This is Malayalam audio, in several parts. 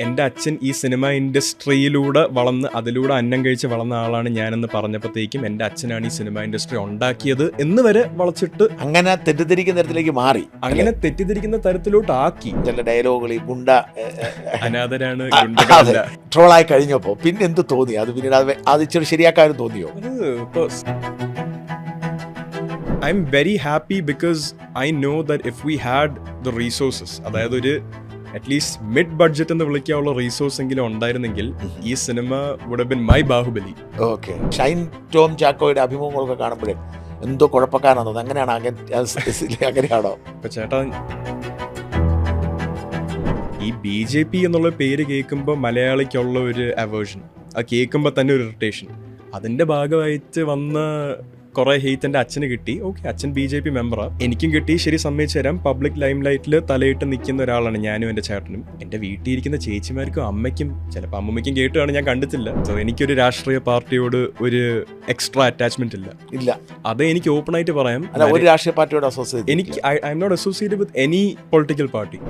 എൻ്റെ അച്ഛൻ ഈ സിനിമ ഇൻഡസ്ട്രിയിലൂടെ വളർന്ന് അതിലൂടെ അന്നം കഴിച്ച് വളർന്ന ആളാണ് ഞാനെന്ന് പറഞ്ഞപ്പോഴത്തേക്കും എൻ്റെ അച്ഛനാണ് ഈ സിനിമ ഇൻഡസ്ട്രി ഉണ്ടാക്കിയത് എന്ന് വരെ വളച്ചിട്ട് അങ്ങനെ തെറ്റിദ്ധരിക്കുന്ന തരത്തിലേക്ക് മാറി. അങ്ങനെ തെറ്റിദ്ധരിക്കുന്ന തരത്തിലോട്ട് ആക്കി. ചില ഡയലോഗുകൾ ഗുണ്ട അനാഥരാണ് ട്രോളായി കഴിഞ്ഞപ്പോ പിന്നെ എന്ത് തോന്നി? അത് പിന്നീട് അത് ഇച്ചിരി ശരിയാക്കാനും തോന്നിയോ? I am very happy because I know that if we had the resources, അതായത് ഒരു അറ്റ്ലീസ്റ്റ് മിഡ് ബഡ്ജറ്റ് എന്ന് വിളിക്കാനുള്ള റീസോഴ്സ് എങ്കിലും ഉണ്ടായിരുന്നെങ്കിൽ ഈ cinema would have been my Baahubali. Okay. Shine Tom ചാക്കോയുടെ അഭിമുഖങ്ങളൊക്കെ കാണുമ്പോഴേ എന്തോ കുഴപ്പക്കാരാണോ? അങ്ങനെയാണോ? അങ്ങനെയാണോ? ഇപ്പൊ ചേട്ടാ, ഈ BJP എന്നുള്ള പേര് കേൾക്കുമ്പോൾ മലയാളിക്കുള്ള ഒരു അവേർഷൻ, അത് കേൾക്കുമ്പോൾ തന്നെ ഒരു ഇറിറ്റേഷൻ, അതിന്റെ ഭാഗമായിട്ട് വന്ന കുറെ ഹെയ്റ്റ് എൻ്റെ അച്ഛന് കിട്ടി. ഓക്കെ, അച്ഛൻ BJP മെമ്പറാണ്, എനിക്കും കിട്ടി, ശരി, സമ്മതിച്ചു തരാം. പബ്ലിക് ലൈം ലൈറ്റിൽ തലയിട്ട് നിൽക്കുന്ന ഒരാളാണ് ഞാനും എൻ്റെ ചേട്ടനും. എൻ്റെ വീട്ടിൽ ഇരിക്കുന്ന ചേച്ചിമാർക്കും അമ്മയ്ക്കും ചിലപ്പോൾ അമ്മമ്മയ്ക്കും കേട്ടാണ്, ഞാൻ കണ്ടിട്ടില്ല. സോ എനിക്കൊരു രാഷ്ട്രീയ പാർട്ടിയോട് ഒരു എക്സ്ട്രാ അറ്റാച്ച്മെന്റ് ഇല്ല. അത് എനിക്ക് ഓപ്പൺ ആയിട്ട് പറയാം. ഒരു രാഷ്ട്രീയ പാർട്ടിയോട് എനിക്ക് I M not associated with any political party.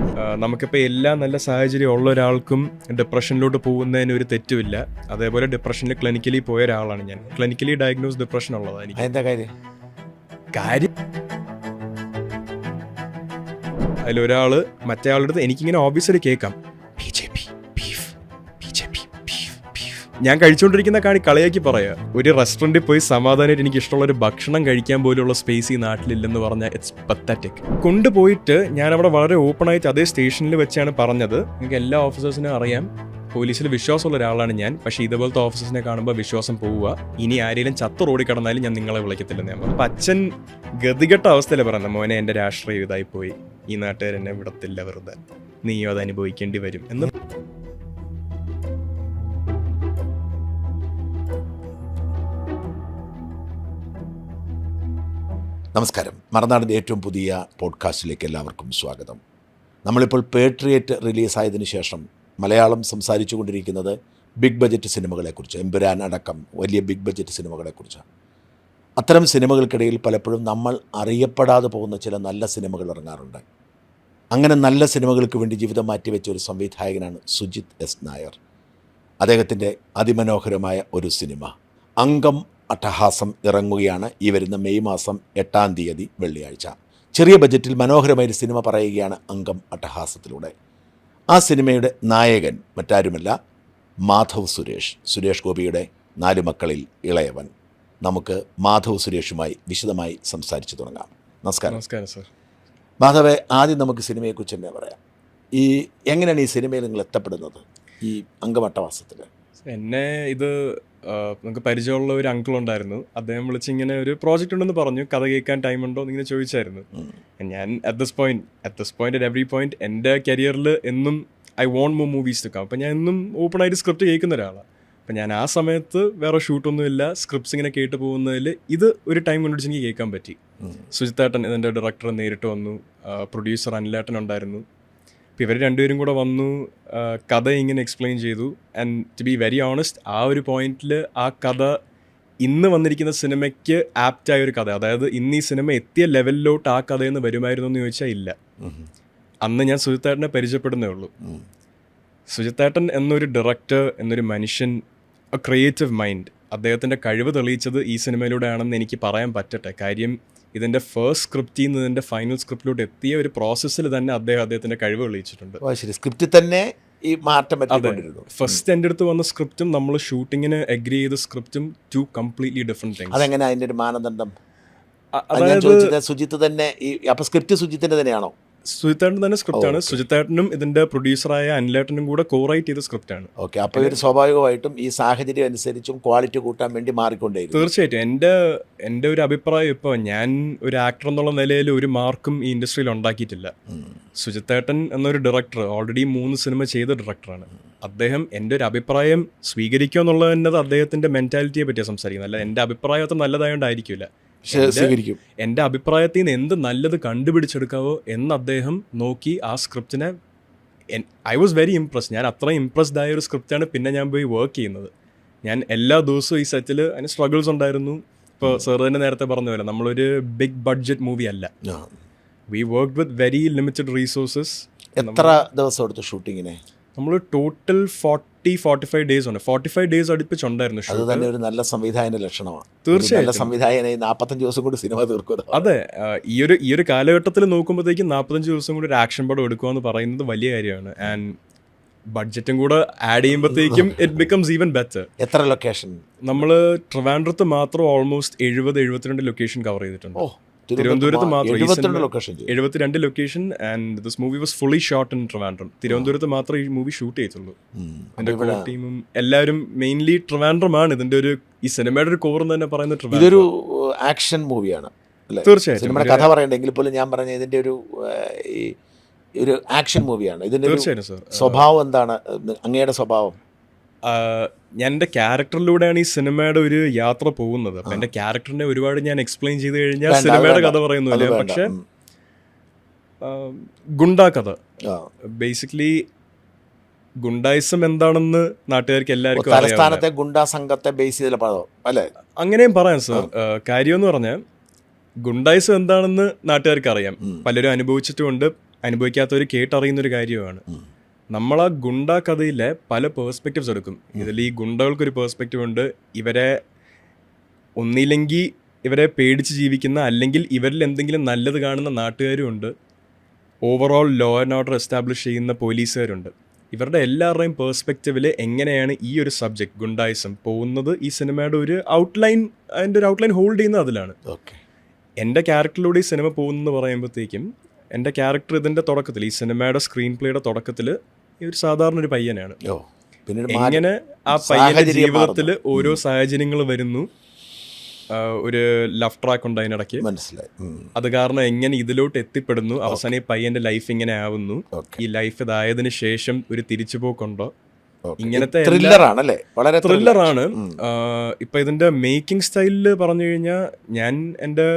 നമുക്കിപ്പോൾ എല്ലാ നല്ല സാഹചര്യം ഉള്ള ഒരാൾക്കും ഡിപ്രഷനിലോട്ട് പോകുന്നതിന് ഒരു തെറ്റുമില്ല. അതേപോലെ ഡിപ്രഷനിൽ ക്ലിനിക്കലി പോയ ഒരാളാണ് ഞാൻ. ക്ലിനിക്കലി ഡയഗ്നോസ് ഡിപ്രഷൻ ഉള്ളതാണ് എനിക്ക്. കാര്യം അതിലൊരാള് മറ്റേ ആളുടെ അടുത്ത് എനിക്കിങ്ങനെ ഓബിയസ്ലി കേൾക്കാം, ഞാൻ കഴിച്ചുകൊണ്ടിരിക്കുന്ന കളിയാക്കി പറയാ. ഒരു റെസ്റ്റോറൻറ്റിൽ പോയി സമാധാനമായിട്ട് എനിക്ക് ഇഷ്ടമുള്ള ഒരു ഭക്ഷണം കഴിക്കാൻ പോലുള്ള സ്പേസ് ഈ നാട്ടിലില്ലെന്ന് പറഞ്ഞാൽ ഇറ്റ്സ് പത്തറ്റിക്. കൊണ്ടുപോയിട്ട് ഞാൻ അവിടെ വളരെ ഓപ്പൺ ആയിട്ട് അതേ സ്റ്റേഷനിൽ വെച്ചാണ് പറഞ്ഞത്, നിങ്ങൾക്ക് എല്ലാ ഓഫീസേഴ്സിനും അറിയാം പോലീസിൽ വിശ്വാസമുള്ള ഒരാളാണ് ഞാൻ, പക്ഷേ ഇതുപോലത്തെ ഓഫീസേഴ്സിനെ കാണുമ്പോൾ വിശ്വാസം പോവുക, ഇനി ആരെങ്കിലും ചത്ത് റോഡി കിടന്നാലും ഞാൻ നിങ്ങളെ വിളിക്കത്തില്ലെന്ന് ഞാൻ പറഞ്ഞു. അപ്പം അച്ഛൻ ഗതികെട്ട അവസ്ഥയിലാണ് പറയുന്നത്, മോനെ എൻ്റെ രാഷ്ട്രീയം ഇതായി പോയി, ഈ നാട്ടുകാർ എന്നെ വിടത്തില്ല, വെറുതെ നീയോ അത് അനുഭവിക്കേണ്ടി വരും എന്ന്. നമസ്കാരം. മറുനാടിൻ്റെ ഏറ്റവും പുതിയ പോഡ്കാസ്റ്റിലേക്ക് എല്ലാവർക്കും സ്വാഗതം. നമ്മളിപ്പോൾ പേട്രിയറ്റ് റിലീസായതിനു ശേഷം മലയാളം സംസാരിച്ചു കൊണ്ടിരിക്കുന്നത് ബിഗ് ബഡ്ജറ്റ് സിനിമകളെക്കുറിച്ച്, എമ്പുരാൻ അടക്കം വലിയ ബിഗ് ബഡ്ജറ്റ് സിനിമകളെക്കുറിച്ചാണ്. അത്തരം സിനിമകൾക്കിടയിൽ പലപ്പോഴും നമ്മൾ അറിയപ്പെടാതെ പോകുന്ന ചില നല്ല സിനിമകൾ ഇറങ്ങാറുണ്ട്. അങ്ങനെ നല്ല സിനിമകൾക്ക് വേണ്ടി ജീവിതം മാറ്റിവെച്ച ഒരു സംവിധായകനാണ് സുജിത് എസ് നായർ. അദ്ദേഹത്തിൻ്റെ അതിമനോഹരമായ ഒരു സിനിമ അംഗം അട്ടഹാസം ഇറങ്ങുകയാണ് ഈ വരുന്ന മെയ് മാസം 8-ാം തീയതി വെള്ളിയാഴ്ച. ചെറിയ ബജറ്റിൽ മനോഹരമായൊരു സിനിമ പറയുകയാണ് അംഗം അട്ടഹാസത്തിലൂടെ. ആ സിനിമയുടെ നായകൻ മറ്റാരുമല്ല, മാധവ് സുരേഷ് ഗോപിയുടെ 4 മക്കളിൽ ഇളയവൻ. നമുക്ക് മാധവ് സുരേഷുമായി വിശദമായി സംസാരിച്ചു തുടങ്ങാം. നമസ്കാരം. നമസ്കാരം സർ. മാധവേ, ആദ്യം നമുക്ക് സിനിമയെക്കുറിച്ച് തന്നെ പറയാം. എങ്ങനെയാണ് ഈ സിനിമയിൽ നിങ്ങൾ എത്തപ്പെടുന്നത്, ഈ അംഗം അട്ടഹാസത്തിൽ? എന്നെ ഇത് നമുക്ക് പരിചയമുള്ള ഒരു അങ്കിൾ ഉണ്ടായിരുന്നു, അദ്ദേഹം വിളിച്ചിങ്ങനെ ഒരു പ്രോജക്റ്റ് ഉണ്ടെന്ന് പറഞ്ഞു, കഥ കേൾക്കാൻ ടൈം ഉണ്ടോ എന്നിങ്ങനെ ചോദിച്ചായിരുന്നു. ഞാൻ at this point at every point എൻ്റെ കരിയറിൽ എന്നും I want more movies to come. അപ്പം ഞാൻ എന്നും ഓപ്പൺ ആയിട്ട് സ്ക്രിപ്റ്റ് കേൾക്കുന്ന ഒരാളാണ്. അപ്പം ഞാൻ ആ സമയത്ത് വേറെ ഷൂട്ടൊന്നുമില്ല, സ്ക്രിപ്റ്റ്സ് ഇങ്ങനെ കേട്ട് പോകുന്നതിൽ ഇത് ഒരു ടൈം കൊണ്ടുപിടിച്ച് എനിക്ക് കേൾക്കാൻ പറ്റി. സുജിത്തേട്ടൻ ഇതിൻ്റെ ഡയറക്ടർ നേരിട്ട് വന്നു, പ്രൊഡ്യൂസർ അനിലേട്ടൻ ഉണ്ടായിരുന്നു. അപ്പോൾ ഇവർ രണ്ടുപേരും കൂടെ വന്നു, കഥ ഇങ്ങനെ എക്സ്പ്ലെയിൻ ചെയ്തു. And to be very honest, ആ ഒരു പോയിന്റിൽ ആ കഥ ഇന്ന് വന്നിരിക്കുന്ന സിനിമയ്ക്ക് ആപ്റ്റായ ഒരു കഥ, അതായത് ഇന്ന് ഈ സിനിമ എത്തിയ ലെവലിലോട്ട് ആ കഥയെന്ന് വരുമായിരുന്നു എന്ന് ചോദിച്ചാൽ ഇല്ല. അന്ന് ഞാൻ സുജിത്തേട്ടനെ പരിചയപ്പെടുന്നേ ഉള്ളൂ. സുജിത്തേട്ടൻ എന്നൊരു ഡയറക്ടർ, എന്നൊരു മനുഷ്യൻ, എ ക്രിയേറ്റീവ് മൈൻഡ്, അദ്ദേഹത്തിൻ്റെ കഴിവ് തെളിയിച്ചത് ഈ സിനിമയിലൂടെ ആണെന്ന് എനിക്ക് പറയാൻ പറ്റട്ടെ. കാര്യം ഇതിൻ്റെ ഫസ്റ്റ് സ്ക്രിപ്റ്റിൽ നിന്ന് ഇതിൻ്റെ ഫൈനൽ സ്ക്രിപ്റ്റിലോട്ട് എത്തിയ ഒരു പ്രോസസ്സിൽ തന്നെ അദ്ദേഹത്തിൻ്റെ കഴിവ് തെളിയിച്ചിട്ടുണ്ട്. സ്ക്രിപ്റ്റിൽ തന്നെ ഈ മാറ്റം. അതെ, ഫസ്റ്റ് എൻ്റെ അടുത്ത് വന്ന സ്ക്രിപ്റ്റും നമ്മൾ ഷൂട്ടിങ്ങിന് അഗ്രി ചെയ്ത സ്ക്രിപ്റ്റും 2 കംപ്ലീറ്റ്ലി ഡിഫറെന്റ് തിങ്സ്. അതെങ്ങനെ അതിൻ്റെ ഒരു മാനദണ്ഡം? അതായത് സുജിത്ത് തന്നെ അപ്പോൾ സ്ക്രിപ്റ്റ് സുജിത്തിൻ്റെ തന്നെയാണോ? സുജിത്തേട്ടൻ തന്നെ സ്ക്രിപ്റ്റാണ്. സുജിത്തേട്ടനും ഇതിന്റെ പ്രൊഡ്യൂസറായ അനിലേട്ടനും കൂടെ കോറൈറ്റ് ചെയ്ത സ്ക്രിപ്റ്റാണ്. ഓക്കെ. അപ്പോൾ ഇവർ സ്വാഭാവികമായിട്ടും ഈ സാഹചര്യം അനുസരിച്ചും ക്വാളിറ്റി കൂട്ടാൻ വേണ്ടി മാറിക്കൊണ്ടേയിരിക്കും. തീർച്ചയായിട്ടും. എൻ്റെ ഒരു അഭിപ്രായം, ഇപ്പോൾ ഞാൻ ഒരു ആക്ടർ എന്നുള്ള നിലയിൽ ഒരു മാർക്കും ഈ ഇൻഡസ്ട്രിയിൽ ഉണ്ടാക്കിയിട്ടില്ല. സുജിത്തേട്ടൻ എന്നൊരു ഡയറക്ടർ ഓൾറെഡി 3 സിനിമ ചെയ്ത ഡയറക്ടറാണ്. അദ്ദേഹം എൻ്റെ ഒരു അഭിപ്രായം സ്വീകരിക്കുക എന്നുള്ളത് തന്നെ അദ്ദേഹത്തിന്റെ മെന്റാലിറ്റിയെ പറ്റിയാണ് സംസാരിക്കുന്നത്. അല്ല, എൻ്റെ അഭിപ്രായം അത്ര നല്ലതായോണ്ടായിരിക്കില്ല. എൻ്റെ അഭിപ്രായത്തിൽ നിന്ന് എന്ത് നല്ലത് കണ്ടുപിടിച്ചെടുക്കാവോ എന്ന് അദ്ദേഹം നോക്കി ആ സ്ക്രിപ്റ്റിനെ ഐ വാസ് വെരി ഇംപ്രസ്ഡ്. ഞാൻ അത്രയും ഇംപ്രസ്ഡ് ആയ ഒരു സ്ക്രിപ്റ്റാണ് പിന്നെ ഞാൻ പോയി വർക്ക് ചെയ്യുന്നത്. ഞാൻ എല്ലാ ദിവസവും ഈ സെറ്റിൽ അതിന് സ്ട്രഗിൾസ് ഉണ്ടായിരുന്നു. ഇപ്പോൾ സാർ തന്നെ നേരത്തെ പറഞ്ഞ പോലെ നമ്മളൊരു ബിഗ് ബഡ്ജറ്റ് മൂവി അല്ല. We work with very limited resources. എത്ര ദിവസം എടുത്തു ഷൂട്ടിങ്ങിനെ? നമ്മൾ ടോട്ടൽ 45 ഡേയ്സ് ഉണ്ട്. 45 ഡേയ്സ് അടുപ്പിച്ചുണ്ടായിരുന്നു അത് ഷൂട്ട്. തന്നെ ഒരു നല്ല സംവിധായകന്റെ ലക്ഷണമാണ്. തീർച്ചയായും. നല്ല സംവിധായകനെ 45 ദിവസം കൊണ്ട് സിനിമ തീർക്കുക. അതെ, ഈ ഒരു കാലഘട്ടത്തിൽ നോക്കുമ്പോഴത്തേക്കും 45 ദിവസം കൂടി ഒരു ആക്ഷൻ പടം എടുക്കുക എന്ന് പറയുന്നത് വലിയ കാര്യമാണ്. ആൻഡ് ബഡ്ജറ്റും കൂടെ ആഡ് ചെയ്യുമ്പോഴത്തേക്കും ഇറ്റ് ബിക്കംസ് ഈവൻ ബെറ്റർ. എത്ര ലൊക്കേഷൻ? നമ്മൾ ട്രിവാൻഡ്രത്ത് മാത്രം ഓൾമോസ്റ്റ് 70-72 ലൊക്കേഷൻ കവർ ചെയ്തിട്ടുണ്ട്. തിരുവനന്തപുരത്ത് മാത്രം 72 location. 72 location. And this movie was fully shot in Trivandrum. തിരുവനന്തപുരത്ത് മാത്രമേ ഈ മൂവി ഷൂട്ട് ചെയ്തുള്ളൂ. എന്റെ കോർ ടീമും എല്ലാവരും മെയിൻലി ട്രിവാൻഡ്രമാണ്. ഇതിന്റെ ഒരു ഈ സിനിമയുടെ ഒരു കോർ എന്ന് തന്നെ പറയുന്നത് ട്രിവാൻഡ്രം. ഇതൊരു ആക്ഷൻ മൂവിയാണ്. തീർച്ചയായും. സിനിമയുടെ കഥ പറയണ്ടെങ്കിൽ പോലും ഞാൻ പറഞ്ഞ ഇതിന്റെ ഒരു ആക്ഷൻ മൂവിയാണ്. ഇതിന്റെ തീർച്ചയായും സർ. സ്വഭാവം എന്താണ് അങ്ങയുടെ സ്വഭാവം? ഞാൻ എൻ്റെ ക്യാരക്ടറിലൂടെയാണ് ഈ സിനിമയുടെ ഒരു യാത്ര പോകുന്നത്. അപ്പം എൻ്റെ ക്യാരക്ടറിനെ ഒരുപാട് ഞാൻ എക്സ്പ്ലെയിൻ ചെയ്ത് കഴിഞ്ഞാൽ സിനിമയുടെ കഥ പറയുന്നില്ല. പക്ഷെ ഗുണ്ടാ കഥ, ബേസിക്കലി ഗുണ്ടായിസം എന്താണെന്ന് നാട്ടുകാർക്ക് എല്ലാവർക്കും തലസ്ഥാനത്തെ ഗുണ്ടാ സംഘത്തെ ബേസ് ചെയ്ത പദം അല്ലേ? അങ്ങനെയും പറയാം സർ. കാര്യം എന്ന് പറഞ്ഞാൽ ഗുണ്ടായിസം എന്താണെന്ന് നാട്ടുകാർക്ക് അറിയാം. പലരും അനുഭവിച്ചിട്ടുമുണ്ട്, അനുഭവിക്കാത്തവർ കേട്ടറിയുന്നൊരു കാര്യമാണ്. നമ്മൾ ആ ഗുണ്ടാ കഥയിലെ പല പേഴ്സ്പെക്റ്റീവ്സ് എടുക്കും. ഇതിൽ ഈ ഗുണ്ടകൾക്കൊരു പേഴ്സ്പെക്റ്റീവ് ഉണ്ട്. ഇവരെ ഒന്നില്ലെങ്കിൽ ഇവരെ പേടിച്ച് ജീവിക്കുന്ന, അല്ലെങ്കിൽ ഇവരിൽ എന്തെങ്കിലും നല്ലത് കാണുന്ന നാട്ടുകാരും ഉണ്ട്. Overall law and order establish ചെയ്യുന്ന പോലീസുകാരുണ്ട്. ഇവരുടെ എല്ലാവരുടെയും പേഴ്സ്പെക്റ്റീവിൽ എങ്ങനെയാണ് ഈ ഒരു സബ്ജക്റ്റ് ഗുണ്ടായിസം പോകുന്നത്, ഈ സിനിമയുടെ ഒരു ഔട്ട്ലൈൻ, അതിൻ്റെ ഒരു ഔട്ട്ലൈൻ ഹോൾഡ് ചെയ്യുന്നത് അതിലാണ്. എൻ്റെ ക്യാരക്ടറിലൂടെ ഈ സിനിമ പോകുന്നെന്ന് പറയുമ്പോഴത്തേക്കും എൻ്റെ ക്യാരക്ടർ ഇതിൻ്റെ തുടക്കത്തിൽ, ഈ സിനിമയുടെ സ്ക്രീൻ പ്ലേയുടെ തുടക്കത്തിൽ ഒരു സാധാരണ ഒരു പയ്യനാണ്. എങ്ങനെ ആ പയ്യന്റെ ജീവിതത്തിൽ ഓരോ സാഹചര്യങ്ങൾ വരുന്നു. ഒരു ലവ് ട്രാക്ക് ഉണ്ട് അതിനിടയ്ക്ക്, മനസ്സിലായി. അത് കാരണം എങ്ങനെ ഇതിലോട്ട് എത്തിപ്പെടുന്നു, അവസാനം ഈ പയ്യന്റെ ലൈഫ് ഇങ്ങനെ ആവുന്നു, ഈ ലൈഫ് ഇതായതിനു ശേഷം ഒരു തിരിച്ചുപോക്കുണ്ടോ, ഇങ്ങനത്തെ ത്രില്ലറാണ്. ഇപ്പൊ ഇതിന്റെ മേക്കിംഗ് സ്റ്റൈലില് പറഞ്ഞു കഴിഞ്ഞാൽ ഞാൻ എൻ്റെ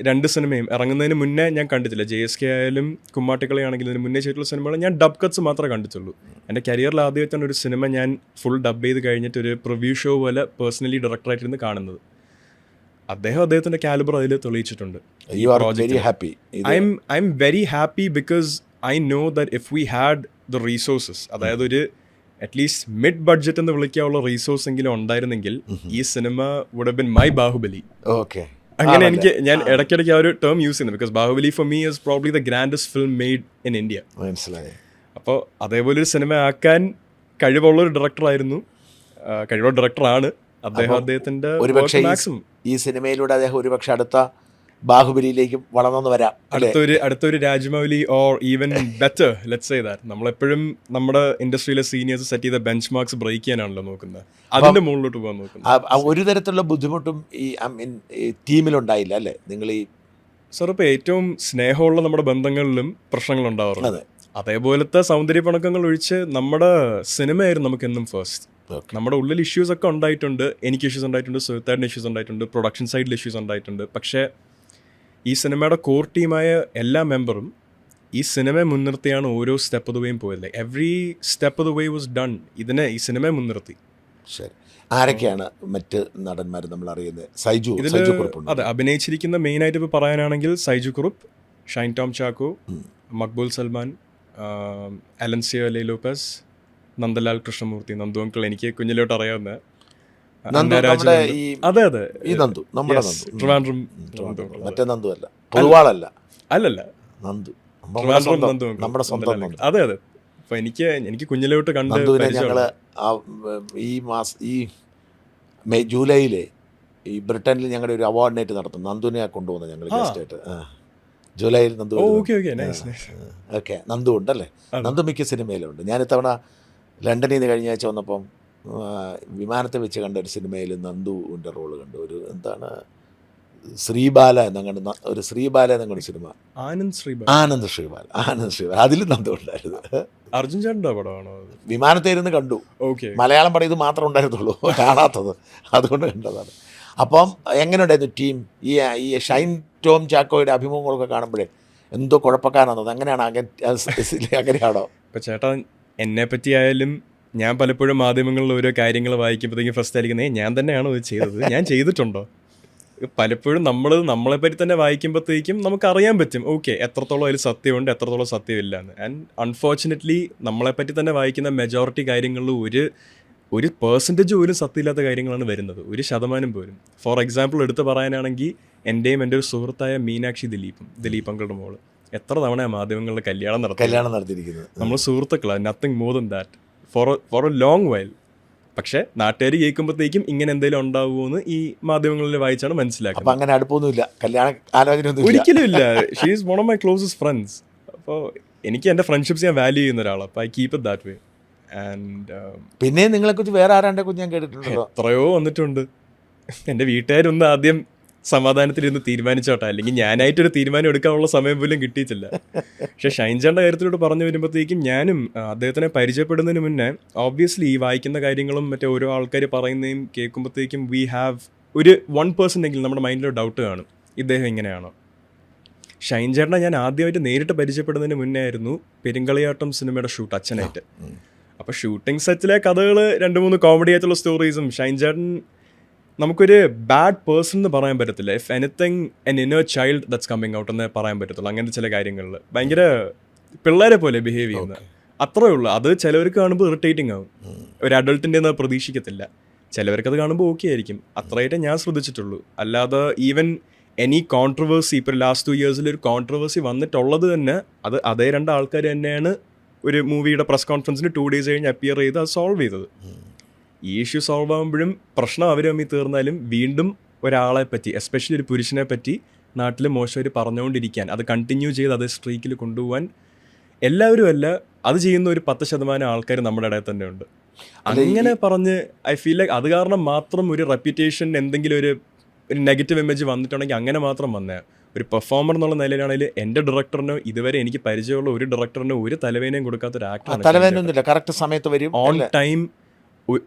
2 സിനിമയും ഇറങ്ങുന്നതിന് മുന്നേ ഞാൻ കണ്ടിട്ടില്ല. JSK ആയാലും കുമ്മാട്ടിക്കളിയാണെങ്കിലും ഇതിന് മുന്നേ ചെയ്തിട്ടുള്ള സിനിമകൾ ഞാൻ ഡബ് കട്ട്സ് മാത്രമേ കണ്ടിട്ടുള്ളൂ. എൻ്റെ കരിയറിൽ ആദ്യമായിട്ടാണ് ഒരു സിനിമ ഞാൻ ഫുൾ ഡബ് ചെയ്ത് കഴിഞ്ഞിട്ട് ഒരു പ്രിവ്യൂ ഷോ പോലെ പേഴ്സണലി ഡയറക്ടറായിട്ടിരുന്ന് കാണുന്നത്. അദ്ദേഹത്തിന്റെ കാലിബർ അതിൽ തെളിയിച്ചിട്ടുണ്ട്. I am very happy because I know that if we had the resources, അതായത് ഒരു അറ്റ്ലീസ്റ്റ് മിഡ് ബഡ്ജറ്റ് എന്ന് വിളിക്കാനുള്ള റീസോഴ്സ് എങ്കിലും ഉണ്ടായിരുന്നെങ്കിൽ ഈ cinema would have been my Baahubali. അങ്ങനെ ഞാൻ ഇടയ്ക്കിടയ്ക്ക് ആ ഒരു ടേം യൂസ് ചെയ്യുന്നത്. Because Baahubali for me is probably the grandest film made in India. അപ്പോൾ അതേപോലെ ഒരു സിനിമ ആക്കാൻ കഴിവുള്ളൊരു ഡയറക്ടറായിരുന്നു, കഴിവുള്ള ഡയറക്ടറാണ് അദ്ദേഹം. അദ്ദേഹത്തിന്റെ മാക്സിമം ഈ സിനിമയിലൂടെ അദ്ദേഹം ഒരുപക്ഷെ അടുത്ത ബാഹുബലിയിലേക്ക് വളർന്നു വരാം. അടുത്തൊരു Rajamouli or even better, let's say that. നമ്മളെപ്പോഴും നമ്മുടെ ഇൻഡസ്ട്രിയിലെ സീനിയേഴ്സ് സെറ്റ് ചെയ്ത ബെഞ്ച് മാർക്സ് ബ്രേക്ക് ചെയ്യാനാണല്ലോ നോക്കുന്നത്, അതിന്റെ മുകളിലോട്ട് പോകാൻ നോക്കുന്നത്. ഒരു തരത്തിലുള്ള ബുദ്ധിമുട്ടും ഈ ടീമിലുണ്ടായില്ല അല്ലേ? നിങ്ങൾ ഈ സാർ ഇപ്പോൾ ഏറ്റവും സ്നേഹമുള്ള നമ്മുടെ ബന്ധങ്ങളിലും പ്രശ്നങ്ങൾ ഉണ്ടാവാറുണ്ട്. അതേപോലത്തെ സൗന്ദര്യ പണക്കങ്ങൾ ഒഴിച്ച് നമ്മുടെ സിനിമയായിരുന്നു നമുക്കെന്നും ഫസ്റ്റ്. നമ്മുടെ ഉള്ളിൽ ഇഷ്യൂസ് ഒക്കെ ഉണ്ടായിട്ടുണ്ട്. എനിക്ക് ഇഷ്യൂസ് ഉണ്ടായിട്ടുണ്ട്, സുഹൃത്തായിട്ടിന് ഇഷ്യൂസ് ഉണ്ടായിട്ടുണ്ട്, പ്രൊഡക്ഷൻ സൈഡിൽ ഇഷ്യൂസ് ഉണ്ടായിട്ടുണ്ട്. പക്ഷേ ഈ സിനിമയുടെ കോർ ടീമായ എല്ലാ മെമ്പറും ഈ സിനിമയെ മുൻനിർത്തിയാണ് ഓരോ സ്റ്റെപ്പ് ഓഫ് ദ വേയും പോയത്. Every step of the way was done ഈ സിനിമയെ മുൻനിർത്തി. ശരി, ആരൊക്കെയാണ് മറ്റ് നടന്മാർ നമ്മൾ അറിയുന്നത്? ഇതിൽ അതെ, അഭിനയിച്ചിരിക്കുന്ന മെയിനായിട്ട് ഇപ്പോൾ പറയാനാണെങ്കിൽ സൈജു കുറുപ്പ്, ഷൈൻ ടോം ചാക്കോ, മക്ബൂൽ സൽമാൻ, അലൻസിയോ ലേ ലോപ്പസ്, നന്ദലാൽ കൃഷ്ണമൂർത്തി, നന്ദു അങ്കിൾ, എനിക്ക് കുഞ്ഞിലോട്ട് അറിയാവുന്ന. അതെ ട്രിവാൻഡ്രം, മറ്റേ നന്ദു അല്ല, പൊതുവാളല്ല, അല്ലല്ല നന്ദു, നമ്മുടെ സ്വന്തം. അതെ അതെ. അപ്പൊ എനിക്ക് കുഞ്ഞിലോട്ട് കണ്ട് ഞങ്ങള് ഈ ജൂലൈയില് ഈ ബ്രിട്ടനിൽ ഞങ്ങളുടെ ഒരു അവാർഡ് നൈറ്റ് നടത്തും. നന്ദുവിനെ കൊണ്ടുപോകുന്നത് ഞങ്ങൾ ഗസ്റ്റായിട്ട്. ജൂലൈയിൽ നന്ദു. ഓക്കെ, നന്ദു ഉണ്ടല്ലേ? നന്ദു മിക്ക സിനിമയിലുണ്ട്. ഞാൻ ഇത്തവണ ലണ്ടനിൽ നിന്ന് കഴിഞ്ഞ ആഴ്ച വന്നപ്പം വിമാനത്തെ വെച്ച് കണ്ട ഒരു സിനിമയിൽ നന്ദുവിൻ്റെ റോള് കണ്ടു. ഒരു എന്താണ് ശ്രീബാല എന്നങ്ങണ്ട്, ഒരു ശ്രീബാല എന്നങ്ങണ്ട് സിനിമ, ആനന്ദ് ശ്രീബാല അതിൽ നന്ദു ഉണ്ടായിരുന്നു. അർജുൻ ചേട്ടൻ്റെ പടമാണോ? വിമാനത്തെ ഇരുന്ന് കണ്ടു. മലയാളം പടം ഇത് മാത്രം ഉണ്ടായിരുന്നുള്ളൂ കാണാത്തത്, അതുകൊണ്ട് കണ്ടതാണ്. അപ്പം എങ്ങനെയുണ്ടായിരുന്നു ടീം? ഈ ഷൈൻ ടോം ചാക്കോയുടെ അഭിമുഖങ്ങളൊക്കെ കാണുമ്പോഴേ എന്തോ കുഴപ്പക്കാരാണത്, അങ്ങനെയാണോ? ഇപ്പം ചേട്ടാ, എന്നെ പറ്റി ആയാലും ഞാൻ പലപ്പോഴും മാധ്യമങ്ങളിൽ ഓരോ കാര്യങ്ങൾ വായിക്കുമ്പോഴത്തേക്കും ഫസ്റ്റ് ആയിരിക്കുന്നത് ഞാൻ തന്നെയാണോ ഇത് ചെയ്തത്, ഞാൻ ചെയ്തിട്ടുണ്ടോ? പലപ്പോഴും നമ്മളെപ്പറ്റി തന്നെ വായിക്കുമ്പോഴത്തേക്കും നമുക്ക് അറിയാൻ പറ്റും ഓക്കെ എത്രത്തോളം അതിൽ സത്യമുണ്ട് എത്രത്തോളം സത്യമില്ല എന്ന്. ആൻഡ് അൺഫോർച്ചുനേറ്റ്ലി നമ്മളെപ്പറ്റി തന്നെ വായിക്കുന്ന മെജോറിറ്റി കാര്യങ്ങളിൽ ഒരു പെർസെൻറ്റേജ് പോലും സത്യമില്ലാത്ത കാര്യങ്ങളാണ് വരുന്നത്, 1% പോലും. ഫോർ എക്സാമ്പിൾ എടുത്ത് പറയാനാണെങ്കിൽ എൻ്റെയും എൻ്റെ ഒരു സുഹൃത്തായ മീനാക്ഷി ദിലീപ് അങ്കളുടെ മോള് എത്ര തവണ മാധ്യമങ്ങളിൽ കല്യാണം നടത്തിയിരിക്കുന്നത്. നമ്മൾ സുഹൃത്തുക്കളാണ്, nothing more than that for a long while. പക്ഷെ നാട്ടുകാർ കേൾക്കുമ്പോഴത്തേക്കും ഇങ്ങനെ എന്തെങ്കിലും ഉണ്ടാവുമെന്ന് ഈ മാധ്യമങ്ങളിൽ വായിച്ചാണ് മനസ്സിലാക്കുന്നത്. അങ്ങനെ അടുപ്പൊന്നുമില്ല, കല്യാണ ആലോചന ഒരിക്കലും ഇല്ല. She is one of my closest friends. അപ്പോൾ എനിക്ക് എൻ്റെ ഫ്രണ്ട്ഷിപ്സ് ഞാൻ വാല്യൂ ചെയ്യുന്ന ഒരാളാണ്. അപ്പോൾ I keep it that way. And പിന്നെ നിങ്ങളെക്കുറിച്ച് വേറെ ആരാൻ്റെ കുറിച്ച് ഞാൻ കേട്ടിട്ടുണ്ടോ? എത്രയോ വന്നിട്ടുണ്ട്. എൻ്റെ വീട്ടുകാരൊന്ന് ആദ്യം സമാധാനത്തിലിരുന്ന് തീരുമാനിച്ചോട്ടെ, അല്ലെങ്കിൽ ഞാനായിട്ടൊരു തീരുമാനം എടുക്കാനുള്ള സമയം പോലും കിട്ടിയിട്ടില്ല. പക്ഷേ ഷൈൻചാൻ്റെ കാര്യത്തിലോട്ട് പറഞ്ഞു വരുമ്പോഴത്തേക്കും ഞാനും അദ്ദേഹത്തിനെ പരിചയപ്പെടുന്നതിന് മുന്നേ ഓബ്വിയസ്ലി ഈ വായിക്കുന്ന കാര്യങ്ങളും മറ്റേ ഓരോ ആൾക്കാർ പറയുന്നതും കേൾക്കുമ്പോഴത്തേക്കും വി ഹാവ് ഒരു 1% എങ്കിലും നമ്മുടെ മൈൻഡിലൊരു ഡൗട്ട് കാണും, ഇദ്ദേഹം ഇങ്ങനെയാണോ. ഷൈൻചാട്ടിനെ ഞാൻ ആദ്യമായിട്ട് നേരിട്ട് പരിചയപ്പെടുന്നതിന് മുന്നേ ആയിരുന്നു പെരുങ്കളിയാട്ടം സിനിമയുടെ ഷൂട്ട് അച്ഛനായിട്ട്. അപ്പോൾ ഷൂട്ടിംഗ് സെറ്റിലെ കഥകൾ 2-3 കോമഡി ആയിട്ടുള്ള സ്റ്റോറീസും ഷൈൻചാട്ടൻ നമുക്കൊരു ബാഡ് പേഴ്സൺ എന്ന് പറയാൻ പറ്റത്തില്ല. If anything N inner child that's coming out എന്ന് പറയാൻ പറ്റത്തുള്ളൂ. അങ്ങനത്തെ ചില കാര്യങ്ങളിൽ ഭയങ്കര പിള്ളേരെ പോലെ ബിഹേവ് ചെയ്യുന്നത് അത്രേ ഉള്ളൂ. അത് ചിലവർക്ക് കാണുമ്പോൾ ഇറിറ്റേറ്റിംഗ് ആവും, ഒരു അഡൾട്ടിൻ്റെ ഒന്നും പ്രതീക്ഷിക്കത്തില്ല. ചിലവർക്ക് അത് കാണുമ്പോൾ ഓക്കെ ആയിരിക്കും. അത്രയായിട്ട് ഞാൻ ശ്രദ്ധിച്ചിട്ടുള്ളൂ. അല്ലാതെ ഈവൻ എനി കോൺട്രവേഴ്സി, ഇപ്പോൾ ലാസ്റ്റ് 2 years ഒരു കോൺട്രവേഴ്സി വന്നിട്ടുള്ളത് തന്നെ അത് അതേ 2 ആൾക്കാർ തന്നെയാണ് ഒരു മൂവിയുടെ പ്രസ് കോൺഫറൻസിന് 2 days കഴിഞ്ഞ് അപ്പിയർ ചെയ്ത് അത് സോൾവ് ചെയ്തത്. ഈ ഇഷ്യൂ സോൾവ് ആകുമ്പോഴും പ്രശ്നം അവർ തമ്മിൽ തീർന്നാലും വീണ്ടും ഒരാളെ പറ്റി, എസ്പെഷ്യലി ഒരു പുരുഷനെ പറ്റി നാട്ടിൽ മോശമായിട്ട് പറഞ്ഞുകൊണ്ടിരിക്കാൻ, അത് കണ്ടിന്യൂ ചെയ്ത് അതേ സ്ട്രീക്കിൽ കൊണ്ടുപോകാൻ എല്ലാവരും അല്ല, അത് ചെയ്യുന്ന ഒരു 10% ആൾക്കാർ നമ്മുടെ ഇടയിൽ തന്നെ ഉണ്ട്. അങ്ങനെ പറഞ്ഞ് ഐ ഫീൽ ലൈക്ക് അത് കാരണം മാത്രം ഒരു റെപ്യൂട്ടേഷൻ, എന്തെങ്കിലും ഒരു നെഗറ്റീവ് ഇമേജ് വന്നിട്ടുണ്ടെങ്കിൽ അങ്ങനെ മാത്രം വന്നേ. ഒരു പെർഫോമർ എന്നുള്ള നിലയിലാണെങ്കിൽ എൻ്റെ ഡയറക്ടറിനോ ഇതുവരെ എനിക്ക് പരിചയമുള്ള ഒരു ഡയറക്ടറിനോ ഒരു തലവേനയും കൊടുക്കാത്ത ഒരു ആക്ടറാണ്. കറക്റ്റ് സമയത്ത് വരും, ഓൺ ടൈം.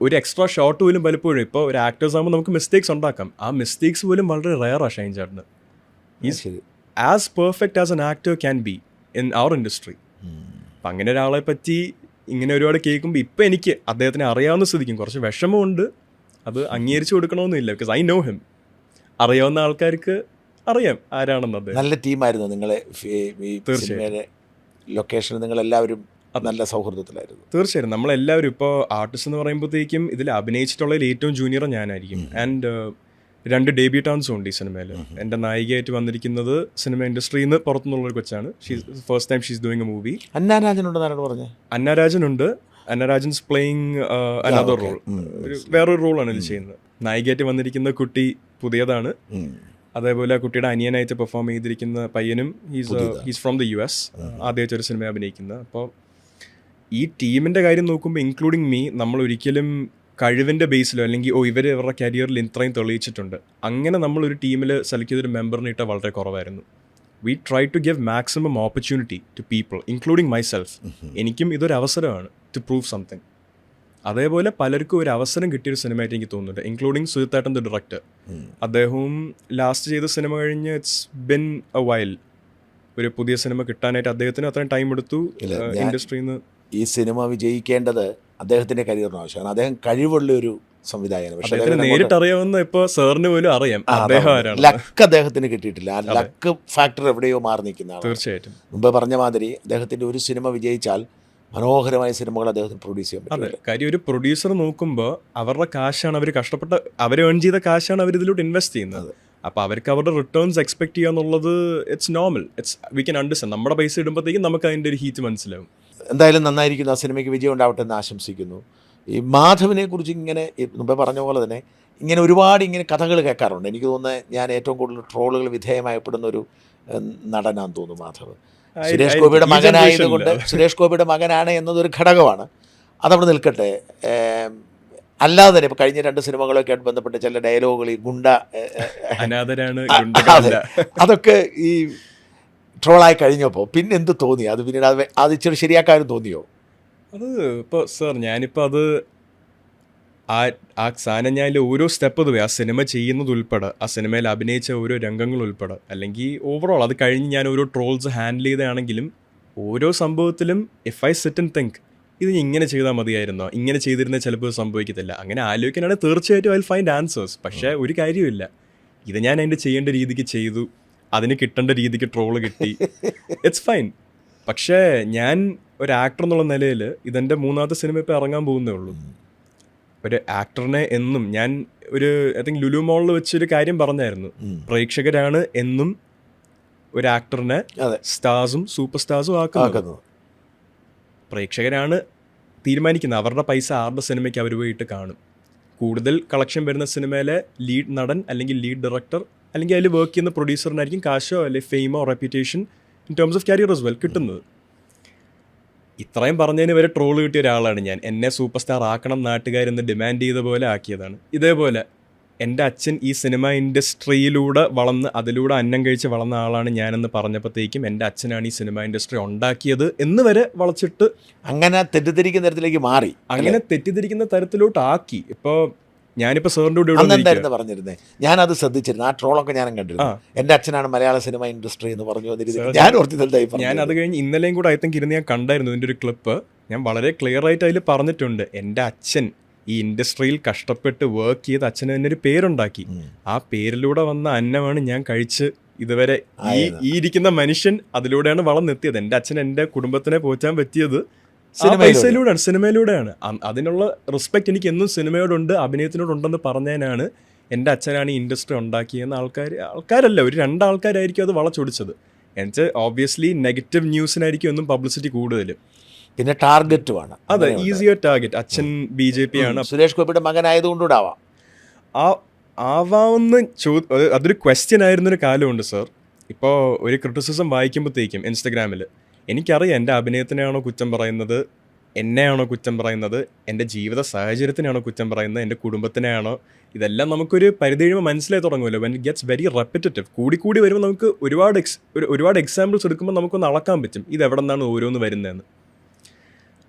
ഒരു എക്സ്ട്രാ ഷോട്ട് പോലും പലപ്പോഴും ഇപ്പോൾ ഒരു ആക്ടേഴ്സ് ആകുമ്പോൾ നമുക്ക് മിസ്റ്റേക്സ് ഉണ്ടാക്കാം, ആ മിസ്റ്റേക്സ് പോലും വളരെ റെയറാണ് ഷൈൻചാട്ടിന്. Is as perfect as an actor can be in our industry. അപ്പം അങ്ങനെ ഒരാളെ പറ്റി ഇങ്ങനെ ഒരുപാട് കേൾക്കുമ്പോൾ ഇപ്പം എനിക്ക് അദ്ദേഹത്തിനെ അറിയാവുന്ന സ്ഥിതിക്കും കുറച്ച് വിഷമമുണ്ട്. അത് അംഗീകരിച്ചു കൊടുക്കണമെന്നില്ല, ബിക്കോസ് ഐ നോ ഹിം. അറിയാവുന്ന ആൾക്കാർക്ക് അറിയാം ആരാണെന്നത്. നല്ല ടീമായിരുന്നു നിങ്ങളെ. തീർച്ചയായും ലൊക്കേഷനിൽ നിങ്ങളെല്ലാവരും നല്ല സൗഹൃദത്തിലായിരുന്നു. തീർച്ചയായും നമ്മളെല്ലാവരും ഇപ്പോൾ ആർട്ടിസ്റ്റ് എന്ന് പറയുമ്പോഴത്തേക്കും ഇതിൽ അഭിനയിച്ചിട്ടുള്ളതിൽ ഏറ്റവും ജൂനിയർ ഞാനായിരിക്കും. ആൻഡ് 2 ഡെബ്യൂട്ടാൻസും ഉണ്ട് ഈ സിനിമയിൽ. എൻ്റെ നായികയായിട്ട് വന്നിരിക്കുന്നത് സിനിമ ഇൻഡസ്ട്രിയിൽ നിന്ന് പുറത്തുനിന്നുള്ളൊരു കൊച്ചാണ്. First time she's doing a movie. അന്നാരാജനുണ്ട്. അന്നാരാജൻസ് പ്ലേയിങ് അനദർ റോൾ, വേറൊരു റോളാണ് ഇതിൽ ചെയ്യുന്നത്. നായികയായിട്ട് വന്നിരിക്കുന്ന കുട്ടി പുതിയതാണ്. അതേപോലെ കുട്ടിയുടെ അനിയനായിട്ട് പെർഫോം ചെയ്തിരിക്കുന്ന പയ്യനും ഹീസ് ഫ്രോം ദ US, ആദ്യമായിട്ട് ഒരു സിനിമ അഭിനയിക്കുന്നത്. അപ്പോൾ ഈ ടീമിൻ്റെ കാര്യം നോക്കുമ്പോൾ ഇൻക്ലൂഡിങ് മീ, നമ്മൾ ഒരിക്കലും കഴിവിൻ്റെ ബേസിലോ അല്ലെങ്കിൽ ഇവരുടെ കരിയറിൽ ഇത്രയും തെളിയിച്ചിട്ടുണ്ട് അങ്ങനെ നമ്മളൊരു ടീമിൽ സെലക്ട് ചെയ്തൊരു മെമ്പറിനെ ഇട്ടാൽ വളരെ കുറവായിരുന്നു. We try to give maximum opportunity to people including myself. എനിക്കും ഇതൊരു അവസരമാണ് ടു പ്രൂവ് സംതിങ്. അതേപോലെ പലർക്കും ഒരു അവസരം കിട്ടിയൊരു സിനിമയായിട്ട് എനിക്ക് തോന്നുന്നുണ്ട്, ഇൻക്ലൂഡിങ് സുജിത്തേട്ടൻ ദ ഡയറക്ടർ. അദ്ദേഹവും ലാസ്റ്റ് ചെയ്ത സിനിമ കഴിഞ്ഞ് ഇറ്റ്സ് ബിൻ എ വൈൽ. ഒരു പുതിയ സിനിമ കിട്ടാനായിട്ട് അദ്ദേഹത്തിന് അത്രയും ടൈം എടുത്തു ഇൻഡസ്ട്രിയിൽ നിന്ന്. ഈ സിനിമ വിജയിക്കേണ്ടത് അദ്ദേഹത്തിൻ്റെ കരിയറിന് ആവശ്യമാണ്. അദ്ദേഹം കഴിവുള്ളൊരു സംവിധായകൻ. പക്ഷേ നേരിട്ട് അറിയാവുന്ന ഇപ്പോൾ സാറിന് പോലും അറിയാം അദ്ദേഹം ആരാണ്. ലക്ക് അദ്ദേഹത്തിന് കിട്ടിയിട്ടില്ല. ആ ലക്ക് ഫാക്ടർ എവിടെയോ മാറി നിൽക്കുന്നതാണ്. തീർച്ചയായിട്ടും മുമ്പ് പറഞ്ഞ മാതിരി അദ്ദേഹത്തിൻ്റെ ഒരു സിനിമ വിജയിച്ചാൽ മനോഹരമായ സിനിമകൾ അദ്ദേഹത്തിന് പ്രൊഡ്യൂസ് ചെയ്യാൻ പറ്റും. അതെ, കാര്യം ഒരു പ്രൊഡ്യൂസർ നോക്കുമ്പോൾ അവരുടെ കാശാണ് അവർ കഷ്ടപ്പെട്ട, അവർ ഏൺ ചെയ്ത കാശാണ് അവർ ഇതിലോട്ട് ഇൻവെസ്റ്റ് ചെയ്യുന്നത്. അപ്പോൾ അവർക്ക് അവരുടെ റിട്ടേൺസ് എക്സ്പെക്ട് ചെയ്യുക എന്നുള്ളത് it's normal. We can understand. നമ്മുടെ പൈസ ഇടുമ്പോഴത്തേക്കും നമുക്ക് അതിൻ്റെ ഒരു ഹീറ്റ് മനസ്സിലാവും. എന്തായാലും നന്നായിരിക്കുന്നു. ആ സിനിമയ്ക്ക് വിജയം ഉണ്ടാവട്ടെ എന്ന് ആശംസിക്കുന്നു. ഈ മാധവിനെ കുറിച്ച് ഇങ്ങനെ മുമ്പേ പറഞ്ഞ പോലെ തന്നെ ഇങ്ങനെ ഒരുപാട് ഇങ്ങനെ കഥകൾ കേൾക്കാറുണ്ട്. എനിക്ക് തോന്നുന്നത് ഞാൻ ഏറ്റവും കൂടുതൽ ട്രോളുകൾ വിധേയമായപ്പെടുന്ന ഒരു നടനാന്ന് തോന്നുന്നു മാധവ്. സുരേഷ് ഗോപിയുടെ മകനായതുകൊണ്ട്, സുരേഷ് ഗോപിയുടെ മകനാണ് എന്നതൊരു ഘടകമാണ്, അതവിടെ നിൽക്കട്ടെ. അല്ലാതെ തന്നെ ഇപ്പോൾ കഴിഞ്ഞ 2 സിനിമകളൊക്കെ ആയിട്ട് ബന്ധപ്പെട്ട ചില ഡയലോഗുകൾ, ഈ ഗുണ്ട അതൊക്കെ ഈ ട്രോളായി കഴിഞ്ഞപ്പോൾ പിന്നെ എന്ത് തോന്നി? അത് പിന്നീട് അത് ഇച്ചിരി ശരിയാക്കാനും തോന്നിയോ? അത് ഇപ്പോൾ സാർ ഞാനിപ്പോൾ അത് ആ സാധനം ഞാൻ ഓരോ സ്റ്റെപ്പ് പോയി ആ സിനിമ ചെയ്യുന്നത് ഉൾപ്പെടെ, ആ സിനിമയിൽ അഭിനയിച്ച ഓരോ രംഗങ്ങൾ ഉൾപ്പെടെ, അല്ലെങ്കിൽ ഓവറോൾ അത് കഴിഞ്ഞ് ഞാൻ ഓരോ ട്രോൾസ് ഹാൻഡിൽ ചെയ്തതാണെങ്കിലും ഓരോ സംഭവത്തിലും if I sit and think ഇത് ഇങ്ങനെ ചെയ്താൽ മതിയായിരുന്നോ, ഇങ്ങനെ ചെയ്തിരുന്നാൽ ചിലപ്പോൾ സംഭവിക്കത്തില്ല, അങ്ങനെ ആലോചിക്കാനാണെങ്കിൽ തീർച്ചയായിട്ടും ഐ വിൽ ഫൈൻഡ് ആൻസേഴ്സ്. പക്ഷേ ഒരു കാര്യമില്ല, ഇത് ഞാൻ അതിൻ്റെ ചെയ്യേണ്ട രീതിക്ക് ചെയ്തു, അതിന് കിട്ടേണ്ട രീതിക്ക് ട്രോള് കിട്ടി, ഇറ്റ്സ് ഫൈൻ. പക്ഷേ ഞാൻ ഒരു ആക്ടർ എന്നുള്ള നിലയിൽ ഇതെൻ്റെ 3ാമത്തെ സിനിമ ഇപ്പോൾ ഇറങ്ങാൻ പോകുന്നേ ഉള്ളൂ. ഒരു ആക്ടറിനെ എന്നും ഞാൻ ഒരു ഐ തിങ്ക് ലുലു മോളിൽ വെച്ചൊരു കാര്യം പറഞ്ഞായിരുന്നു, പ്രേക്ഷകരാണ് എന്നും ഒരു ആക്ടറിനെ സ്റ്റാർസും സൂപ്പർ സ്റ്റാർസും ആക്കുന്നത്. പ്രേക്ഷകരാണ് തീരുമാനിക്കുന്നത്, അവരുടെ പൈസ ആരുടെ സിനിമയ്ക്ക് അവർ പോയിട്ട് കാണും. കൂടുതൽ കളക്ഷൻ വരുന്ന സിനിമയിലെ ലീഡ് നടൻ അല്ലെങ്കിൽ ലീഡ് ഡയറക്ടർ അല്ലെങ്കിൽ അതിൽ വർക്ക് ചെയ്യുന്ന പ്രൊഡ്യൂസറിനായിരിക്കും കാശോ അല്ലെങ്കിൽ ഫെയിമോ reputation in terms of career as well കിട്ടുന്നത്. ഇത്രയും പറഞ്ഞതിന് വരെ ട്രോള് കിട്ടിയ ഒരാളാണ് ഞാൻ. എന്നെ സൂപ്പർ സ്റ്റാർ ആക്കണം നാട്ടുകാരെന്ന് ഡിമാൻഡ് ചെയ്ത പോലെ ആക്കിയതാണ്. ഇതേപോലെ എൻ്റെ അച്ഛൻ ഈ സിനിമ ഇൻഡസ്ട്രിയിലൂടെ വളർന്ന് അതിലൂടെ അന്നം കഴിച്ച് വളർന്ന ആളാണ് ഞാനെന്ന് പറഞ്ഞപ്പോഴത്തേക്കും എൻ്റെ അച്ഛനാണ് ഈ സിനിമ ഇൻഡസ്ട്രി ഉണ്ടാക്കിയത് എന്ന് വരെ വളച്ചിട്ട് അങ്ങനെ തെറ്റിദ്ധരിക്കുന്ന തരത്തിലേക്ക് മാറി. അങ്ങനെ തെറ്റിദ്ധരിക്കുന്ന തരത്തിലോട്ട് ആക്കി. ഇപ്പോൾ ഞാനിപ്പോൾ സാറിൻ്റെ കൂടെ എന്തായിരുന്നു പറഞ്ഞിരുന്നേ? ഞാനത് ശ്രദ്ധിച്ചിരുന്നു, ആ ട്രോളൊക്കെ ഞാനും കണ്ടിരുന്നു. എൻ്റെ അച്ഛനാണ് മലയാള സിനിമ ഇൻഡസ്ട്രി എന്ന് പറഞ്ഞു വന്നിരുന്നത്. ഞാൻ അത് കഴിഞ്ഞ് ഇന്നലെയും കൂടെ ഐ തിങ്ക് ഇരുന്ന് ഞാൻ കണ്ടായിരുന്നു ഇതിൻ്റെ ഒരു ക്ലിപ്പ്. ഞാൻ വളരെ ക്ലിയർ ആയിട്ട് അതിൽ പറഞ്ഞിട്ടുണ്ട്, എൻ്റെ അച്ഛൻ ഈ ഇൻഡസ്ട്രിയിൽ കഷ്ടപ്പെട്ട് വർക്ക് ചെയ്ത് അച്ഛന് തന്നെ ഒരു പേരുണ്ടാക്കി. ആ പേരിലൂടെ വന്ന അന്നമാണ് ഞാൻ കഴിച്ച് ഇതുവരെ ഈ ഇരിക്കുന്ന മനുഷ്യൻ അതിലൂടെയാണ് വളർന്നെത്തിയത്. എൻ്റെ അച്ഛൻ എൻ്റെ കുടുംബത്തിനെ പോറ്റാൻ പറ്റിയത് പൈസയിലൂടെയാണ്, സിനിമയിലൂടെയാണ്. അതിനുള്ള റെസ്പെക്ട് എനിക്ക് എന്നും സിനിമയോടുണ്ട്, അഭിനയത്തിനോടുണ്ടെന്ന് പറഞ്ഞതിനാണ് എൻ്റെ അച്ഛനാണ് ഈ ഇൻഡസ്ട്രി ഉണ്ടാക്കിയെന്ന് ആൾക്കാരല്ല, ഒരു 2 ആൾക്കാരായിരിക്കും അത് വളച്ചൊടിച്ചത്. എന്നുവെച്ചാൽ ഓബ്വിയസ്ലി നെഗറ്റീവ് ന്യൂസിനായിരിക്കും എന്നും പബ്ലിസിറ്റി കൂടുതൽ, പിന്നെ ടാർഗറ്റുമാണ്. അതെ, ഈസിയർ ടാർഗറ്റ്. അച്ഛൻ BJP ആണ്, സുരേഷ് ഗോപിയുടെ മകനായതുകൊണ്ടുണ്ടാവാം. ആവാമെന്ന് അതൊരു ക്വസ്റ്റ്യൻ ആയിരുന്നൊരു കാലമുണ്ട് സർ. ഇപ്പോൾ ഒരു ക്രിറ്റിസിസം വായിക്കുമ്പോഴത്തേക്കും ഇൻസ്റ്റഗ്രാമിൽ എനിക്കറിയാം എൻ്റെ അഭിനയത്തിനെയാണോ കുറ്റം പറയുന്നത്, എന്നെയാണോ കുറ്റം പറയുന്നത്, എൻ്റെ ജീവിത സാഹചര്യത്തിനാണോ കുറ്റം പറയുന്നത്, എൻ്റെ കുടുംബത്തിനെയാണോ, ഇതെല്ലാം നമുക്കൊരു പരിധി കഴിയുമ്പോൾ മനസ്സിലായി തുടങ്ങുമല്ലോ. When it gets very repetitive, കൂടി വരുമ്പോൾ നമുക്ക് ഒരുപാട് എക്സാമ്പിൾസ് എടുക്കുമ്പോൾ നമുക്കൊന്ന് അളക്കാൻ പറ്റും ഇത് എവിടെ നിന്നാണ് ഓരോന്ന് വരുന്നതെന്ന്.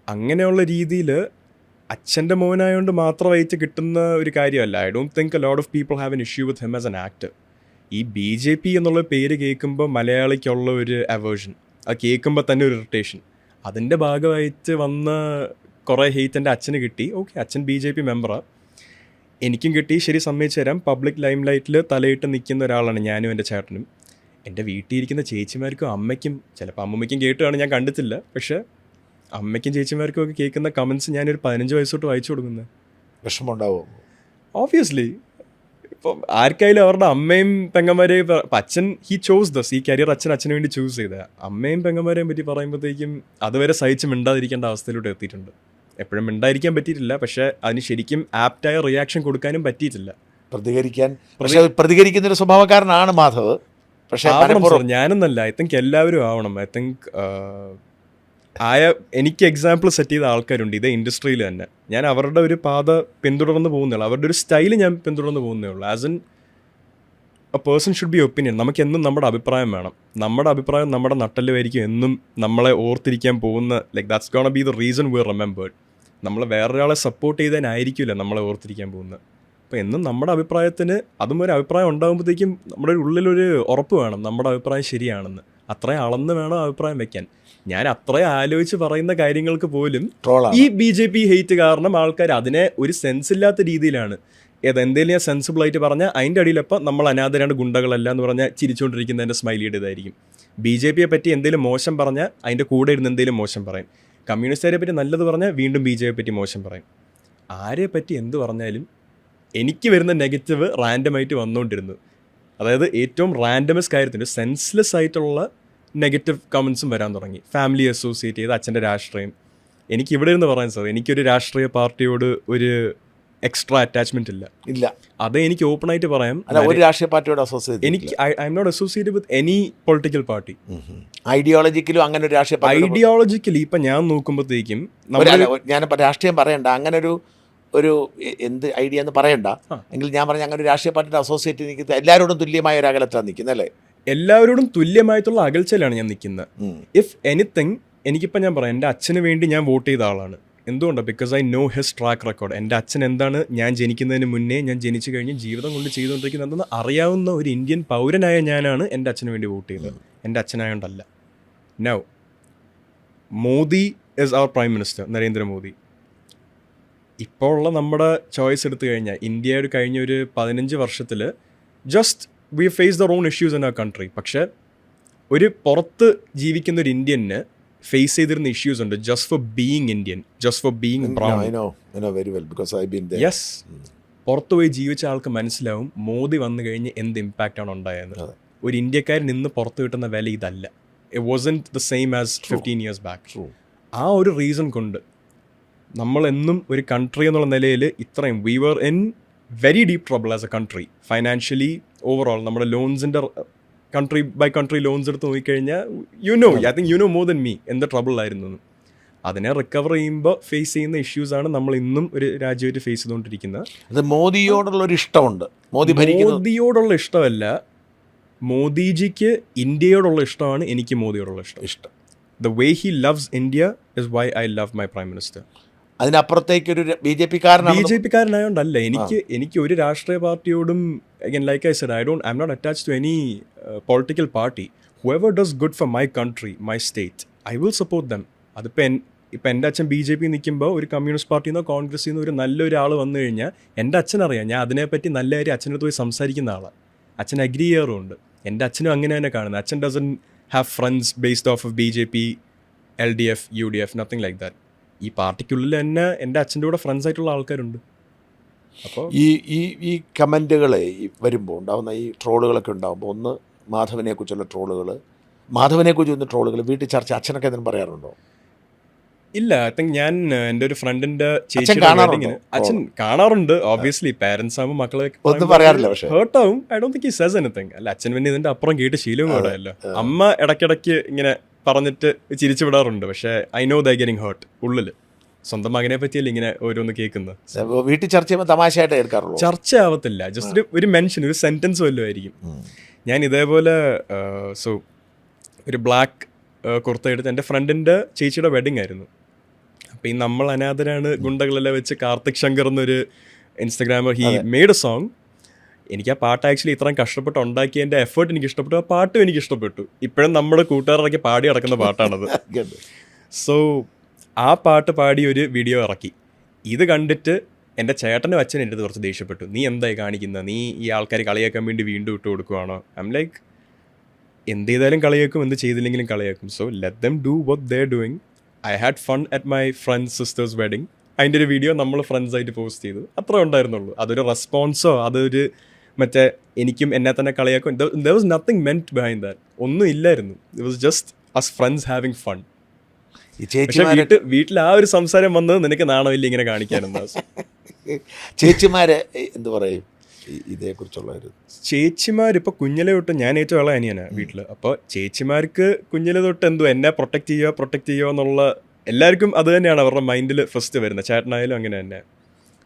അങ്ങനെയുള്ള രീതിയിൽ അച്ഛൻ്റെ മോനായതുകൊണ്ട് മാത്രമായിട്ട് കിട്ടുന്ന ഒരു കാര്യമല്ല. I don't think A lot of people have an issue with him as an actor. ഈ BJP എന്നുള്ള പേര് കേൾക്കുമ്പോൾ മലയാളിക്കുള്ള ഒരു അവേർഷൻ, അത് കേൾക്കുമ്പോൾ തന്നെ ഒരു ഇറിറ്റേഷൻ, അതിൻ്റെ ഭാഗമായിട്ട് വന്ന കുറേ ഹെയ്റ്റ് എൻ്റെ അച്ഛന് കിട്ടി. ഓക്കെ, അച്ഛൻ BJP മെമ്പറാണ്, എനിക്കും കിട്ടി, ശരി, സമ്മതിച്ചു തരാം. പബ്ലിക് ലൈം ലൈറ്റിൽ തലയിട്ട് നിൽക്കുന്ന ഒരാളാണ് ഞാനും എൻ്റെ ചേട്ടനും. എൻ്റെ വീട്ടിലിരിക്കുന്ന ചേച്ചിമാർക്കും അമ്മയ്ക്കും, ചിലപ്പോൾ അമ്മമ്മയ്ക്കും കേട്ടുകയാണ്, ഞാൻ കണ്ടിട്ടില്ല, പക്ഷേ അമ്മയ്ക്കും ചേച്ചിമാർക്കും ഒക്കെ കേൾക്കുന്ന കമൻസ് ഞാനൊരു 15 വയസ്സ് തൊട്ട് വായിച്ചു കൊടുക്കുന്നത്. വിഷമമുണ്ടാവും ഓബ്വിയസ്ലി. ഇപ്പം ആർക്കായാലും അവരുടെ അമ്മയും പെങ്ങന്മാരെയും, അച്ഛൻ ഹി ചോസ് ദസ്, ഈ കരിയർ അച്ഛന് വേണ്ടി ചൂസ് ചെയ്ത അമ്മയും പെങ്ങന്മാരെയും പറ്റി പറയുമ്പോഴത്തേക്കും അതുവരെ സഹിച്ച് മിണ്ടാതിരിക്കേണ്ട അവസ്ഥയിലൂടെ എത്തിയിട്ടുണ്ട്. എപ്പോഴും മിണ്ടായിരിക്കാൻ പറ്റിയിട്ടില്ല, പക്ഷേ അതിന് ശരിക്കും ആപ്റ്റായ റിയാക്ഷൻ കൊടുക്കാനും പറ്റിയിട്ടില്ല. പ്രതികരിക്കുന്നൊരു സ്വഭാവക്കാരനാണ് മാധവ്. പക്ഷേ ഞാനെന്നല്ല, ഐ തിങ്ക് എല്ലാവരും ആവണം. ഐ തിങ്ക് എനിക്ക് എക്സാമ്പിൾ സെറ്റ് ചെയ്ത ആൾക്കാരുണ്ട് ഇതേ ഇൻഡസ്ട്രിയിൽ തന്നെ. ഞാൻ അവരുടെ ഒരു പാത പിന്തുടർന്ന് പോകുന്നേ ഉള്ളൂ, അവരുടെ ഒരു സ്റ്റൈല് ഞാൻ പിന്തുടർന്ന് പോകുന്നേ ഉള്ളൂ. As an A person should be opinion. നമുക്ക് എന്നും നമ്മുടെ അഭിപ്രായം വേണം. നമ്മുടെ അഭിപ്രായം നമ്മുടെ നട്ടലുമായിരിക്കും എന്നും നമ്മളെ ഓർത്തിരിക്കാൻ പോകുന്ന, like that's gonna be the reason we are remembered. നമ്മൾ വേറൊരാളെ സപ്പോർട്ട് ചെയ്തതിനായിരിക്കില്ല നമ്മളെ ഓർത്തിരിക്കാൻ പോകുന്നത്. അപ്പോൾ എന്നും നമ്മുടെ അഭിപ്രായത്തിന്, അതും ഒരു അഭിപ്രായം ഉണ്ടാകുമ്പോഴത്തേക്കും നമ്മുടെ ഉള്ളിലൊരു ഉറപ്പ് വേണം നമ്മുടെ അഭിപ്രായം ശരിയാണെന്ന്. അത്രയും അളന്ന് വേണം അഭിപ്രായം വെക്കാൻ. ഞാൻ അത്രയും ആലോചിച്ച് പറയുന്ന കാര്യങ്ങൾക്ക് പോലും ഈ BJP ഹെയ്റ്റ് കാരണം ആൾക്കാർ അതിനെ ഒരു സെൻസ് ഇല്ലാത്ത രീതിയിലാണ്, എന്തെങ്കിലും ഞാൻ സെൻസിബിൾ ആയിട്ട് പറഞ്ഞാൽ അതിൻ്റെ അടിയിലപ്പം നമ്മൾ അനാഥരാണ്, ഗുണ്ടകളല്ല എന്ന് പറഞ്ഞാൽ ചിരിച്ചുകൊണ്ടിരിക്കുന്നതിൻ്റെ സ്മൈലിയുടെ ഇതായിരിക്കും. BJPയെ പറ്റി എന്തെങ്കിലും മോശം പറഞ്ഞാൽ അതിൻ്റെ കൂടെ ഇരുന്ന് എന്തെങ്കിലും മോശം പറയും. കമ്മ്യൂണിസ്റ്റുകാരെ പറ്റി നല്ലത് പറഞ്ഞാൽ വീണ്ടും BJPയെ പറ്റി മോശം പറയും. ആരെ പറ്റി എന്ത് പറഞ്ഞാലും എനിക്ക് വരുന്ന നെഗറ്റീവ് റാൻഡമായിട്ട് വന്നുകൊണ്ടിരുന്നു. അതായത് ഏറ്റവും റാൻഡമസ് കാര്യത്തിന് സെൻസ്ലെസ് ആയിട്ടുള്ള നെഗറ്റീവ് കമൻസും വരാൻ തുടങ്ങി. ഫാമിലി അസോസിയേറ്റ് ചെയ്ത് അച്ഛൻ്റെ രാഷ്ട്രീയം. എനിക്ക് ഇവിടെ ഇരുന്ന് പറയാൻ സാർ, എനിക്കൊരു രാഷ്ട്രീയ പാർട്ടിയോട് ഒരു എക്സ്ട്രാ അറ്റാച്ച്മെന്റ് ഇല്ല. അതേ എനിക്ക് ഓപ്പൺ ആയിട്ട് പറയാം. ഒരു രാഷ്ട്രീയ പാർട്ടിയോട് അസോസിയേറ്റ് എനിക്ക് I M not associated with any political party. ഐഡിയോളജിക്കലും അങ്ങനെ ഒരു രാഷ്ട്രീയ ഐഡിയോളജിക്കലി ഇപ്പം ഞാൻ നോക്കുമ്പോഴത്തേക്കും ഞാൻ രാഷ്ട്രീയം പറയണ്ട, അങ്ങനെ ഒരു എന്ത് ഐഡിയ എന്ന് പറയണ്ട എങ്കിൽ ഞാൻ പറഞ്ഞ അങ്ങനെ ഒരു രാഷ്ട്രീയ പാർട്ടിയുടെ അസോസിയേറ്റ് നിൽക്കുന്നത് എല്ലാവരോടും തുല്യമായ ഒരു അകലത്താണ് നിൽക്കുന്നത് അല്ലേ? എല്ലാവരോടും തുല്യമായിട്ടുള്ള അകൽച്ചയിലാണ് ഞാൻ നിൽക്കുന്നത്. ഇഫ് എനിത്തിങ്, എനിക്കിപ്പോൾ ഞാൻ പറയാം, എൻ്റെ അച്ഛന് വേണ്ടി ഞാൻ വോട്ട് ചെയ്ത ആളാണ്. എന്തുകൊണ്ടാണ്? Because I no his track record. എൻ്റെ അച്ഛൻ എന്താണ് ഞാൻ ജനിക്കുന്നതിന് മുന്നേ, ഞാൻ ജനിച്ചു കഴിഞ്ഞ് ജീവിതം കൊണ്ട് ചെയ്തുകൊണ്ടിരിക്കുന്നതെന്ന് അറിയാവുന്ന ഒരു ഇന്ത്യൻ പൗരനായ ഞാനാണ് എൻ്റെ അച്ഛന് വേണ്ടി വോട്ട് ചെയ്തത്. എൻ്റെ അച്ഛനായോണ്ടല്ല. Now Modi is our prime minister, Narendra Modi. ഇപ്പോൾ ഉള്ള നമ്മുടെ ചോയ്സ് എടുത്തു കഴിഞ്ഞാൽ ഇന്ത്യയുടെ കഴിഞ്ഞ ഒരു 15 വർഷത്തിൽ just we face their own issues in our country. പക്ഷേ ഒരു പുറത്ത് ജീവിക്കുന്ന ഒരു ഇന്ത്യന് ഫേസ് ചെയ്തിരുന്ന ഇഷ്യൂസ് ഉണ്ട് just for being Indian, just for being brown. Yes, പുറത്തു പോയി ജീവിച്ച ആൾക്ക് മനസ്സിലാവും മോദി വന്നു കഴിഞ്ഞ് എന്ത് ഇമ്പാക്റ്റ് ആണ് ഉണ്ടായത്. ഒരു ഇന്ത്യക്കാരൻ നിന്ന് പുറത്ത് കിട്ടുന്ന വില ഇതല്ല. It wasn't the same as 15 years back. ആ ഒരു റീസൺ കൊണ്ട് നമ്മളെന്നും ഒരു കൺട്രി എന്നുള്ള നിലയിൽ ഇത്രയും we were in very deep trouble as a country. Financially overall നമ്മുടെ ലോൺസിൻ്റെ കൺട്രി ബൈ കൺട്രി ലോൺസ് എടുത്ത് നോക്കിക്കഴിഞ്ഞാൽ I think you know more than me എന്ത് ട്രബിളിലായിരുന്നു. അതിനെ റിക്കവർ ചെയ്യുമ്പോൾ ഫേസ് ചെയ്യുന്ന ഇഷ്യൂസാണ് നമ്മൾ ഇന്നും ഒരു രാജ്യമായിട്ട് ഫേസ് ചെയ്തുകൊണ്ടിരിക്കുന്നത്. അത് മോദിയോടുള്ള ഒരു ഇഷ്ടമുണ്ട്. മോദിയോടുള്ള ഇഷ്ടമല്ല, മോദിജിക്ക് ഇന്ത്യയോടുള്ള ഇഷ്ടമാണ് എനിക്ക് മോദിയോടുള്ള ഇഷ്ടം. The way he loves India is why I love my prime minister. അതിനപ്പുറത്തേക്ക് ഒരു ബി ജെ പി കാരനായോണ്ടല്ല. എനിക്ക് ഒരു രാഷ്ട്രീയ പാർട്ടിയോടും again like I said I'm not attached to any political party. Whoever does good for my country, my state, I will support them. അതിപ്പോൾ എൻ്റെ അച്ഛൻ BJP നിൽക്കുമ്പോൾ ഒരു കമ്മ്യൂണിസ്റ്റ് പാർട്ടിയിൽ നിന്നോ കോൺഗ്രസിൽ നിന്നോ ഒരു നല്ലൊരാൾ വന്നു കഴിഞ്ഞാൽ എൻ്റെ അച്ഛനറിയാം ഞാൻ അതിനെപ്പറ്റി നല്ല കാര്യം അച്ഛനടുത്ത് പോയി സംസാരിക്കുന്ന ആളാണ്. അച്ഛൻ അഗ്രി ചെയ്യാറുമുണ്ട്. എൻ്റെ അച്ഛനും അങ്ങനെ തന്നെ കാണുന്നത്. അച്ഛൻ doesn't have friends based of BJP, LDF, UDF, nothing like that. ഈ പാർട്ടിക്കുള്ളിൽ തന്നെ എൻ്റെ അച്ഛൻ്റെ കൂടെ ഫ്രണ്ട്സ് ആയിട്ടുള്ള ആൾക്കാരുണ്ട്. അപ്പോൾ ഈ കമൻറ്റുകൾ വരുമ്പോൾ ഉണ്ടാകുന്ന ഈ ട്രോളുകളൊക്കെ ഉണ്ടാകുമ്പോൾ, ഒന്ന് മാധവനെക്കുറിച്ചുള്ള ട്രോളുകൾ, മാധവനെക്കുറിച്ച് ട്രോളുകൾ വീട്ടിൽ ചർച്ച അച്ഛനൊക്കെ എന്തെങ്കിലും പറയാറുണ്ടോ? ഇല്ല, ഐ തിങ്ക് ഞാൻ എൻ്റെ ഒരു ഫ്രണ്ടിന്റെ ചേച്ചിയുടെ വെഡിങ്ങിന് അച്ഛൻ കാണാറുണ്ട്. ഓബ്വിയസ്ലി പാരന്റ്സ് ആകുമ്പോൾ മക്കളെ ഒന്നും പറയാറില്ല, പക്ഷേ ഹേർട്ടാവും. I don't think he says anything. അല്ല, അച്ഛൻ പിന്നെ ഇതിന്റെ അപ്പുറം കേട്ട് ശീലവും കൂടെ അല്ല. അമ്മ ഇടയ്ക്കിടയ്ക്ക് ഇങ്ങനെ പറഞ്ഞിട്ട് ചിരിച്ചു വിടാറുണ്ട്. പക്ഷേ I know the getting hurt ഉള്ളിൽ. സ്വന്തം മകനെ പറ്റിയല്ലേ ഇങ്ങനെ ഓരോന്ന് കേൾക്കുന്നത്. വീട്ടിൽ ചർച്ച ചെയ്യുമ്പോൾ തമാശയായിട്ട് കേൾക്കാറുള്ളൂ. ചർച്ച ആവത്തില്ല, ജസ്റ്റ് ഒരു മെൻഷൻ, ഒരു സെന്റൻസ് വല്ലതും ആയിരിക്കും. ഞാൻ ഇതേപോലെ ഒരു ബ്ലാക്ക് കുർത്ത എടുത്ത് എൻ്റെ ഫ്രണ്ടിൻ്റെ ചേച്ചിയുടെ വെഡിങ് ആയിരുന്നു. അപ്പോൾ ഈ നമ്മൾ അനാഥരാണ് ഗുണ്ടകളെല്ലാം വെച്ച് കാർത്തിക് ശങ്കർ എന്നൊരു Instagrammer he made A song. എനിക്ക് ആ പാട്ട് ആക്ച്വലി ഇത്രയും കഷ്ടപ്പെട്ട് ഉണ്ടാക്കിയതിൻ്റെ എഫേർട്ട് എനിക്ക് ഇഷ്ടപ്പെട്ടു, ആ പാട്ടും എനിക്ക് ഇഷ്ടപ്പെട്ടു. ഇപ്പോഴും നമ്മുടെ കൂട്ടുകാരൊക്കെ പാടി നടക്കുന്ന പാട്ടാണത്. സോ ആ പാട്ട് പാടി ഒരു വീഡിയോ ഇറക്കി. ഇത് കണ്ടിട്ട് എൻ്റെ ചേട്ടനും അച്ഛനും എൻ്റെ അടുത്ത് കുറച്ച് ദേഷ്യപ്പെട്ടു. നീ എന്തായി കാണിക്കുന്നത്? നീ ഈ ആൾക്കാർ കളിയാക്കാൻ വേണ്ടി വീണ്ടും ഇട്ട് കൊടുക്കുവാണോ? ഐ എം ലൈക്ക്, എന്ത് ചെയ്താലും കളിയാക്കും, എന്ത് ചെയ്തില്ലെങ്കിലും കളിയാക്കും. So let them do what they are doing. I had fun at my friends sisters wedding. അതിൻ്റെ ഒരു വീഡിയോ നമ്മൾ ഫ്രണ്ട്സായിട്ട് പോസ്റ്റ് ചെയ്തു, അത്രേ ഉണ്ടായിരുന്നുള്ളൂ. അതൊരു റെസ്പോൺസോ അതൊരു മറ്റേ എനിക്കും എന്നെ തന്നെ കളിയാക്കും, there was nothing meant behind that. ഒന്നും ഇല്ലായിരുന്നു. It was just us friends having fun. വീട്ടിൽ ആ ഒരു സംസാരം വന്നത് നിനക്ക് നാണമില്ല ഇങ്ങനെ കാണിക്കാനെന്നാ. ചേച്ചിമാരെ എന്ത് പറയും ഇതേക്കുറിച്ചുള്ള? ചേച്ചിമാരിപ്പോൾ കുഞ്ഞിലെ തൊട്ട്, ഞാൻ ഏറ്റവും ഇളയ അനിയനാണ് വീട്ടിൽ. അപ്പോൾ ചേച്ചിമാർക്ക് കുഞ്ഞിലെ തൊട്ട് എന്തോ എന്നെ പ്രൊട്ടക്റ്റ് ചെയ്യുക എന്നുള്ള എല്ലാവർക്കും അത് തന്നെയാണ് അവരുടെ മൈൻഡിൽ ഫസ്റ്റ് വരുന്നത്. ചേട്ടനായാലും അങ്ങനെ തന്നെ.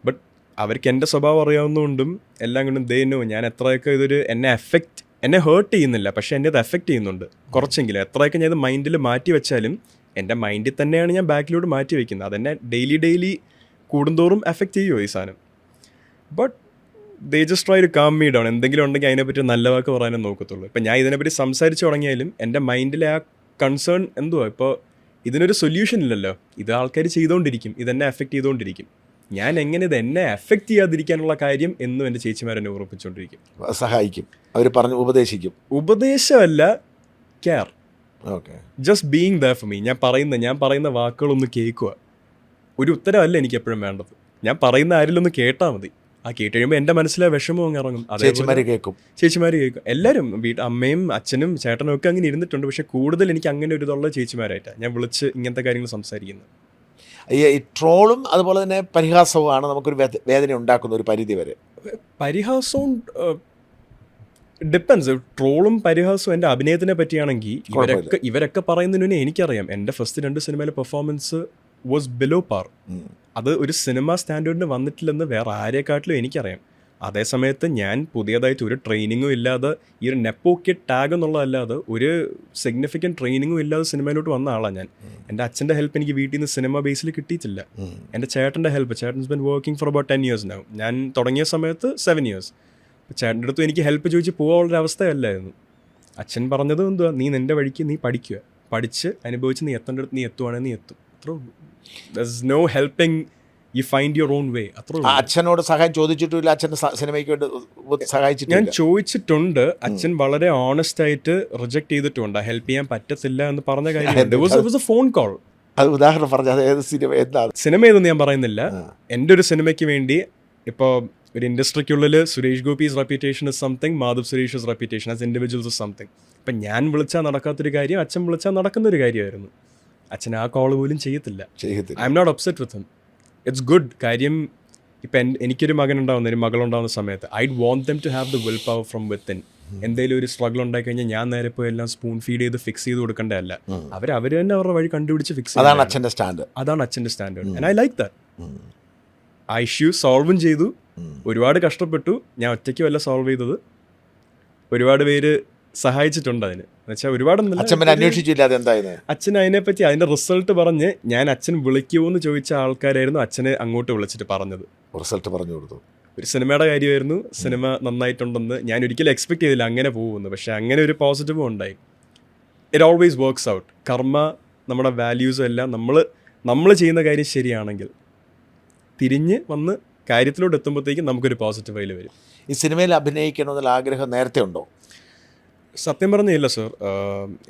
ബട്ട് അവർക്ക് എൻ്റെ സ്വഭാവം അറിയാവുന്നതുകൊണ്ടും എല്ലാം കൊണ്ടും ദേ ഞാൻ എത്രയൊക്കെ ഇതൊരു എന്നെ ഹേർട്ട് ചെയ്യുന്നില്ല, പക്ഷേ എന്നെ അത് എഫക്റ്റ് ചെയ്യുന്നുണ്ട് കുറച്ചെങ്കിലും. എത്രയൊക്കെ ഞാൻ ഇത് മൈൻഡിൽ മാറ്റി വെച്ചാലും എൻ്റെ മൈൻഡിൽ തന്നെയാണ് ഞാൻ ബാക്കിലോട്ട് മാറ്റി വയ്ക്കുന്നത്. അതെന്നെ ഡെയിലി കൂടുന്തോറും എഫക്റ്റ് ചെയ്യുമോ ഈ സാധനം. But they just try to calm me down. എന്തെങ്കിലും ഉണ്ടെങ്കിൽ അതിനെപ്പറ്റി നല്ല വാക്ക് പറയാനേ നോക്കത്തുള്ളൂ. ഇപ്പം ഞാൻ ഇതിനെപ്പറ്റി സംസാരിച്ച് തുടങ്ങിയാലും എൻ്റെ മൈൻഡിലെ ആ കൺസേൺ എന്തുവാ, ഇപ്പോൾ ഇതിനൊരു സൊല്യൂഷൻ ഇല്ലല്ലോ. ഇത് ആൾക്കാർ ചെയ്തുകൊണ്ടിരിക്കും, ഇതെന്നെ എഫക്റ്റ് ചെയ്തുകൊണ്ടിരിക്കും. ഞാൻ എങ്ങനെ ഇത് എന്നെ എഫക്റ്റ് ചെയ്യാതിരിക്കാനുള്ള കാര്യം എന്നും എൻ്റെ ചേച്ചിമാരെന്നെ ഉറപ്പിച്ചുകൊണ്ടിരിക്കും, സഹായിക്കും, അവർ പറഞ്ഞ് ഉപദേശമല്ല, care. Okay, just being there for me. ഞാൻ പറയുന്ന വാക്കുകളൊന്ന് കേൾക്കുക. ഒരു ഉത്തരവല്ല എനിക്ക് എപ്പോഴും വേണ്ടത്. ഞാൻ പറയുന്ന ആരെങ്കിലും ഒന്ന് കേട്ടാൽ മതി. ആ കേട്ട് കഴിയുമ്പോൾ എൻ്റെ മനസ്സിലെ വിഷമം അങ്ങ് ഇറങ്ങും. ചേച്ചിമാർ കേൾക്കും. എല്ലാവരും അമ്മയും അച്ഛനും ചേട്ടനും ഒക്കെ അങ്ങനെ ഇരുന്നിട്ടുണ്ട്. പക്ഷെ കൂടുതൽ എനിക്ക് അങ്ങനെ ഒരു ഇതുള്ള ചേച്ചിമാരായിട്ടാണ് ഞാൻ വിളിച്ച് ഇങ്ങനത്തെ കാര്യങ്ങൾ സംസാരിക്കുന്നത്. ഈ ട്രോളും അതുപോലെ തന്നെ പരിഹാസവുമാണ് നമുക്കൊരു വേദന ഉണ്ടാക്കുന്ന ഒരു പരിധി വരെ. പരിഹാസവും ഡിപ്പെൻസ്. ട്രോളും പരിഹാസവും എൻ്റെ അഭിനയത്തിനെ പറ്റിയാണെങ്കിൽ ഇവരൊക്കെ പറയുന്നതിന് എനിക്കറിയാം എൻ്റെ ഫസ്റ്റ് 2 സിനിമയിലെ പെർഫോമൻസ് വാസ് ബിലോ പാർ. അത് ഒരു സിനിമ സ്റ്റാൻഡേർഡിന് വന്നിട്ടില്ലെന്ന് വേറെ ആരെക്കാട്ടിലും എനിക്കറിയാം. അതേസമയത്ത് ഞാൻ പുതിയതായിട്ട് ഒരു ട്രെയിനിങ്ങും ഇല്ലാതെ ഈ ഒരു നെപ്പോക്കെ ടാഗ് എന്നുള്ളതല്ലാതെ ഒരു സിഗ്നിഫിക്കൻറ്റ് ട്രെയിനിങ്ങും ഇല്ലാതെ സിനിമയിലോട്ട് വന്ന ആളാണ് ഞാൻ. എൻ്റെ അച്ഛൻ്റെ ഹെൽപ്പ് എനിക്ക് വീട്ടിൽ നിന്ന് സിനിമ ബേസിൽ കിട്ടിയിട്ടില്ല. എൻ്റെ ചേട്ടൻ്റെ ഹെൽപ്പ്, ചേട്ടൻസ് been working for about 10 years now. ഞാൻ തുടങ്ങിയ സമയത്ത് 7 years. ചേട്ടൻ്റെ അടുത്തും എനിക്ക് ഹെൽപ്പ് ചോദിച്ച് പോകാനുള്ളൊരു അവസ്ഥയല്ലായിരുന്നു. അച്ഛൻ പറഞ്ഞത് എന്തുവാ, നീ നിൻ്റെ വഴിക്ക് നീ പഠിക്കുക, പഠിച്ച് അനുഭവിച്ച് നീ എത്തേണ്ടടുത്ത് നീ എത്തുവാണെങ്കിൽ നീ എത്തും, അത്രേ ഉള്ളൂ. There is no helping you find your own way. അത്രേ ഉള്ളൂ. അച്ഛനോട് സഹായം ചോദിച്ചിട്ടില്ല? അച്ഛൻ്റെ സിനിമയ്ക്ക് വേണ്ടി സഹായിച്ചിട്ടില്ല? ഞാൻ ചോദിച്ചിട്ടുണ്ട്. അച്ഛൻ വളരെ ഓണസ്റ്റ് ആയിട്ട് റിജക്ട് ചെയ്തിട്ടുണ്ട്. ഹെൽപ്പ് ചെയ്യാൻ പറ്റത്തില്ല എന്ന് പറഞ്ഞ കാര്യം ഫോൺ കോൾ. അത് ഉദാഹരണം പറഞ്ഞാൽ ഏത് സിനിമ എന്താണ്? സിനിമ ഏതെന്ന് ഞാൻ പറയുന്നില്ല. എൻ്റെ ഒരു സിനിമയ്ക്ക് വേണ്ടി ഇപ്പോൾ ഒരു ഇൻഡസ്ട്രിക്കുള്ളിൽ Suresh Gopi's reputation is something, Madhav Suresh reputation as individuals is something. ഇപ്പം ഞാൻ വിളിച്ചാൽ നടക്കാത്തൊരു കാര്യം അച്ഛൻ വിളിച്ചാൽ നടക്കുന്നൊരു കാര്യമായിരുന്നു. അച്ഛൻ ആ കോൾ പോലും ചെയ്യത്തില്ല. I M not upset with him. It's good. കാര്യം ഇപ്പം എനിക്കൊരു മകനുണ്ടാവുന്ന ഒരു മകളുണ്ടാവുന്ന സമയത്ത് I want them to have the will power from within. എന്തെങ്കിലും ഒരു സ്ട്രഗിൾ ഉണ്ടായി കഴിഞ്ഞാൽ ഞാൻ നേരെ പോയി എല്ലാം സ്പൂൺ ഫീഡ് ചെയ്ത് ഫിക്സ് ചെയ്ത് കൊടുക്കേണ്ടതല്ല. അവർ തന്നെ അവരുടെ വഴി കണ്ടുപിടിച്ച് ഫിക്സ് ചെയ്യും. അതാണ് അച്ഛൻ്റെ standard. And I like that. ആ ഇഷ്യൂ സോൾവും ചെയ്തു. ഒരുപാട് കഷ്ടപ്പെട്ടു. ഞാൻ ഒറ്റയ്ക്കുമല്ല സോൾവ് ചെയ്തത്. ഒരുപാട് പേര് സഹായിച്ചിട്ടുണ്ട് അതിന്. എന്നുവെച്ചാൽ ഒരുപാടൊന്നും അന്വേഷിച്ചില്ല അതെന്തായിരുന്നു. അച്ഛൻ അതിനെപ്പറ്റി അതിന്റെ റിസൾട്ട് പറഞ്ഞ് ഞാൻ അച്ഛൻ വിളിക്കുമോ എന്ന് ചോദിച്ച ആൾക്കാരായിരുന്നു അച്ഛനെ അങ്ങോട്ട് വിളിച്ചിട്ട് പറഞ്ഞത്. റിസൾട്ട് പറഞ്ഞു കൊടുത്തു. ഒരു സിനിമയുടെ കാര്യമായിരുന്നു. സിനിമ നന്നായിട്ടുണ്ടെന്ന് ഞാൻ ഒരിക്കലും എക്സ്പെക്ട് ചെയ്തില്ല അങ്ങനെ പോകുമെന്ന്. പക്ഷെ അങ്ങനെ ഒരു പോസിറ്റീവും ഉണ്ടായി. It always works out. കർമ്മ, നമ്മുടെ വാല്യൂസും എല്ലാം നമ്മൾ ചെയ്യുന്ന കാര്യം ശരിയാണെങ്കിൽ തിരിഞ്ഞ് വന്ന് കാര്യത്തിലോട്ട് എത്തുമ്പോഴത്തേക്കും നമുക്കൊരു പോസിറ്റീവ് വൈൽ വരും. ഈ സിനിമയിൽ അഭിനയിക്കണമെന്നുള്ള ആഗ്രഹം നേരത്തെ ഉണ്ടോ? സത്യം പറഞ്ഞില്ല സർ.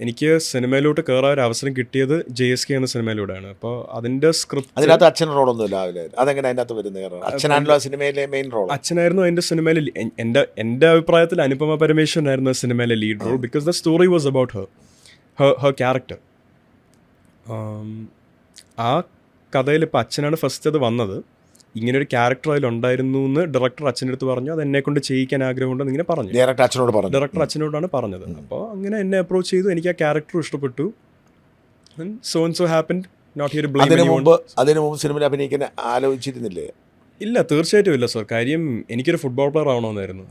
എനിക്ക് സിനിമയിലോട്ട് കയറാൻ ഒരു അവസരം കിട്ടിയത് JSK എന്ന സിനിമയിലൂടെയാണ്. അപ്പോൾ അതിൻ്റെ സ്ക്രിപ്റ്റ്, അതിനകത്ത് അച്ഛൻ റോളൊന്നുമില്ല. അതെങ്ങനെ അതിനകത്ത് വരുന്നത്? അച്ഛനാണല്ലോ സിനിമയിലെ മെയിൻ റോൾ. അച്ഛനായിരുന്നു അതിൻ്റെ സിനിമയിൽ. എൻ്റെ അഭിപ്രായത്തിൽ അനുപമ പരമേശ്വരനായിരുന്നു സിനിമയിലെ lead role. Because the story was about her character. ആ കഥയിൽ ഇപ്പോൾ അച്ഛനാണ് ഫസ്റ്റ് അത് വന്നത്. ഇങ്ങനൊരു ക്യാരക്ടർ അതിലുണ്ടായിരുന്നു എന്ന് ഡയറക്ടർ അച്ഛൻ്റെ അടുത്ത് പറഞ്ഞു. അത് എന്നെ കൊണ്ട് ചെയ്യിക്കാൻ ആഗ്രഹമുണ്ടെന്ന് ഇങ്ങനെ പറഞ്ഞു. ഡയറക്ടർ അച്ഛനോടാണ് പറഞ്ഞത്. അപ്പോൾ അങ്ങനെ എന്നെ അപ്രോച്ച് ചെയ്തു. എനിക്ക് ആ ക്യാരക്ടർ ഇഷ്ടപ്പെട്ടു. So happened. Not here blame anyone. അതിനു മുമ്പ് സിനിമയിൽ അഭിനയിക്കാൻ ആലോചിച്ചിരുന്നില്ലേ? ഇല്ല, തീർച്ചയായിട്ടും ഇല്ല സർ. കാര്യം എനിക്കൊരു ഫുട്ബോൾ പ്ലെയർ ആവണമെന്നായിരുന്നു.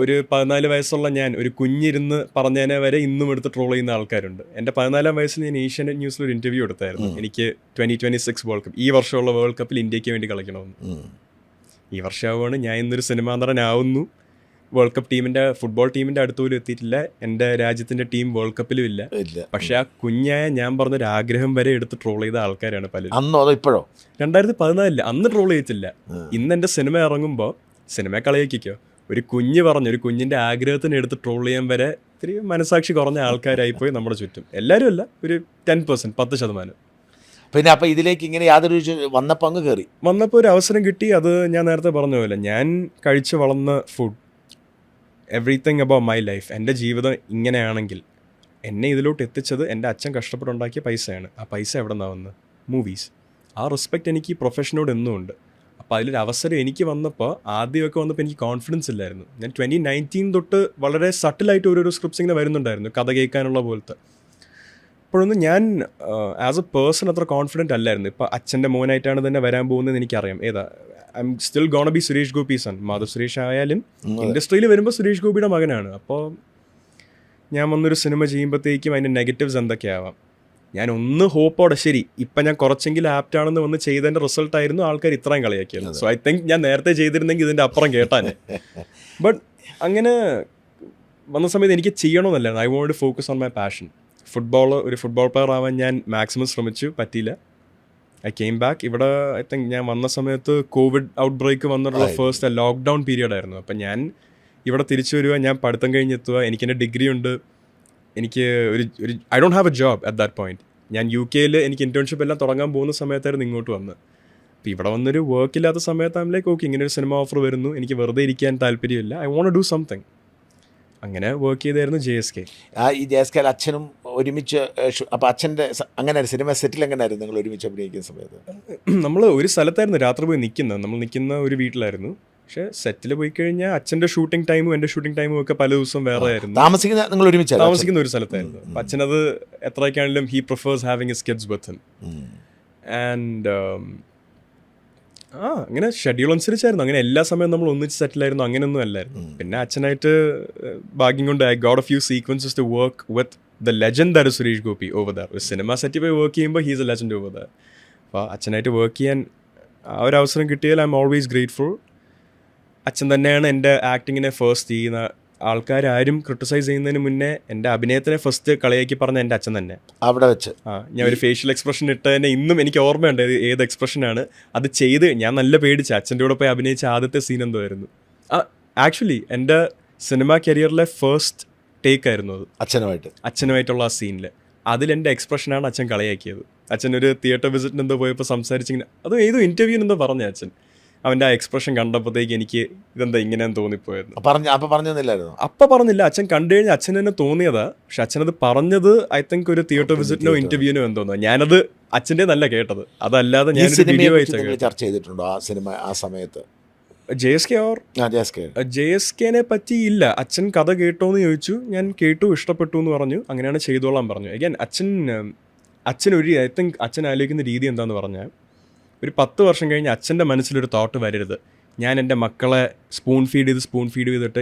ഒരു 14 വയസ്സുള്ള ഞാൻ ഒരു കുഞ്ഞിരുന്ന് പറഞ്ഞതിനെ വരെ ഇന്നും എടുത്ത് ട്രോൾ ചെയ്യുന്ന ആൾക്കാരുണ്ട്. എൻ്റെ 14-ാം വയസ്സിൽ ഞാൻ ഏഷ്യാനെറ്റ് ന്യൂസിൽ ഒരു ഇന്റർവ്യൂ എടുത്തായിരുന്നു. എനിക്ക് 2026 വേൾഡ് കപ്പ്, ഈ വർഷമുള്ള വേൾഡ് കപ്പിൽ ഇന്ത്യക്ക് വേണ്ടി കളിക്കണമെന്ന്. ഈ വർഷമാവുകയാണ് ഞാൻ ഇന്നൊരു സിനിമാ നടനാവുന്നു. വേൾഡ് കപ്പ് ഫുട്ബോൾ ടീമിൻ്റെ അടുത്ത് പോലും എത്തിയിട്ടില്ല. എൻ്റെ രാജ്യത്തിൻ്റെ ടീം വേൾഡ് കപ്പിലും ഇല്ല. പക്ഷെ ആ കുഞ്ഞായ ഞാൻ പറഞ്ഞൊരു ആഗ്രഹം വരെ എടുത്ത് ട്രോൾ ചെയ്ത ആൾക്കാരാണ് പലരും. അന്നോ അതോ ഇപ്പോഴോ? 2014 അന്ന് ട്രോൾ ചെയ്തിട്ടില്ല. ഇന്ന് എൻ്റെ സിനിമ ഇറങ്ങുമ്പോൾ സിനിമ കളയിക്കോ ഒരു കുഞ്ഞ് പറഞ്ഞു, ഒരു കുഞ്ഞിൻ്റെ ആഗ്രഹത്തിന് എടുത്ത് ട്രോൾ ചെയ്യാൻ വരെ ഇത്തിരി മനസാക്ഷി കുറഞ്ഞ ആൾക്കാരായിപ്പോയി നമ്മുടെ ചുറ്റും. എല്ലാവരും അല്ല, ഒരു 10%, 10%. പിന്നെ അപ്പോൾ ഇതിലേക്ക് ഇങ്ങനെ യാതൊരു വന്നപ്പോൾ അങ്ങ് കയറി വന്നപ്പോൾ ഒരു അവസരം കിട്ടി. അത് ഞാൻ നേരത്തെ പറഞ്ഞ പോലെ ഞാൻ കഴിച്ച് വളർന്ന food, everything about my life, എൻ്റെ ജീവിതം ഇങ്ങനെയാണെങ്കിൽ എന്നെ ഇതിലോട്ട് എത്തിച്ചത് എൻ്റെ അച്ഛൻ കഷ്ടപ്പെട്ടുണ്ടാക്കിയ പൈസയാണ്. ആ പൈസ എവിടെ നിന്നാണ് വന്നത്? മൂവീസ്. ആ റെസ്പെക്റ്റ് എനിക്ക് ഈ പ്രൊഫഷനോട് എന്നും ഉണ്ട്. അപ്പോൾ അതിലൊരു അവസരം എനിക്ക് വന്നപ്പോൾ, ആദ്യമൊക്കെ വന്നപ്പോൾ എനിക്ക് കോൺഫിഡൻസ് ഇല്ലായിരുന്നു. ഞാൻ 2019 തൊട്ട് വളരെ സട്ടിലായിട്ട് ഓരോരോ സ്ക്രിപ്റ്റ്സ് ഇങ്ങനെ വരുന്നുണ്ടായിരുന്നു, കഥ കേൾക്കാനുള്ള പോലത്തെ. അപ്പോഴൊന്നും ഞാൻ ആസ് എ പേഴ്സൺ അത്ര കോൺഫിഡൻറ്റ് അല്ലായിരുന്നു. ഇപ്പോൾ അച്ഛൻ്റെ മോനായിട്ടാണ് തന്നെ വരാൻ പോകുന്നതെന്ന് എനിക്കറിയാം. I'm still gonna be Suresh Gopi son. Madhav Suresh ആയാലും ഇൻഡസ്ട്രിയിൽ വരുമ്പോൾ സുരേഷ് ഗോപിയുടെ മകനാണ്. അപ്പോൾ ഞാൻ വന്നൊരു സിനിമ ചെയ്യുമ്പോഴത്തേക്കും അതിൻ്റെ നെഗറ്റീവ്സ് എന്തൊക്കെയാവാം. ഞാൻ ഒന്ന് ഹോപ്പോടെ ശരി ഇപ്പം ഞാൻ കുറച്ചെങ്കിലും ആപ്റ്റാണെന്ന് വന്ന് ചെയ്തതിൻ്റെ റിസൾട്ടായിരുന്നു ആൾക്കാർ ഇത്രയും കളിയാക്കിയത്. സോ ഐ തിങ്ക് ഞാൻ നേരത്തെ ചെയ്തിരുന്നെങ്കിൽ ഇതിൻ്റെ അപ്പുറം കേട്ടാനെ. ബട്ട് അങ്ങനെ വന്ന സമയത്ത് എനിക്ക് ചെയ്യണമെന്നല്ലായിരുന്നു. I want to focus on my passion. ഒരു ഫുട്ബോൾ പ്ലെയർ ആവാൻ ഞാൻ മാക്സിമം ശ്രമിച്ചു, പറ്റിയില്ല. I came back. ഇവിടെ ഐ തിങ്ക് ഞാൻ വന്ന സമയത്ത് കോവിഡ് ഔട്ട് ബ്രേക്ക് വന്നിട്ടുള്ള ഫസ്റ്റ് ലോക്ക്ഡൗൺ പീരിയഡ് ആയിരുന്നു. അപ്പം ഞാൻ ഇവിടെ തിരിച്ചു വരിക, ഞാൻ പഠിത്തം കഴിഞ്ഞെത്തുക, എനിക്ക് എൻ്റെ ഡിഗ്രി ഉണ്ട്, എനിക്ക് ഒരു I don't have A job at that point. ഞാൻ UK-ൽ എനിക്ക് ഇൻറ്റേൺഷിപ്പ് എല്ലാം തുടങ്ങാൻ പോകുന്ന സമയത്തായിരുന്നു ഇങ്ങോട്ട് വന്ന്. അപ്പോൾ ഇവിടെ വന്നൊരു വർക്ക് ഇല്ലാത്ത സമയത്ത് ആകുമ്പോഴേക്ക് ഓക്കെ ഇങ്ങനെ ഒരു സിനിമ ഓഫർ വരുന്നു, എനിക്ക് വെറുതെ ഇരിക്കാൻ താല്പര്യമില്ല, I want to do something. അങ്ങനെ വർക്ക് ചെയ്തായിരുന്നു JSK. ഈ JSK അച്ഛനും ഒരുമിച്ച്. അപ്പോൾ അച്ഛൻ്റെ അങ്ങനെ സിനിമ സെറ്റിൽ എങ്ങനെയായിരുന്നു നിങ്ങൾ ഒരുമിച്ച് അഭിനയിക്കുന്ന സമയത്ത്? നമ്മൾ ഒരു സ്ഥലത്തായിരുന്നു രാത്രി പോയി നിൽക്കുന്നത്. നമ്മൾ നിൽക്കുന്ന ഒരു വീട്ടിലായിരുന്നു. പക്ഷേ സെറ്റിൽ പോയി കഴിഞ്ഞാൽ അച്ഛൻ്റെ ഷൂട്ടിംഗ് ടൈമും എൻ്റെ ഷൂട്ടിംഗ് ടൈമും ഒക്കെ പല ദിവസം വേറെ ആയിരുന്നു. നിങ്ങൾ ഒരുമിച്ച് താമസിക്കുന്ന ഒരു സ്ഥലത്തായിരുന്നു. അപ്പം അച്ഛനത് എത്രയൊക്കെയാണെങ്കിലും he prefers having his kids with him. And അങ്ങനെ ഷെഡ്യൂൾ അനുസരിച്ചായിരുന്നു. അങ്ങനെ എല്ലാ സമയവും നമ്മൾ ഒന്നിച്ച് സെറ്റിലായിരുന്നു, അങ്ങനെയൊന്നും അല്ലായിരുന്നു. പിന്നെ അച്ഛനായിട്ട് ഭാഗ്യം കൊണ്ട് I got a few sequences to work with the legend that is Suresh Gopi over there. ഒരു സിനിമ സെറ്റിൽ പോയി വർക്ക് ചെയ്യുമ്പോൾ he's a legend over there. അപ്പോൾ അച്ഛനായിട്ട് വർക്ക് ചെയ്യാൻ ആ ഒരു അവസരം കിട്ടിയാൽ ഐ എം ഓൾവേസ് ഗ്രേറ്റ്ഫുൾ. അച്ഛൻ തന്നെയാണ് എൻ്റെ ആക്ടിങ്ങിനെ ഫസ്റ്റ് ചെയ്യുന്ന ആൾക്കാരും ക്രിട്ടിസൈസ് ചെയ്യുന്നതിന് മുന്നേ എൻ്റെ അഭിനയത്തിനെ ഫസ്റ്റ് കളിയാക്കി പറഞ്ഞ എൻ്റെ അച്ഛൻ തന്നെ. അവിടെ വെച്ച് ഞാൻ ഒരു ഫേഷ്യൽ എക്സ്പ്രഷൻ ഇട്ടതിനെ ഇന്നും എനിക്ക് ഓർമ്മയുണ്ട് ഏത് എക്സ്പ്രഷനാണ് അത് ചെയ്ത്. ഞാൻ നല്ല പേടിച്ചു. അച്ഛൻ്റെ കൂടെ പോയി അഭിനയിച്ച ആദ്യത്തെ സീൻ എന്തോ ആയിരുന്നു. ആക്ച്വലി എൻ്റെ സിനിമ കരിയറിലെ ഫസ്റ്റ് ടേക്ക് ആയിരുന്നു അത്, അച്ഛനുമായിട്ടുള്ള ആ സീനിൽ. അതിലെൻ്റെ എക്സ്പ്രഷനാണ് അച്ഛൻ കളിയാക്കിയത്. അച്ഛൻ ഒരു തിയേറ്റർ വിസിറ്റിന് എന്തോ പോയപ്പോൾ സംസാരിച്ചിങ്ങനെ, അത് ഏതോ ഇൻ്റർവ്യൂവിന് എന്തോ പറഞ്ഞ അച്ഛൻ. അവൻ്റെ ആ എക്സ്പ്രഷൻ കണ്ടപ്പോഴത്തേക്ക് എനിക്ക് ഇതെന്താ ഇങ്ങനെയെന്ന് തോന്നിപ്പോയിരുന്നു. അപ്പം പറഞ്ഞില്ല, അച്ഛൻ കണ്ടു കഴിഞ്ഞാൽ അച്ഛൻ തന്നെ തോന്നിയതാ. പക്ഷെ അച്ഛനത് പറഞ്ഞത് ഐ തിങ്ക് ഒരു തിയേറ്റർ വിസിറ്റിനോ ഇൻ്റർവ്യൂവിനോ എന്തോന്നോ. ഞാനത് അച്ഛൻ്റെ നല്ല കേട്ടത്, അതല്ലാതെ ഞാൻ വീഡിയോ ചർച്ച ചെയ്തിട്ടുണ്ടോ ആ സിനിമ ആ സമയത്ത്? JSKനെ പറ്റി ഇല്ല. അച്ഛൻ കഥ കേട്ടോന്ന് ചോദിച്ചു, ഞാൻ കേട്ടു, ഇഷ്ടപ്പെട്ടു എന്ന് പറഞ്ഞു, അങ്ങനെയാണ് ചെയ്തോളാൻ പറഞ്ഞു. അഗൈൻ അച്ഛൻ ഐ തിങ്ക് അച്ഛൻ ആലോചിക്കുന്ന രീതി എന്താന്ന് പറഞ്ഞാൽ, ഒരു 10 വർഷം കഴിഞ്ഞ് അച്ഛൻ്റെ മനസ്സിലൊരു തോട്ട് വരരുത്, ഞാൻ എൻ്റെ മക്കളെ സ്പൂൺ ഫീഡ് ചെയ്തിട്ട്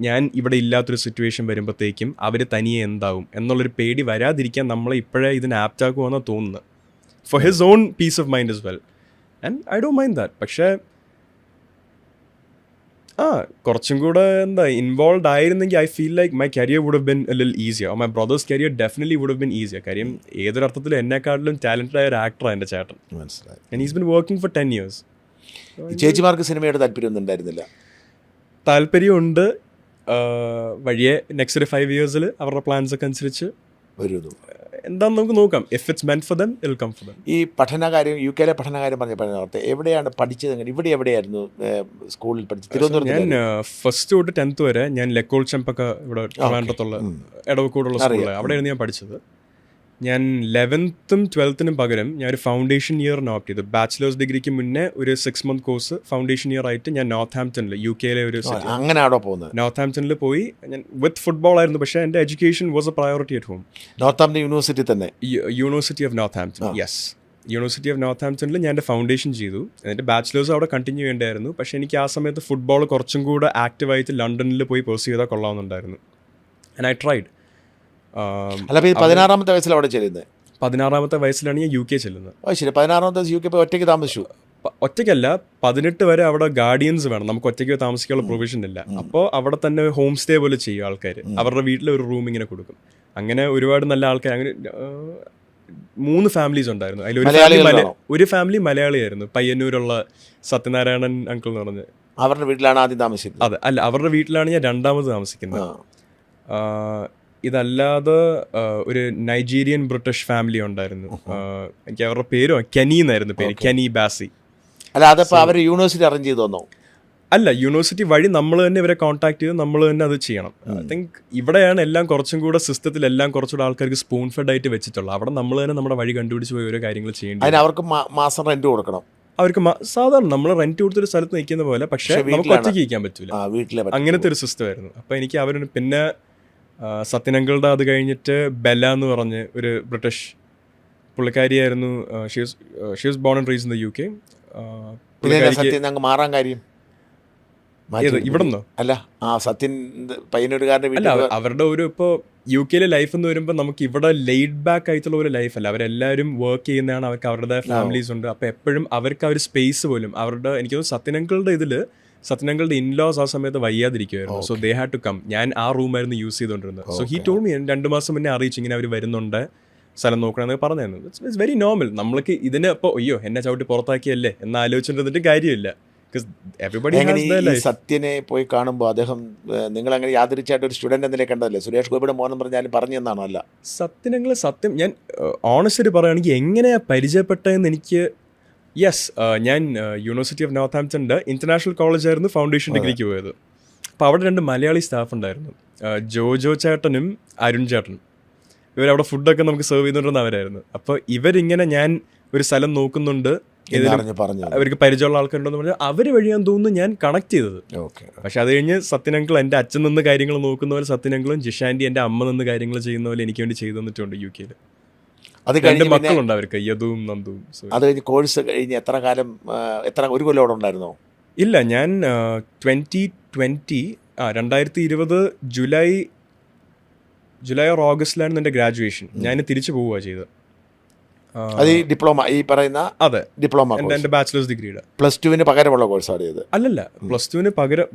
ഞാൻ ഇവിടെ ഇല്ലാത്തൊരു സിറ്റുവേഷൻ വരുമ്പോഴത്തേക്കും അവർ തനിയെ എന്താവും എന്നുള്ളൊരു പേടി വരാതിരിക്കാൻ നമ്മളെ ഇപ്പോഴേ ഇതിന് ആപ്റ്റാക്കുമെന്നാണ് തോന്നുന്നത്. For his own peace of mind is well, and I don't mind that. പക്ഷേ കുറച്ചും കൂടെ ഇൻവോൾവ് ആയിരുന്നെങ്കിൽ I feel like my career would have been a little easier. My brother's career definitely would have been easier. കാര്യം ഏതൊരർത്ഥത്തിലും എന്നെക്കാട്ടിലും ടാലന്റഡ് ആയ ഒരു ആക്ടറാണ് എൻ്റെ ചേട്ടൻ. മനസ്സിലായി. And he's bin working for 10 years. ചേച്ചിമാർക്ക് സിനിമയുടെ താല്പര്യമൊന്നും ഉണ്ടായിരുന്നില്ല? താല്പര്യമുണ്ട്. വഴിയെ നെക്സ്റ്റ് ഒരു 5 years അവരുടെ പ്ലാൻസ് ഒക്കെ അനുസരിച്ച് എന്താണെന്ന് നമുക്ക് നോക്കാം. If it's meant for them it will come for them. ഈ പഠനകാര്യം, UK പഠനകാര്യം പറഞ്ഞപ്പോൾ എവിടെയാണ് പഠിച്ചത്? ഇവിടെ എവിടെയായിരുന്നു സ്കൂളിൽ പഠിച്ചത്? തിരുവനന്തപുരത്ത്. ഞാൻ ഫസ്റ്റ് തൊട്ട് 10th വരെ ഞാൻ ലെക്കോൾ ചെമ്പൊക്കെ ഇവിടെ ട്രിവാൻഡ്രത്തുള്ള എടവക്കൂടുള്ള സ്കൂളിൽ അവിടെയായിരുന്നു ഞാൻ പഠിച്ചത്. ഞാൻ 11th ഉം 12th പകരം ഞാൻ ഒരു ഫൗണ്ടേഷൻ ഇയറിന് ഓപ്റ്റ് ചെയ്തു. ബാച്ചിലേഴ്സ് ഡിഗ്രിക്ക് മുന്നേ ഒരു 6 month കോഴ്സ് ഫൗണ്ടേഷൻ ഇയർ ആയിട്ട് ഞാൻ നോർത്ത് UKയിലെ ഒരു നോർത്ത് പോയി. ഞാൻ വിത്ത് ഫുട്ബോൾ ആയിരുന്നു, പക്ഷേ എൻ്റെ education was a priority at home. North University തന്നെ, University of Northampton. Yes, University of നോർത്ത് ആംപ്റ്റണിൽ ഞാൻ എൻ്റെ ഫൗണ്ടേഷൻ ചെയ്തു. എന്നിട്ട് ബാച്ചിലേഴ്സ് അവിടെ കണ്ടിന്യൂ ചെയ്യേണ്ടായിരുന്നു. പക്ഷേ എനിക്ക് ആ സമയത്ത് ഫുട്ബോൾ കുറച്ചും കൂടെ ആക്റ്റീവായിട്ട് ലണ്ടനിൽ പോയി പേഴ്സ്യൂ ചെയ്താൽ കൊള്ളാമെന്നുണ്ടായിരുന്നു. And I tried. 16ാമത്തെ വയസ്സിൽ അവിടെ ചെല്ലുന്നത്? 16ാമത്തെ വയസ്സിലാണ് ഞാൻ UK ചെല്ലുന്നത്. ശരി. 16ാമത്തെ UK പോയി ഒറ്റയ്ക്ക് താമസിച്ചു? ഒറ്റയ്ക്കല്ല, 18 വരെ അവിടെ ഗാർഡിയൻസ് വേണം. നമുക്ക് ഒറ്റയ്ക്ക് താമസിക്കാനുള്ള പ്രൊവിഷൻ ഇല്ല. അപ്പോൾ അവിടെ തന്നെ ഹോം സ്റ്റേ പോലെ ചെയ്യും ആൾക്കാർ. അവരുടെ വീട്ടിൽ ഒരു റൂം ഇങ്ങനെ കൊടുക്കും. അങ്ങനെ ഒരുപാട് നല്ല ആൾക്കാർ, അങ്ങനെ 3 ഫാമിലീസ് ഉണ്ടായിരുന്നു. അതിൽ ഒരു ഫാമിലി മലയാളിയായിരുന്നു, പയ്യന്നൂരുള്ള സത്യനാരായണൻ അങ്കിൾ എന്ന് പറഞ്ഞ്. അവരുടെ വീട്ടിലാണ് ആദ്യം താമസിക്കുന്നത്? അതെ, അല്ല, അവരുടെ വീട്ടിലാണ് ഞാൻ 2ാമത് താമസിക്കുന്നത്. ഇതല്ലാതെ ഒരു നൈജീരിയൻ ബ്രിട്ടീഷ് ഫാമിലി ഉണ്ടായിരുന്നു. എനിക്ക് അവരുടെ പേരോ കെനി എന്നായിരുന്നു പേര്, കെനി ബാസി. അല്ല, അതപ്പോൾ അവർ യൂണിവേഴ്സിറ്റി അറേഞ്ച് ചെയ്ത് തന്നോ? അല്ല, യൂണിവേഴ്സിറ്റി വഴി നമ്മൾ തന്നെ ഇവരെ കോൺടാക്ട് ചെയ്ത് നമ്മൾ തന്നെ അത് ചെയ്യണം. ഐ തിങ്ക് ഇവിടെയാണ് എല്ലാം കുറച്ചും കൂടെ സിസ്റ്റത്തിലെല്ലാം കുറച്ചുകൂടെ ആൾക്കാർക്ക് സ്പൂൺ ഫെഡ് ആയിട്ട് വെച്ചിട്ടുള്ളത്. അവിടെ നമ്മൾ തന്നെ നമ്മുടെ വഴി കണ്ടുപിടിച്ച് പോയി ഓരോ കാര്യങ്ങൾ ചെയ്യേണ്ടി. അതിന് അവർക്ക് മാസം റെന്റ് കൊടുക്കണം. അവർക്ക് സാധാരണ നമ്മൾ റെന്റ് കൊടുത്തൊരു സ്ഥലത്ത് നിൽക്കുന്ന പോലെ, പക്ഷേ നമുക്ക് ഒറ്റയ്ക്ക് ഇരിക്കാൻ പറ്റൂല. അങ്ങനത്തെ ഒരു സിസ്റ്റം ആയിരുന്നു. അപ്പോൾ എനിക്ക് അവര് പിന്നെ സത്യനങ്കളുടെ അത് കഴിഞ്ഞിട്ട് ബെല്ല എന്ന് പറഞ്ഞ് ഒരു ബ്രിട്ടീഷ് പുള്ളിക്കാരിയായിരുന്നു. She was born and raised in the UK. മാറാൻ കാര്യം ഇവിടുന്നോ? അല്ല, സത്യൻ പയ്യന്നൂരുകാരൻ്റെ വീട്ടിൽ. അല്ല, അവരുടെ ഒരു ഇപ്പോൾ UK ലൈഫ് എന്ന് വരുമ്പോൾ നമുക്ക് ഇവിടെ ലെയ്ഡ് ബാക്ക് ആയിട്ടുള്ള ഒരു ലൈഫല്ല. അവരെല്ലാവരും വർക്ക് ചെയ്യുന്നതാണ്, അവർക്ക് അവരുടെ ഫാമിലീസ് ഉണ്ട്. അപ്പോൾ എപ്പോഴും അവർക്ക് ആ ഒരു സ്പേസ് പോലും അവരുടെ, എനിക്ക് തോന്നുന്നു സത്യനങ്കളുടെ ഇൻലോസ് ആ സമയത്ത് വയ്യാതിരിക്കുമായിരുന്നു. So they had to come. ഞാൻ ആ റൂമായിരുന്നു യൂസ് ചെയ്തുകൊണ്ടിരുന്നത്. സോ ഹി ടോൾഡ് മീ, 2 മാസം മുന്നേ അറിയിച്ചു ഇങ്ങനെ അവർ വരുന്നുണ്ട്, സ്ഥലം നോക്കണമെന്നൊക്കെ പറഞ്ഞായിരുന്നു. It's very normal. നമ്മൾക്ക് ഇതിന് ഇപ്പോൾ അയ്യോ എന്നെ ചവിട്ടി പുറത്താക്കിയല്ലേ എന്ന് ആലോചിച്ചിട്ട് കാര്യമില്ല. സത്യനെ പോയി കാണുമ്പോൾ അദ്ദേഹം, നിങ്ങൾ അങ്ങനെ യാദൃച്ഛമായിട്ട് ഒരു സ്റ്റുഡന്റ് എന്നതിനെ കണ്ടതല്ലേ? സുരേഷ് ഗോപിയുടെ മോനെന്ന് പറഞ്ഞാലും പറഞ്ഞു തന്നാണോ? അല്ല, സത്യം ഞാൻ ഓണസ്റ്റ്ലി പറയുകയാണെങ്കിൽ എങ്ങനെയാണ് പരിചയപ്പെട്ടതെന്ന് എനിക്ക്, യെസ്, ഞാൻ യൂണിവേഴ്സിറ്റി ഓഫ് നോർത്ത് ആംപ്റ്റണിൻ്റെ ഇന്റർനാഷണൽ കോളേജായിരുന്നു ഫൗണ്ടേഷൻ ഡിഗ്രിക്ക് പോയത്. അപ്പോൾ അവിടെ 2 മലയാളി സ്റ്റാഫ് ഉണ്ടായിരുന്നു, ജോജോ ചേട്ടനും അരുൺ ചേട്ടനും. ഇവരവിടെ ഫുഡൊക്കെ നമുക്ക് സെർവ് ചെയ്തുകൊണ്ടിരുന്നവരായിരുന്നു. അപ്പോൾ ഇവരിങ്ങനെ, ഞാൻ ഒരു സ്ഥലം നോക്കുന്നുണ്ട്, അവർക്ക് പരിചയമുള്ള ആൾക്കാരുണ്ടെന്ന് പറഞ്ഞാൽ അവർ വഴിയാന്ന് തോന്നുന്നു ഞാൻ കണക്ട് ചെയ്തത്. പക്ഷെ അത് കഴിഞ്ഞ് സത്യനങ്കിൾ എൻ്റെ അച്ഛൻ നിന്ന് കാര്യങ്ങൾ നോക്കുന്ന പോലെ സത്യനങ്കിളും ജിഷാൻഡി എൻ്റെ അമ്മ നിന്ന് കാര്യങ്ങൾ ചെയ്യുന്ന പോലെ എനിക്ക് വേണ്ടി ചെയ്തു തന്നിട്ടുണ്ട് UK. അത് കഴിഞ്ഞ് മക്കളുണ്ട് അവർക്ക്, യദുവും നന്ദുവും. അത് കഴിഞ്ഞ് കോഴ്സ് കഴിഞ്ഞ് എത്ര കാലം, ഒരു കൊല്ലം അവിടെ ഉണ്ടായിരുന്നോ? ഇല്ല, ഞാൻ 2020 ജൂലൈ ഓർ ഓഗസ്റ്റിലാണ് എൻ്റെ ഗ്രാജുവേഷൻ. ഞാൻ തിരിച്ചു പോവുക ചെയ്തത്. അത് ഈ ഡിപ്ലോമ, ഈ പറയുന്ന? അതെ, ഡിപ്ലോമ. എൻ്റെ ബാച്ചിലേഴ്സ് ഡിഗ്രിയുടെ +2 പകരമുള്ള കോഴ്സാണ് ഇത്? അല്ലല്ല, +2 പകരം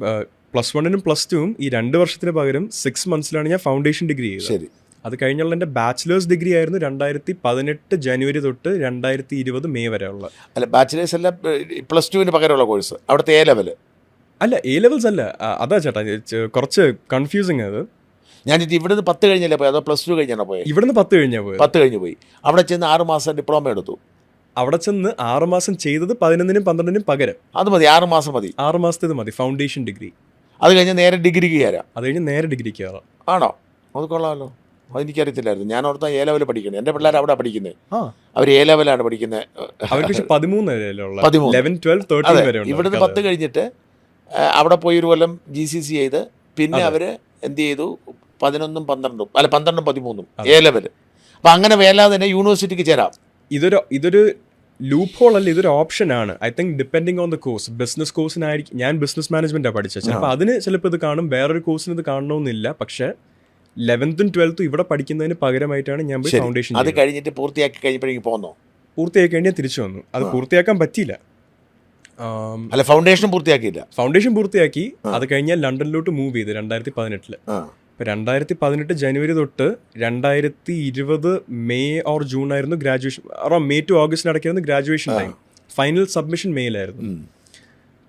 +1 +2 ഈ 2 വർഷത്തിന് പകരം 6 monthsലാണ് ഞാൻ ഫൗണ്ടേഷൻ ഡിഗ്രി ചെയ്തത്. ശരി. അത് കഴിഞ്ഞുള്ള എൻ്റെ ബാച്ചിലേഴ്സ് ഡിഗ്രി ആയിരുന്നു 2018 ജനുവരി തൊട്ട് 2020 മെയ് വരെ ഉള്ള. അല്ല, ബാച്ചിലേഴ്സ് അല്ല, +2 പകരമുള്ള കോഴ്സ്, അവിടുത്തെ A level. അല്ല, A levels അല്ല. അതാ ചേട്ടാ കുറച്ച് കൺഫ്യൂസിങ് അത്. ഞാൻ ഇവിടുന്ന് 10 കഴിഞ്ഞല്ലേ പോയി, അതോ +2 കഴിഞ്ഞാണോ പോയത്? ഇവിടുന്ന് 10 കഴിഞ്ഞാൽ പോയത്. 10 കഴിഞ്ഞ് പോയി. അവിടെ ചെന്ന് 6 മാസം ഡിപ്ലോമ എടുത്തു. അവിടെ ചെന്ന് 6 മാസം ചെയ്തത് 11-നും 12-നും പകരം. അത് മതി, 6 മാസം മതി. 6 മാസത്തേത് മതി ഫൗണ്ടേഷൻ ഡിഗ്രി. അത് കഴിഞ്ഞ് നേരെ ഡിഗ്രിക്ക് കയറാം. അത് കഴിഞ്ഞ് നേരെ ഡിഗ്രിക്ക് കയറാം. ആണോ? അത് കൊള്ളാമല്ലോ. അതെനിക്കറിയത്തില്ലായിരുന്നു. ഞാൻ ഓർത്താൽ A level പഠിക്കുന്നത്. എൻ്റെ പിള്ളേർ അവിടെ പഠിക്കുന്നത്. അവർ A level പഠിക്കുന്നത്. അവർക്ക് 13 വരെയുള്ള 11, 12, 13 അതെ. വരെ ഉണ്ട്. ഇവിടുന്ന് 10 കഴിഞ്ഞിട്ട് അവിടെ പോയി ഒരു കൊല്ലം GCC ചെയ്ത് പിന്നെ അവർ എന്ത് ചെയ്തു, 11-ഉം 12-ഉം അല്ല 12-ഉം 13-ഉം A level. അപ്പം അങ്ങനെ വേലാതെ തന്നെ യൂണിവേഴ്സിറ്റിക്ക് ചേരാം. ഇതൊരു ലൂപ്പ് ഹോൾ അല്ല, ഇതൊരു ഓപ്ഷനാണ്. I think depending on the course. Business കോഴ്സിനായിരിക്കും, ഞാൻ ബിസിനസ് മാനേജ്മെൻറ്റാണ് പഠിച്ചത്. ചിലപ്പോൾ അതിന് ചിലപ്പോൾ ഇത് കാണും, വേറൊരു കോഴ്സിന് ഇത് കാണണമെന്നില്ല. പക്ഷേ 11th 12th ഇവിടെ പഠിക്കുന്നതിന് പകരമായിട്ടാണ് ഞാൻ പോയി ഫൗണ്ടേഷൻ. അത് കഴിഞ്ഞിട്ട് പൂർത്തിയാക്കി കഴിഞ്ഞപ്പോഴേക്കും പോന്നോ? പൂർത്തിയാക്കി കഴിഞ്ഞാൽ തിരിച്ചു വന്നു. അത് പൂർത്തിയാക്കാൻ പറ്റിയില്ല. അല്ല, ഫൗണ്ടേഷൻ പൂർത്തിയാക്കിയില്ല. ഫൗണ്ടേഷൻ പൂർത്തിയാക്കി. അത് കഴിഞ്ഞാൽ ലണ്ടനിലോട്ട് മൂവ് ചെയ്ത് 2018. ഇപ്പോൾ 2018 ജനുവരി തൊട്ട് 2020 മെയ് ഓർ ജൂൺ ആയിരുന്നു graduation. Around May to August നടക്കായിരുന്നു ഗ്രാജുവേഷൻ ടൈം. ഫൈനൽ സബ്മിഷൻ മെയിലായിരുന്നു.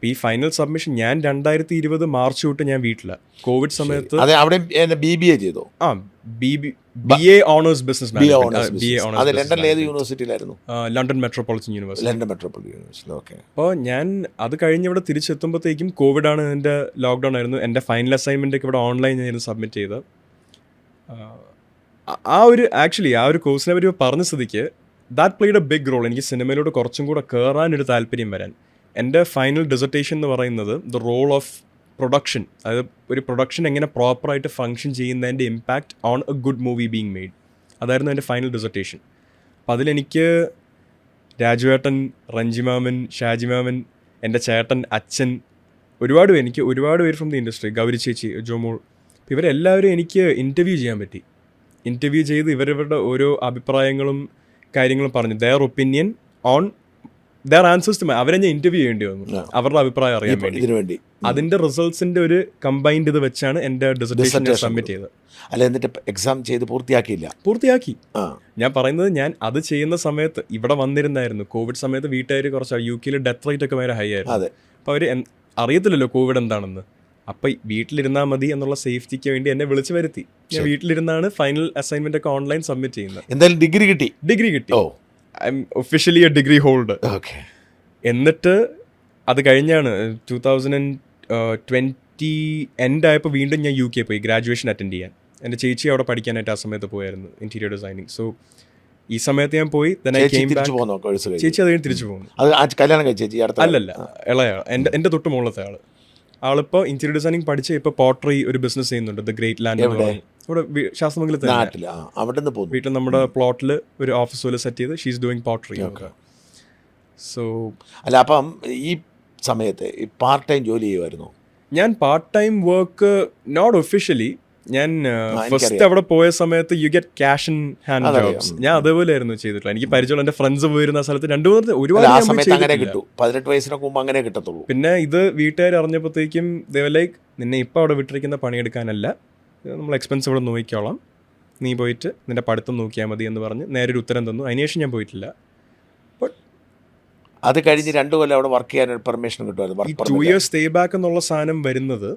ഈ ഫൈനൽ സബ്മിഷൻ ഞാൻ 2020 മാർച്ച് തൊട്ട് ഞാൻ വീട്ടിലാണ്. കോവിഡ് സമയത്ത് അവിടെ BBA ചെയ്തോ? BA honours business management. ലണ്ടനിലെ ഏത് യൂണിവേഴ്സിറ്റിയിലായിരുന്നു? London Metropolitan University. London Metropolitan University. Okay. അപ്പോൾ ഞാൻ അത് കഴിഞ്ഞ് ഇവിടെ തിരിച്ചെത്തുമ്പോഴത്തേക്കും കോവിഡാണ്, എൻ്റെ ലോക്ക്ഡൗൺ ആയിരുന്നു. എൻ്റെ ഫൈനൽ അസൈൻമെൻ്റ് ഒക്കെ ഇവിടെ ഓൺലൈൻ ആയിരുന്നു സബ്മിറ്റ് ചെയ്ത്. ആ ഒരു കോഴ്സിനെ പറ്റി പറഞ്ഞ സ്ഥിതിക്ക് that played a big role. എനിക്ക് സിനിമയിലോട്ട് കുറച്ചും കൂടെ കയറാനൊരു താല്പര്യം വരാൻ. എൻ്റെ ഫൈനൽ ഡിസർട്ടേഷൻ എന്ന് പറയുന്നത് ദ റോൾ ഓഫ് പ്രൊഡക്ഷൻ, അതായത് ഒരു പ്രൊഡക്ഷൻ എങ്ങനെ പ്രോപ്പറായിട്ട് ഫങ്ഷൻ ചെയ്യുന്നതിൻ്റെ impact on A good movie being made, അതായിരുന്നു എൻ്റെ ഫൈനൽ ഡിസർട്ടേഷൻ. അപ്പോൾ അതിലെനിക്ക് രാജുവേട്ടൻ, റഞ്ജിമാമൻ, ഷാജിമാമൻ, എൻ്റെ ചേട്ടൻ, അച്ഛൻ, ഒരുപാട് പേര് ഫ്രം ദി ഇൻഡസ്ട്രി, ഗൗരി ചേച്ചി, ജോമോൾ, ഇവരെല്ലാവരും എനിക്ക് ഇൻ്റർവ്യൂ ചെയ്യാൻ പറ്റി. ഇൻ്റർവ്യൂ ചെയ്ത് ഇവരുടെ ഓരോ അഭിപ്രായങ്ങളും കാര്യങ്ങളും പറഞ്ഞു. Their opinion on their answers to my. അവരെ ഞാൻ ഇന്റർവ്യൂ ചെയ്യേണ്ടി വന്നു അവരുടെ അഭിപ്രായം അറിയാൻ വേണ്ടി. അതിന്റെ റിസൾട്ട്സിന്റെ ഒരു കമ്പൈൻഡ് ഇത് വെച്ചാണ് എന്റെ ഡിസർട്ടേഷൻ സബ്മിറ്റ് ചെയ്തത്. അല്ല, എന്നിട്ട് എക്സാം ചെയ്ത് പൂർത്തിയാക്കി. ഞാൻ പറയുന്നത്, ഞാൻ അത് ചെയ്യുന്ന സമയത്ത് ഇവിടെ വന്നിരുന്നായിരുന്നു. കോവിഡ് സമയത്ത് വീട്ടുകാർ കുറച്ച് UK ഡെത്ത് റേറ്റ് ഒക്കെ ഭയങ്കര ഹൈ ആയിരുന്നു. അപ്പോൾ അവർ അറിയത്തില്ലല്ലോ കോവിഡ് എന്താണെന്ന്. അപ്പം വീട്ടിലിരുന്നാൽ മതി എന്നുള്ള സേഫ്റ്റിക്ക് വേണ്ടി എന്നെ വിളിച്ചു വരുത്തി. ഞാൻ വീട്ടിലിരുന്നാണ് ഫൈനൽ അസൈൻമെന്റ് ഒക്കെ ഓൺലൈൻ സബ്മിറ്റ് ചെയ്യുന്നത്. എന്തായാലും ഡിഗ്രി കിട്ടി. I M officially A degree holder. എന്നിട്ട് അത് കഴിഞ്ഞാണ് 2020 എൻഡ് ആയപ്പോൾ വീണ്ടും ഞാൻ UK പോയി ഗ്രാജുവേഷൻ അറ്റൻഡ് ചെയ്യാൻ. എൻ്റെ ചേച്ചി അവിടെ പഠിക്കാനായിട്ട് ആ സമയത്ത് പോയായിരുന്നു, ഇൻറ്റീരിയർ ഡിസൈനിങ്. സോ ഈ സമയത്ത് ഞാൻ പോയി. ചേച്ചി അത് കഴിഞ്ഞ് തിരിച്ചു പോകുന്നു. അല്ലല്ല, ഇളയാൾ, എൻ്റെ തൊട്ട് മുകളിലത്തെ ആള്. ആളിപ്പോൾ ഇൻറ്റീരിയർ ഡിസൈനിങ് പഠിച്ച് ഇപ്പോൾ പോട്ടറി ഒരു ബിസിനസ് ചെയ്യുന്നുണ്ട്, ദ ഗ്രേറ്റ് ലാൻഡ്. ഇവിടെ ശാസ്ത്രമംഗലത്ത് വീട്ടിൽ നമ്മുടെ പ്ലോട്ടിൽ ഒരു ഓഫീസ് പോലെ സെറ്റ് ചെയ്ത് ഷീസ് ഡൂയിങ് പോട്ടറി. സോ അല്ല, അപ്പം ഈ സമയത്ത് പാർട്ട് ടൈം ജോലി ചെയ്യുമായിരുന്നു? ഞാൻ part time work not officially. ഞാൻ ഫസ്റ്റ് അവിടെ പോയ സമയത്ത് you get cash in hand jobs. ഞാൻ അതേപോലെ ആയിരുന്നു ചെയ്തിട്ടുള്ളത്. എനിക്ക് പരിചയമുള്ള എൻ്റെ ഫ്രണ്ട്സ് പോയിരുന്ന സ്ഥലത്ത് 2-3 ഒരുപാട് 18 വയസ്സിനൊക്കെ മുമ്പ് അങ്ങനെ കിട്ടത്തുള്ളൂ. പിന്നെ ഇത് വീട്ടുകാർ അറിഞ്ഞപ്പോഴത്തേക്കും ലൈക്ക്, നിന്നെ ഇപ്പം അവിടെ വിട്ടിരിക്കുന്ന പണിയെടുക്കാനല്ല, നമ്മൾ എക്സ്പെൻസ് ഇവിടെ നോക്കിക്കോളാം, നീ പോയിട്ട് നിന്റെ പഠിത്തം നോക്കിയാൽ മതി എന്ന് പറഞ്ഞ് നേരെ ഒരു ഉത്തരം തന്നു. അതിനുശേഷം ഞാൻ പോയിട്ടില്ല. അത് കഴിഞ്ഞ് 2 കൊല്ലം അവിടെ വർക്ക് ചെയ്യാൻ പെർമിഷൻ കിട്ടുമായിരുന്നു. 2 years സ്റ്റേ ബാക്ക് എന്നുള്ള സാധനം വരുന്നത്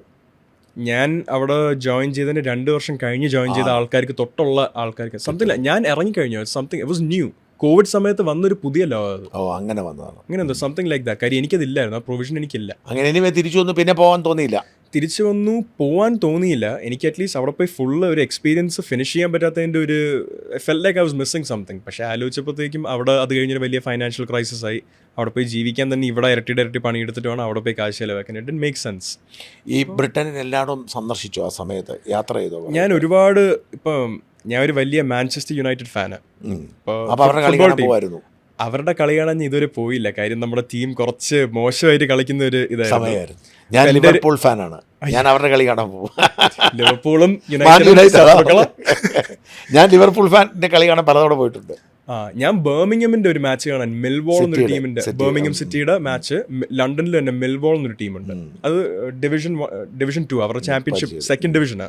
ഞാൻ അവിടെ ജോയിൻ ചെയ്തതിന് 2 വർഷം കഴിഞ്ഞ് ജോയിൻ ചെയ്ത ആൾക്കാർക്ക്, തൊട്ടുള്ള ആൾക്കാർക്ക് സംതിങ്, ഞാൻ ഇറങ്ങിക്കഴിഞ്ഞു. Something it was new. Covid സമയത്ത് വന്നൊരു പുതിയ ലോ അത്. അങ്ങനെ വന്നതാണ്. അങ്ങനെ എന്തോ സംതിങ് ലൈക്ക് ദാറ്റ്. കാര്യം എനിക്കതില്ലായിരുന്നു, ആ പ്രൊവിഷൻ എനിക്കില്ല. അങ്ങനെ തിരിച്ചു വന്നു. പിന്നെ പോകാൻ തോന്നിയില്ല. എനിക്ക് അറ്റ്ലീസ്റ്റ് അവിടെ പോയി ഫുള്ള് ഒരു എക്സ്പീരിയൻസ് ഫിനിഷ് ചെയ്യാൻ പറ്റാത്തതിൻ്റെ ഒരു felt like I was missing something. പക്ഷേ ആലോചിച്ചപ്പോഴത്തേക്കും അവിടെ അത് കഴിഞ്ഞൊരു വലിയ ഫൈനാൻഷ്യൽ ക്രൈസിസ് ആയി. അവിടെ പോയി ജീവിക്കാൻ തന്നെ ഇവിടെ ഇരട്ടി പണിയെടുത്തിട്ട് വേണം അവിടെ പോയി കാശ് ചെലവാക്കാൻ. It didn't make sense. ഈ ബ്രിട്ടനിൽ എല്ലായിടും സന്ദർശിച്ചു ആ സമയത്ത്, യാത്ര ചെയ്തോ? ഞാൻ ഒരുപാട്, ഇപ്പം ഞാൻ ഒരു വലിയ മാഞ്ചസ്റ്റർ യുണൈറ്റഡ് ഫാനാണ്. അവരുടെ കളി കാണാൻ ഇതുവരെ പോയില്ല. കാര്യം നമ്മുടെ ടീം കുറച്ച് മോശമായിട്ട് കളിക്കുന്ന ഒരു ഇതായിരുന്നു. ഞാൻ ലിവർപൂൾ ഫാനാണ്. ഞാൻ അവരുടെ കളി കാണാൻ പോകും. ലിവർപൂളും ഞാൻ ലിവർപൂൾ ഫാനിന്റെ കളി കാണാൻ പലതവണ പോയിട്ടുണ്ട്. ഞാൻ ബർമിംഗമിന്റെ ഒരു മാച്ച് കാണാൻ മിൽവോൾ എന്നൊരു ടീമിന്റെ City. ബർമിംഗം സിറ്റിയുടെ മാച്ച് ലണ്ടനിൽ തന്നെ മിൽവോൾ എന്നൊരു ടീമുണ്ട്. അത് ഡിവിഷൻ 2 അവരുടെ ചാമ്പ്യൻഷിപ്പ് സെക്കൻഡ് ഡിവിഷന്,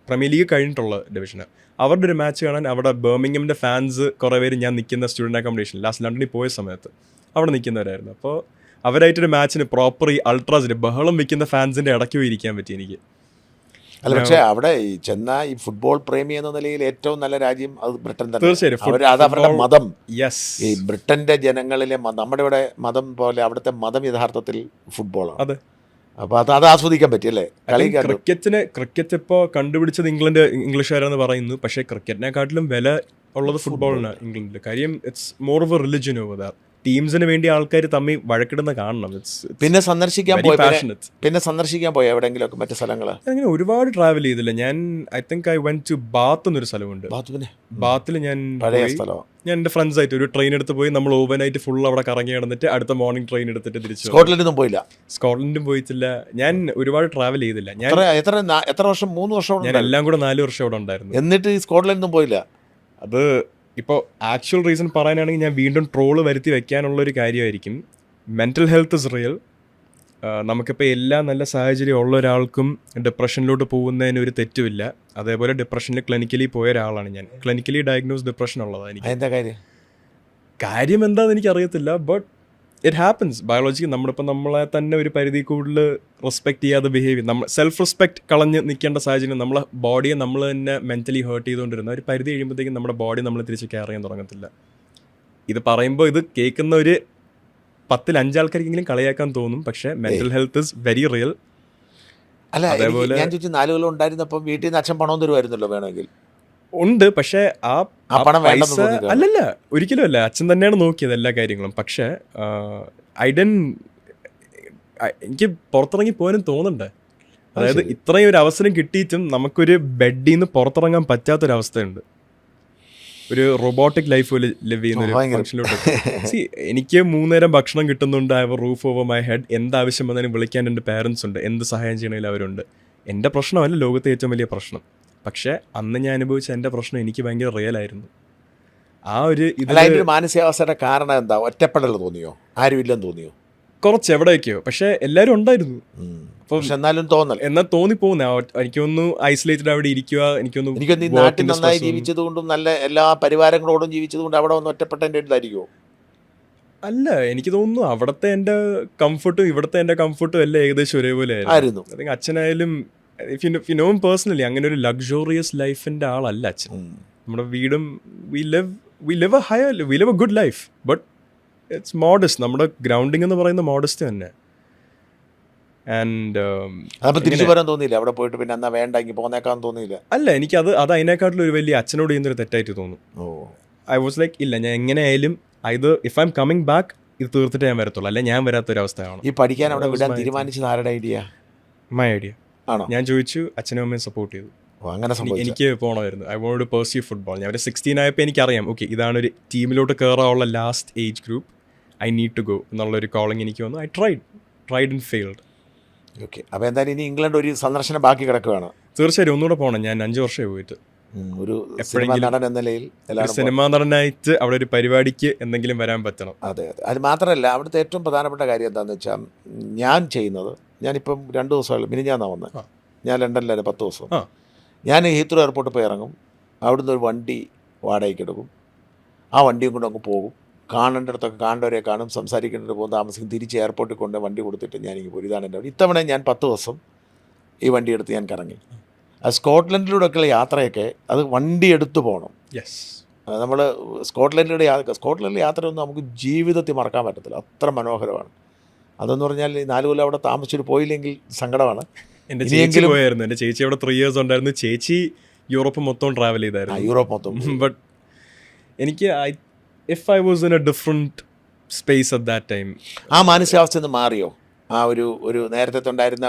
പ്രീമിയർ ലീഗ് കഴിഞ്ഞിട്ടുള്ള ഡിവിഷന്. അവരുടെ ഒരു മാച്ച് കാണാൻ അവിടെ ബർമിംഗമിന്റെ ഫാൻസ് കുറെ പേര് ഞാൻ നിൽക്കുന്ന സ്റ്റുഡന്റ് അക്കോമഡേഷൻ ലാസ്റ്റ് ലണ്ടനിൽ പോയ സമയത്ത് അവിടെ നിൽക്കുന്നവരായിരുന്നു. അപ്പോൾ അവരായിട്ടൊരു മാച്ചിന് പ്രോപ്പർ ഈ അൾട്രാസിന്റെ ബഹളം വെക്കുന്ന ഫാൻസിന്റെ ഇടയ്ക്ക് പോയി ഇരിക്കാൻ പറ്റി എനിക്ക്. അല്ല, പക്ഷേ അവിടെ ഈ ചെന്ന ഈ ഫുട്ബോൾ പ്രേമി എന്ന നിലയിൽ ഏറ്റവും നല്ല രാജ്യം അത് ബ്രിട്ടൻ തന്നെ. തീർച്ചയായും അത് അവരുടെ മതം. യെസ്, ഈ ബ്രിട്ടന്റെ ജനങ്ങളിലെ നമ്മുടെ ഇവിടെ മതം പോലെ അവിടുത്തെ മതം യഥാർത്ഥത്തിൽ ഫുട്ബോളാണ്. അതെ. അപ്പോൾ അത് ആസ്വദിക്കാൻ പറ്റിയല്ലേ കളി. ക്രിക്കറ്റ് ഇപ്പോൾ കണ്ടുപിടിച്ചത് ഇംഗ്ലീഷുകാരെന്ന് പറയുന്നു, പക്ഷേ ക്രിക്കറ്റിനെക്കാട്ടിലും വില ഉള്ളത് ഫുട്ബോളിനാണ് ഇംഗ്ലണ്ടിൽ. കാര്യം it's more of a religion over that. ടീംസിന് വേണ്ടി ആൾക്കാർ തമ്മിൽ വഴക്കിടുന്ന കാണണം. പിന്നെ സന്ദർശിക്കാൻ പോയ എവിടെയെങ്കിലും മറ്റു സ്ഥലങ്ങൾ അങ്ങനെ ഒരുപാട് ട്രാവൽ ചെയ്തില്ല ഞാൻ. I think I went to Bath എന്നൊരു സ്ഥലമുണ്ട്. ബാത്തിൽ ഞാൻ എൻ്റെ ഫ്രണ്ട്സ് ആയിട്ട് ഒരു ട്രെയിൻ എടുത്ത് പോയി. നമ്മൾ ഓവർനൈറ്റ് ഫുൾ അവിടെ കറങ്ങി കിടന്നിട്ട് അടുത്ത മോർണിംഗ് ട്രെയിൻ എടുത്തിട്ട് തിരിച്ചു. സ്കോട്ട്ലൻഡും പോയിട്ടില്ല. ഞാൻ ഒരുപാട് ട്രാവൽ ചെയ്തില്ല. ഞാൻ എത്ര വർഷം? 3 വർഷം. ഞാൻ എല്ലാം കൂടെ 4 വർഷം അവിടെ ഉണ്ടായിരുന്നു. എന്നിട്ട് സ്കോട്ട്ലൻഡൊന്നും പോയില്ല. അത് ഇപ്പോൾ ആക്ച്വൽ റീസൺ പറയാനാണെങ്കിൽ ഞാൻ വീണ്ടും ട്രോള് വരുത്തി വെക്കാനുള്ളൊരു കാര്യമായിരിക്കും. Mental health is real. നമുക്കിപ്പോൾ എല്ലാ നല്ല സാഹചര്യം ഉള്ള ഒരാൾക്കും ഡിപ്രഷനിലോട്ട് പോകുന്നതിന് ഒരു തെറ്റുമില്ല. അതേപോലെ ഡിപ്രഷനിൽ ക്ലിനിക്കലി പോയ ഒരാളാണ് ഞാൻ. ക്ലിനിക്കലി ഡയഗ്നോസ് ഡിപ്രഷൻ ഉള്ളതാണ് എനിക്ക്. കാര്യം എന്താണെന്ന് എനിക്കറിയത്തില്ല, ബട്ട് ഇറ്റ് ഹാപ്പൻസ്. ബയോളജിക്ക് നമ്മളിപ്പോൾ നമ്മളെ തന്നെ ഒരു പരിധി കൂടുതൽ റെസ്പെക്ട് ചെയ്യാതെ ബിഹേവ് ചെയ്യും. നമ്മൾ സെൽഫ് റെസ്പെക്ട് കളഞ്ഞ് നിൽക്കേണ്ട സാഹചര്യം. നമ്മളെ ബോഡിയെ നമ്മൾ തന്നെ മെൻ്റലി ഹേർട്ട് ചെയ്തുകൊണ്ടിരുന്ന ഒരു പരിധി കഴിയുമ്പോഴത്തേക്കും നമ്മുടെ ബോഡി നമ്മൾ തിരിച്ച് കെയർ ചെയ്യാൻ തുടങ്ങത്തില്ല. ഇത് പറയുമ്പോൾ ഇത് കേൾക്കുന്ന ഒരു 10-5 ആൾക്കാർക്കെങ്കിലും കളിയാക്കാൻ തോന്നും, പക്ഷേ mental health is very real. അല്ല, അതേപോലെ ഞാൻ ചോദിച്ചു 4 കൊല്ലം ഉണ്ടായിരുന്നപ്പോൾ വീട്ടിൽ നിന്ന് അച്ഛൻ പണം തരുമായിരുന്നല്ലോ വേണമെങ്കിൽ. ഉണ്ട്, പക്ഷേ ആ പണം പൈസ അല്ലല്ല, ഒരിക്കലും അല്ല. അച്ഛൻ തന്നെയാണ് നോക്കിയത് എല്ലാ കാര്യങ്ങളും. പക്ഷേ എനിക്ക് പുറത്തിറങ്ങി പോകാനും തോന്നണ്ടേ. അതായത് ഇത്രയും ഒരു അവസരം കിട്ടിയിട്ടും നമുക്കൊരു ബെഡിൽ നിന്ന് പുറത്തിറങ്ങാൻ പറ്റാത്തൊരവസ്ഥയുണ്ട്. ഒരു റോബോട്ടിക് ലൈഫ് പോലെ ലിവ് ചെയ്യുന്ന ഒരു ഫംഗ്ഷനിലോട്ട്. എനിക്ക് 3 നേരം ഭക്ഷണം കിട്ടുന്നുണ്ട്. I have a roof over my head. എന്താവശ്യം വന്നാലും വിളിക്കാൻ എൻ്റെ പാരൻസ് ഉണ്ട്. എന്ത് സഹായം ചെയ്യണമെങ്കിലും അവരുണ്ട്. എൻ്റെ പ്രശ്നമല്ല ലോകത്തെ ഏറ്റവും വലിയ പ്രശ്നം. പക്ഷേ അന്ന് ഞാൻ അനുഭവിച്ച എൻ്റെ പ്രശ്നം എനിക്ക് ഭയങ്കര റിയൽ ആയിരുന്നു. ആ ഒരു മാനസികാവസ്ഥയുടെ കാരണം എന്താ? ഒറ്റപ്പെടൽ തോന്നിയോ? ആരുമില്ലെന്ന് തോന്നിയോ? കുറച്ച് എവിടെയൊക്കെയോ, പക്ഷെ എല്ലാവരും ഉണ്ടായിരുന്നു. എന്നാൽ തോന്നിപ്പോകുന്ന എനിക്കൊന്ന് ഐസൊലേറ്റഡ് അവിടെ ഇരിക്കുക. എനിക്കൊന്ന് നാട്ടിൽ നന്നായി ജീവിച്ചതുകൊണ്ടും നല്ല എല്ലാ പരിവാരങ്ങളോടും ജീവിച്ചതുകൊണ്ട് അവിടെ ഒന്ന് ഒറ്റപ്പെട്ടതിൻ്റെ ഇതായിരിക്കുമോ? അല്ല, എനിക്ക് തോന്നുന്നു അവിടുത്തെ എൻ്റെ കംഫർട്ടും ഇവിടുത്തെ എൻ്റെ കംഫർട്ടും എല്ലാം ഏകദേശം ഒരേപോലെ ആയിരുന്നു. അച്ഛനായാലും ഫിനോം പേഴ്സണലി അങ്ങനെ ഒരു ലക്ഷറിയസ് ലൈഫിൻ്റെ ആളല്ല അച്ഛൻ. നമ്മുടെ വീടും we live A good life, but it's modest. നമ്മുടെ ഗ്രൗണ്ടിങ് എന്ന് പറയുന്ന മോഡസ്റ്റ് തന്നെ. തിരിച്ചു വരാൻ തോന്നിയില്ല അവിടെ പോയിട്ട്? പിന്നെ എന്നാ വേണ്ട പോന്നേക്കാൻ തോന്നിയില്ല? അല്ല, എനിക്ക് അത് അതിനേക്കാട്ടിലും ഒരു വലിയ അച്ഛനോട് ചെയ്യുന്നൊരു തെറ്റായിട്ട് തോന്നും. ഐ വാസ് ലൈക്ക്, ഇല്ല, ഞാൻ എങ്ങനെയായാലും if I am coming back ഇത് തീർത്തിട്ട് ഞാൻ വരത്തുള്ളൂ, അല്ലെ ഞാൻ വരാത്തൊരവസ്ഥയാണ്. ഈ പഠിക്കാൻ അവിടെ വിടാൻ തീരുമാനിച്ചത് ആരുടെ ഐഡിയ? മൈ ഐഡിയ ആണോ? ഞാൻ ചോദിച്ചു, അച്ഛനും അമ്മയും സപ്പോർട്ട് ചെയ്തു. എനിക്ക് പോകണമായിരുന്നു. I want to pursue football. ഞാൻ ഒരു 16 ആയപ്പോൾ എനിക്കറിയാം, ഓക്കെ, ഇതാണ് ഒരു ടീമിലോട്ട് കയറാനുള്ള last age group. I need to go എന്നുള്ളൊരു കോളിംഗ് എനിക്ക് വന്നു. I tried and failed. Okay, അപ്പോൾ എന്തായാലും ഇനി ഇംഗ്ലണ്ട് ഒരു സന്ദർശനം ബാക്കി കിടക്കുകയാണ്. തീർച്ചയായും ഒന്നുകൂടെ പോകണം. ഞാൻ 5 വർഷമായി പോയിട്ട്. ഒരു സിനിമാ നടനായിട്ട് അവിടെ ഒരു പരിപാടിക്ക് എന്തെങ്കിലും വരാൻ പറ്റണം. അതെ. അത് മാത്രമല്ല, അവിടുത്തെ ഏറ്റവും പ്രധാനപ്പെട്ട കാര്യം എന്താണെന്ന് വെച്ചാൽ, ഞാൻ ചെയ്യുന്നത്, ഞാനിപ്പം 2 ദിവസമായുള്ളൂ, മിനിഞ്ഞാന്നാണ് വന്നത്. ഞാൻ ലണ്ടനിലായിരുന്നു 10 ദിവസം. ഞാൻ ഹീത്രോ എയർപോർട്ടിൽ പോയി ഇറങ്ങും. അവിടുന്ന് ഒരു വണ്ടി വാടകയ്ക്ക് എടുക്കും. ആ വണ്ടിയും കൊണ്ട് അങ്ങ് പോകും. കാണേണ്ടിടത്തൊക്കെ കാണേണ്ടവരെ കാണും, സംസാരിക്കേണ്ടത് പോകും, താമസിക്കും. തിരിച്ച് എയർപോർട്ടിൽ കൊണ്ട് വണ്ടി കൊടുത്തിട്ട് ഞാനിങ്ങനെ പോരും. ഇതാണ് എൻ്റെ. ഇത്തവണ ഞാൻ 10 ദിവസം ഈ വണ്ടി എടുത്ത് ഞാൻ കറങ്ങി. സ്കോട്ട്ലൻഡിലൂടെയൊക്കെയുള്ള യാത്രയൊക്കെ അത് വണ്ടി എടുത്തു പോകണം. നമ്മൾ സ്കോട്ട്ലൻഡിലെ യാത്രയൊന്നും നമുക്ക് ജീവിതത്തിൽ മറക്കാൻ പറ്റത്തില്ല. അത്ര മനോഹരമാണ്. അതെന്ന് പറഞ്ഞാൽ 4 കൊല്ലം അവിടെ താമസിച്ചിട്ട് പോയില്ലെങ്കിൽ സങ്കടമാണ്. എൻ്റെ ചേച്ചി പോയായിരുന്നു. എൻ്റെ ചേച്ചി അവിടെ 3 years ഉണ്ടായിരുന്നു. ചേച്ചി യൂറോപ്പ് മൊത്തം ട്രാവൽ ചെയ്തായിരുന്നു. യൂറോപ്പ് മൊത്തം. ബട്ട് എനിക്ക് if I was in A different space at that time. ആ മാനസികാവസ്ഥ ഒന്ന് മാറിയോ? ആ ഒരു നേരത്തെ ഉണ്ടായിരുന്ന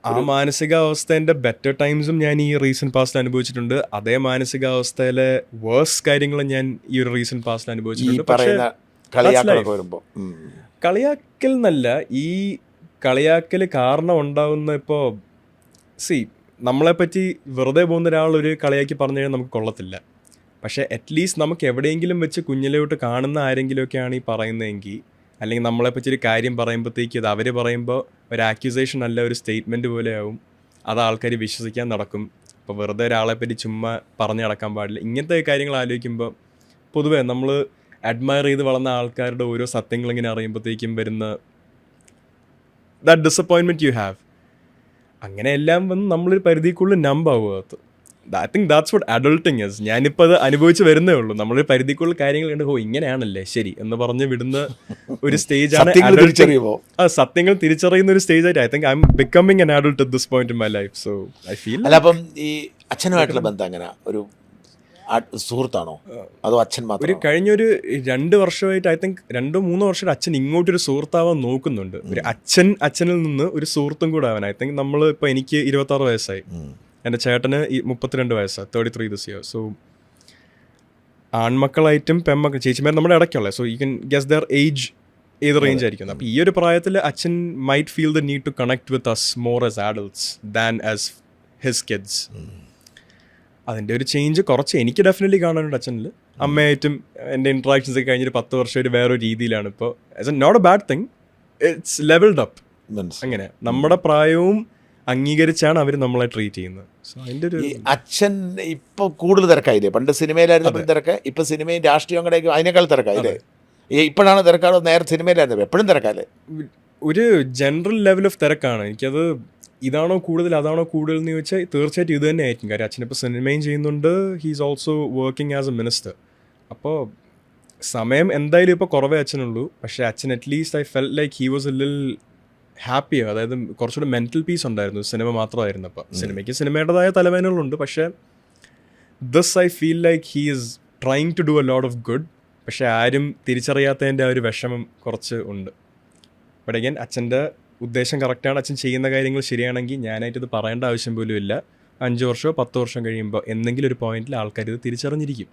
ആ മാനസികാവസ്ഥേൻ്റെ ബെറ്റർ ടൈംസും ഞാൻ ഈ റീസെൻറ്റ് പാസ്റ്റിൽ അനുഭവിച്ചിട്ടുണ്ട്. അതേ മാനസികാവസ്ഥയിലെ വേഴ്സ് കാര്യങ്ങളും ഞാൻ ഈ ഒരു റീസെൻറ്റ് പാസ്റ്റിൽ അനുഭവിച്ചിട്ടുണ്ട്. കളിയാക്കൽ എന്നല്ല, ഈ കളിയാക്കൽ കാരണം ഉണ്ടാകുന്ന, ഇപ്പോൾ നമ്മളെപ്പറ്റി വെറുതെ പോകുന്ന ഒരാളൊരു കളിയാക്കി പറഞ്ഞു കഴിഞ്ഞാൽ നമുക്ക് കൊള്ളത്തില്ല. പക്ഷേ അറ്റ്ലീസ്റ്റ് നമുക്ക് എവിടെയെങ്കിലും വെച്ച് കുഞ്ഞിലോട്ട് കാണുന്ന ആരെങ്കിലുമൊക്കെയാണ് ഈ പറയുന്നതെങ്കിൽ, അല്ലെങ്കിൽ നമ്മളെപ്പറ്റി ഒരു കാര്യം പറയുമ്പോഴത്തേക്ക് അത് അവർ പറയുമ്പോൾ ഒരു ആക്യൂസേഷൻ അല്ല, ഒരു സ്റ്റേറ്റ്മെൻറ്റ് പോലെയാവും. അത് ആൾക്കാർ വിശ്വസിക്കാൻ നടക്കും. ഇപ്പോൾ വെറുതെ ഒരാളെപ്പറ്റി ചുമ്മാ പറഞ്ഞു നടക്കാൻ പാടില്ല. ഇങ്ങനത്തെ കാര്യങ്ങൾ ആലോചിക്കുമ്പോൾ പൊതുവേ നമ്മൾ അഡ്മയർ ചെയ്ത് വളർന്ന ആൾക്കാരുടെ ഓരോ സത്യങ്ങളിങ്ങനെ അറിയുമ്പോഴത്തേക്കും വരുന്ന ദാറ്റ് ഡിസപ്പോയിൻമെൻറ്റ് യു ഹാവ്. അങ്ങനെ എല്ലാം വന്ന് നമ്മളൊരു പരിധിക്കുള്ളിൽ നമ്പാവും അത്. I think that's what adulting is. ഞാനിപ്പോൾ അത് അനുഭവിച്ച് വരുന്നേ ഉള്ളൂ. നമ്മളൊരു പരിധിക്കുള്ളിൽ കാര്യങ്ങൾ കണ്ട് ഇങ്ങനെയാണല്ലേ ശരി എന്ന് പറഞ്ഞ് വിടുന്ന ഒരു സ്റ്റേജാണ് സത്യങ്ങൾ തിരിച്ചറിയുന്ന ഒരു സ്റ്റേജായിട്ട് I think I am becoming an adult at this point in my life. So I feel. അല്ല, അപ്പം ഈ അച്ഛനുമായിട്ടുള്ള ബന്ധം എങ്ങനെ? ഒരു സുഹൃത്താണോ അതോ അച്ഛൻ മാത്രം? ഒരു കഴിഞ്ഞൊരു 2 വർഷമായിട്ട് ഐ തിങ്ക് 2-3 വർഷമായിട്ട് അച്ഛൻ ഇങ്ങോട്ടൊരു സുഹൃത്താവാൻ നോക്കുന്നുണ്ട്. ഒരു അച്ഛനിൽ നിന്ന് ഒരു സുഹൃത്തും കൂടെ ആവാൻ. ഐ തിങ്ക് നമ്മൾ ഇപ്പോൾ എനിക്ക് 26 വയസ്സായി, എൻ്റെ ചേട്ടന് 32 വയസ്സാണ്, 33 ദിസ് ഇയർ. സോ ആൺമക്കളായിട്ടും പെൺമക്കൾ ചേച്ചിമാർ നമ്മുടെ ഇടയ്ക്കുള്ള, so you can guess their age ഏത് റേഞ്ച് ആയിരിക്കും. അപ്പോൾ ഈ ഒരു പ്രായത്തിൽ അച്ഛൻ might feel the need to connect with us more as adults than as his kids. അതിൻ്റെ ഒരു ചേഞ്ച് കുറച്ച് എനിക്ക് ഡെഫിനറ്റ്ലി കാണാനുണ്ട് അച്ഛനിൽ. അമ്മയായിട്ടും എൻ്റെ ഇൻട്രാക്ഷൻസ് ഒക്കെ കഴിഞ്ഞൊരു 10 വർഷമായിട്ട് വേറൊരു രീതിയിലാണ് ഇപ്പോൾ. As a not a bad thing, it's levelled up. അങ്ങനെ നമ്മുടെ പ്രായവും അംഗീകരിച്ചാണ് അവർ നമ്മളെ ട്രീറ്റ് ചെയ്യുന്നത്. സോ അതിൻ്റെ ഒരു അച്ഛൻ ഇപ്പോൾ കൂടുതൽ തിരക്കായില്ലേ? പണ്ട് സിനിമയിലായിരുന്നു തിരക്ക്, ഇപ്പം സിനിമയും രാഷ്ട്രീയം കൂടെ അതിനേക്കാൾ തിരക്കായില്ലേ? ഇപ്പോഴാണ് തിരക്കാണോ? നേരെ സിനിമയിലായിരുന്നു എപ്പോഴും തിരക്കാല്ലേ? ഒരു ജനറൽ ലെവൽ ഓഫ് തിരക്കാണ്. എനിക്കത് ഇതാണോ കൂടുതൽ അതാണോ കൂടുതൽ എന്ന് ചോദിച്ചാൽ തീർച്ചയായിട്ടും ഇത് തന്നെ ആയിരിക്കും. കാര്യം അച്ഛനിപ്പോൾ സിനിമയും ചെയ്യുന്നുണ്ട്, he's also working as a minister. അപ്പോൾ സമയം എന്തായാലും ഇപ്പോൾ കുറവേ അച്ഛനുള്ളൂ. പക്ഷേ അച്ഛൻ at least I felt like he was a ലിൽ ഹാപ്പിയോ, അതായത് കുറച്ചുകൂടി മെൻറ്റൽ പീസ് ഉണ്ടായിരുന്നു. സിനിമ മാത്രമായിരുന്നു. അപ്പോൾ സിനിമയ്ക്ക് സിനിമയുടേതായ തലവേദനകളുണ്ട്. പക്ഷേ this I feel like he is trying to do a lot of good. പക്ഷേ ആരും തിരിച്ചറിയാത്തതിൻ്റെ ആ ഒരു വിഷമം കുറച്ച് ഉണ്ട്. ബട്ട് അഗൈൻ അച്ഛൻ്റെ ഉദ്ദേശം കറക്റ്റാണ്. അച്ഛൻ ചെയ്യുന്ന കാര്യങ്ങൾ ശരിയാണെങ്കിൽ ഞാനായിട്ടിത് പറയേണ്ട ആവശ്യം പോലും ഇല്ല. 5 വർഷമോ 10 വർഷം കഴിയുമ്പോൾ എന്തെങ്കിലും ഒരു പോയിന്റിൽ ആൾക്കാർ ഇത് തിരിച്ചറിഞ്ഞിരിക്കും.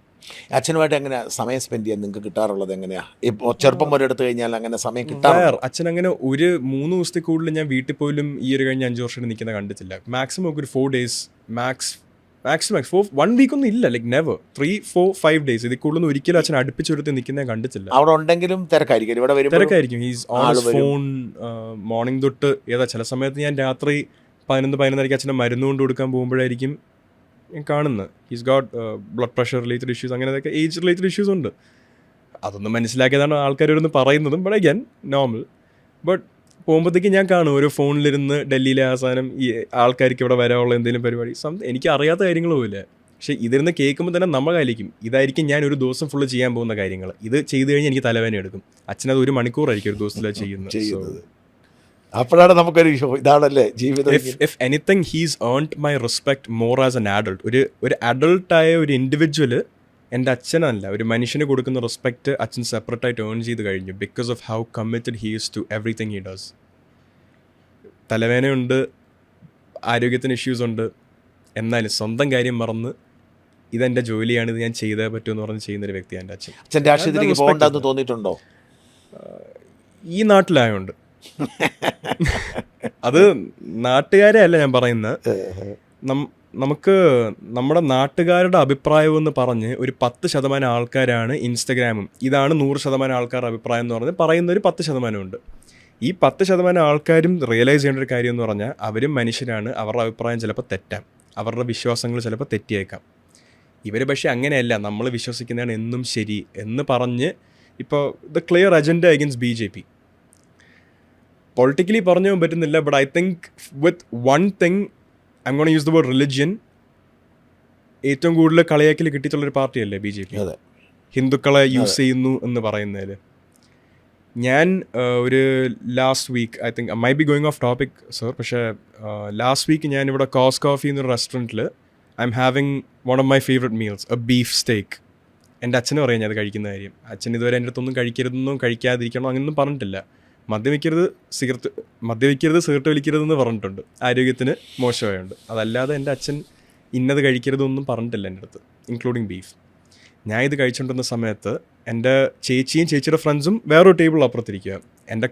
അച്ഛനുമായിട്ട് എങ്ങനെ സമയം സ്പെൻഡ് ചെയ്യാൻ നിങ്ങൾക്ക് കിട്ടാറുള്ളത് എങ്ങനെയാണ്? ഇപ്പോൾ ചെറുപ്പം മുതൽ എടുത്തു കഴിഞ്ഞാൽ അങ്ങനെ സമയം കിട്ടാറ്? അച്ഛൻ അങ്ങനെ ഒരു 3 ദിവസത്തിൽ കൂടുതൽ ഞാൻ വീട്ടിൽ പോലും ഈ ഒരു കഴിഞ്ഞ 5 വർഷം നിൽക്കുന്ന കണ്ടിട്ടില്ല. മാക്സിമം ഒരു 4 days മാക്സിമം 1 വീക്കൊന്നും ഇല്ല. Like never 3-4-5 days. ഇതിൽ കൂടുതലൊന്നും ഒരിക്കലും അച്ഛൻ അടുപ്പിച്ചൊരുത്തി നിൽക്കുന്നത് കണ്ടിട്ടില്ല. അവിടെ ഉണ്ടെങ്കിലും തിരക്കായിരിക്കും, ഇവിടെ തിരക്കായിരിക്കും. ഹീസ് ഓൺ ഫോൺ മോർണിംഗ് തൊട്ട്. ചില സമയത്ത് ഞാൻ രാത്രി 11-11:30 അച്ഛനെ മരുന്ന് കൊണ്ട് കൊടുക്കാൻ പോകുമ്പോഴായിരിക്കും കാണുന്നത്. He's got blood pressure related issues, അങ്ങനെയൊക്കെ ഏജ് റിലേറ്റഡ് ഇഷ്യൂസ് ഉണ്ട്. അതൊന്നും മനസ്സിലാക്കിയതാണ് ആൾക്കാരോടൊന്ന് പറയുന്നതും. But again normal. ബട്ട് പോകുമ്പോഴത്തേക്ക് ഞാൻ കാണും ഓരോ ഫോണിലിരുന്ന് ഡൽഹിയിലെ അവസാനം ഈ ആൾക്കാർക്ക് ഇവിടെ വരാനുള്ള എന്തെങ്കിലും പരിപാടി. എനിക്ക് അറിയാത്ത കാര്യങ്ങൾ പോയില്ല. പക്ഷേ ഇതിരുന്ന് കേൾക്കുമ്പോൾ തന്നെ നമ്മൾ കാലിക്കും ഇതായിരിക്കും ഞാൻ ഒരു ദിവസം ഫുള്ള് ചെയ്യാൻ പോകുന്ന കാര്യങ്ങൾ. ഇത് ചെയ്ത് കഴിഞ്ഞാൽ എനിക്ക് തലവേദന എടുക്കും. അച്ഛനത് 1 മണിക്കൂറായിരിക്കും ഒരു ദിവസത്തിൽ ചെയ്യുന്നത്. അപ്പോഴാണ് നമുക്കൊരു ഇതാണല്ലേ ജീവിതം. If anything he's earned my respect more as an adult. ഒരു അഡൾട്ടായ ഒരു ഇൻഡിവിജ്വൽ എൻ്റെ അച്ഛനല്ല, ഒരു മനുഷ്യന് കൊടുക്കുന്ന റെസ്പെക്റ്റ് അച്ഛൻ സെപ്പറേറ്റായിട്ട് ഏൺ ചെയ്ത് കഴിഞ്ഞു. Because of how committed he is to everything he does. തലവേദനയുണ്ട്, ആരോഗ്യത്തിന് ഇഷ്യൂസ് ഉണ്ട്, എന്നാലും സ്വന്തം കാര്യം മറന്ന് ഇതെൻ്റെ ജോലിയാണ്, ഇത് ഞാൻ ചെയ്തേ പറ്റുമെന്ന് പറഞ്ഞ് ചെയ്യുന്നൊരു വ്യക്തിയാണ് എൻ്റെ അച്ഛൻ. അച്ഛൻ രാഷ്ട്രീയത്തിലേക്ക് പോകണ്ടെന്ന് തോന്നിയിട്ടുണ്ടോ? ഈ നാട്ടിലായോണ്ട്. അത് നാട്ടുകാരെ അല്ല ഞാൻ പറയുന്നത്. നമുക്ക് നമ്മുടെ നാട്ടുകാരുടെ അഭിപ്രായം എന്ന് പറഞ്ഞ് ഒരു 10% ആൾക്കാരാണ് ഇൻസ്റ്റഗ്രാമും ഇതാണ് 100% ആൾക്കാരുടെ അഭിപ്രായം എന്ന് പറഞ്ഞ് പറയുന്ന ഒരു 10% ഉണ്ട്. ഈ 10% ആൾക്കാരും റിയലൈസ് ചെയ്യേണ്ട ഒരു കാര്യം എന്ന് പറഞ്ഞാൽ അവരും മനുഷ്യരാണ്. അവരുടെ അഭിപ്രായം ചിലപ്പോൾ തെറ്റാം, അവരുടെ വിശ്വാസങ്ങൾ ചിലപ്പോൾ തെറ്റിയേക്കാം. ഇവർ പക്ഷേ അങ്ങനെയല്ല, നമ്മൾ വിശ്വസിക്കുന്നതാണ് എന്നും ശരി എന്ന് പറഞ്ഞ് ഇപ്പോൾ the clear agenda against BJP politically പറഞ്ഞു പോകാൻ പറ്റുന്നില്ല. But I think with one thing I M gonna use the word religion. ഏറ്റവും കൂടുതൽ കളിയാക്കൽ കിട്ടിയിട്ടുള്ളൊരു പാർട്ടിയല്ലേ BJP. ഹിന്ദുക്കളെ യൂസ് ചെയ്യുന്നു എന്ന് പറയുന്നതിൽ ഞാൻ ഒരു last week I think maybe going off topic sir, പക്ഷേ ലാസ്റ്റ് വീക്ക് ഞാൻ ഇവിടെ കോസ് കോഫി എന്നൊരു റെസ്റ്റോറൻറ്റിൽ I'm having one of my favourite meals, a beef steak. എൻ്റെ അച്ഛനും അറിയാം ഞാൻ അത് കഴിക്കുന്ന കാര്യം. അച്ഛൻ ഇതുവരെ എൻ്റെ അടുത്തൊന്നും കഴിക്കരുതെന്നും കഴിക്കാതിരിക്കണോ അങ്ങനെയൊന്നും പറഞ്ഞിട്ടില്ല. മദ്യപിക്കരുത്, സിഗരറ്റ് വലിക്കരുതെന്ന് പറഞ്ഞിട്ടുണ്ട്, ആരോഗ്യത്തിന് മോശമായുണ്ട്. അതല്ലാതെ എൻ്റെ അച്ഛൻ ഇന്നത് കഴിക്കരുതെന്നും പറഞ്ഞിട്ടില്ല എൻ്റെ അടുത്ത്, ഇൻക്ലൂഡിങ് ബീഫ്. ഞാൻ ഇത് കഴിച്ചുകൊണ്ടിരുന്ന സമയത്ത് എൻ്റെ ചേച്ചിയും ചേച്ചിയുടെ ഫ്രണ്ട്സും വേറൊരു ടേബിൾ അപ്പുറത്തിരിക്കുക, എൻ്റെ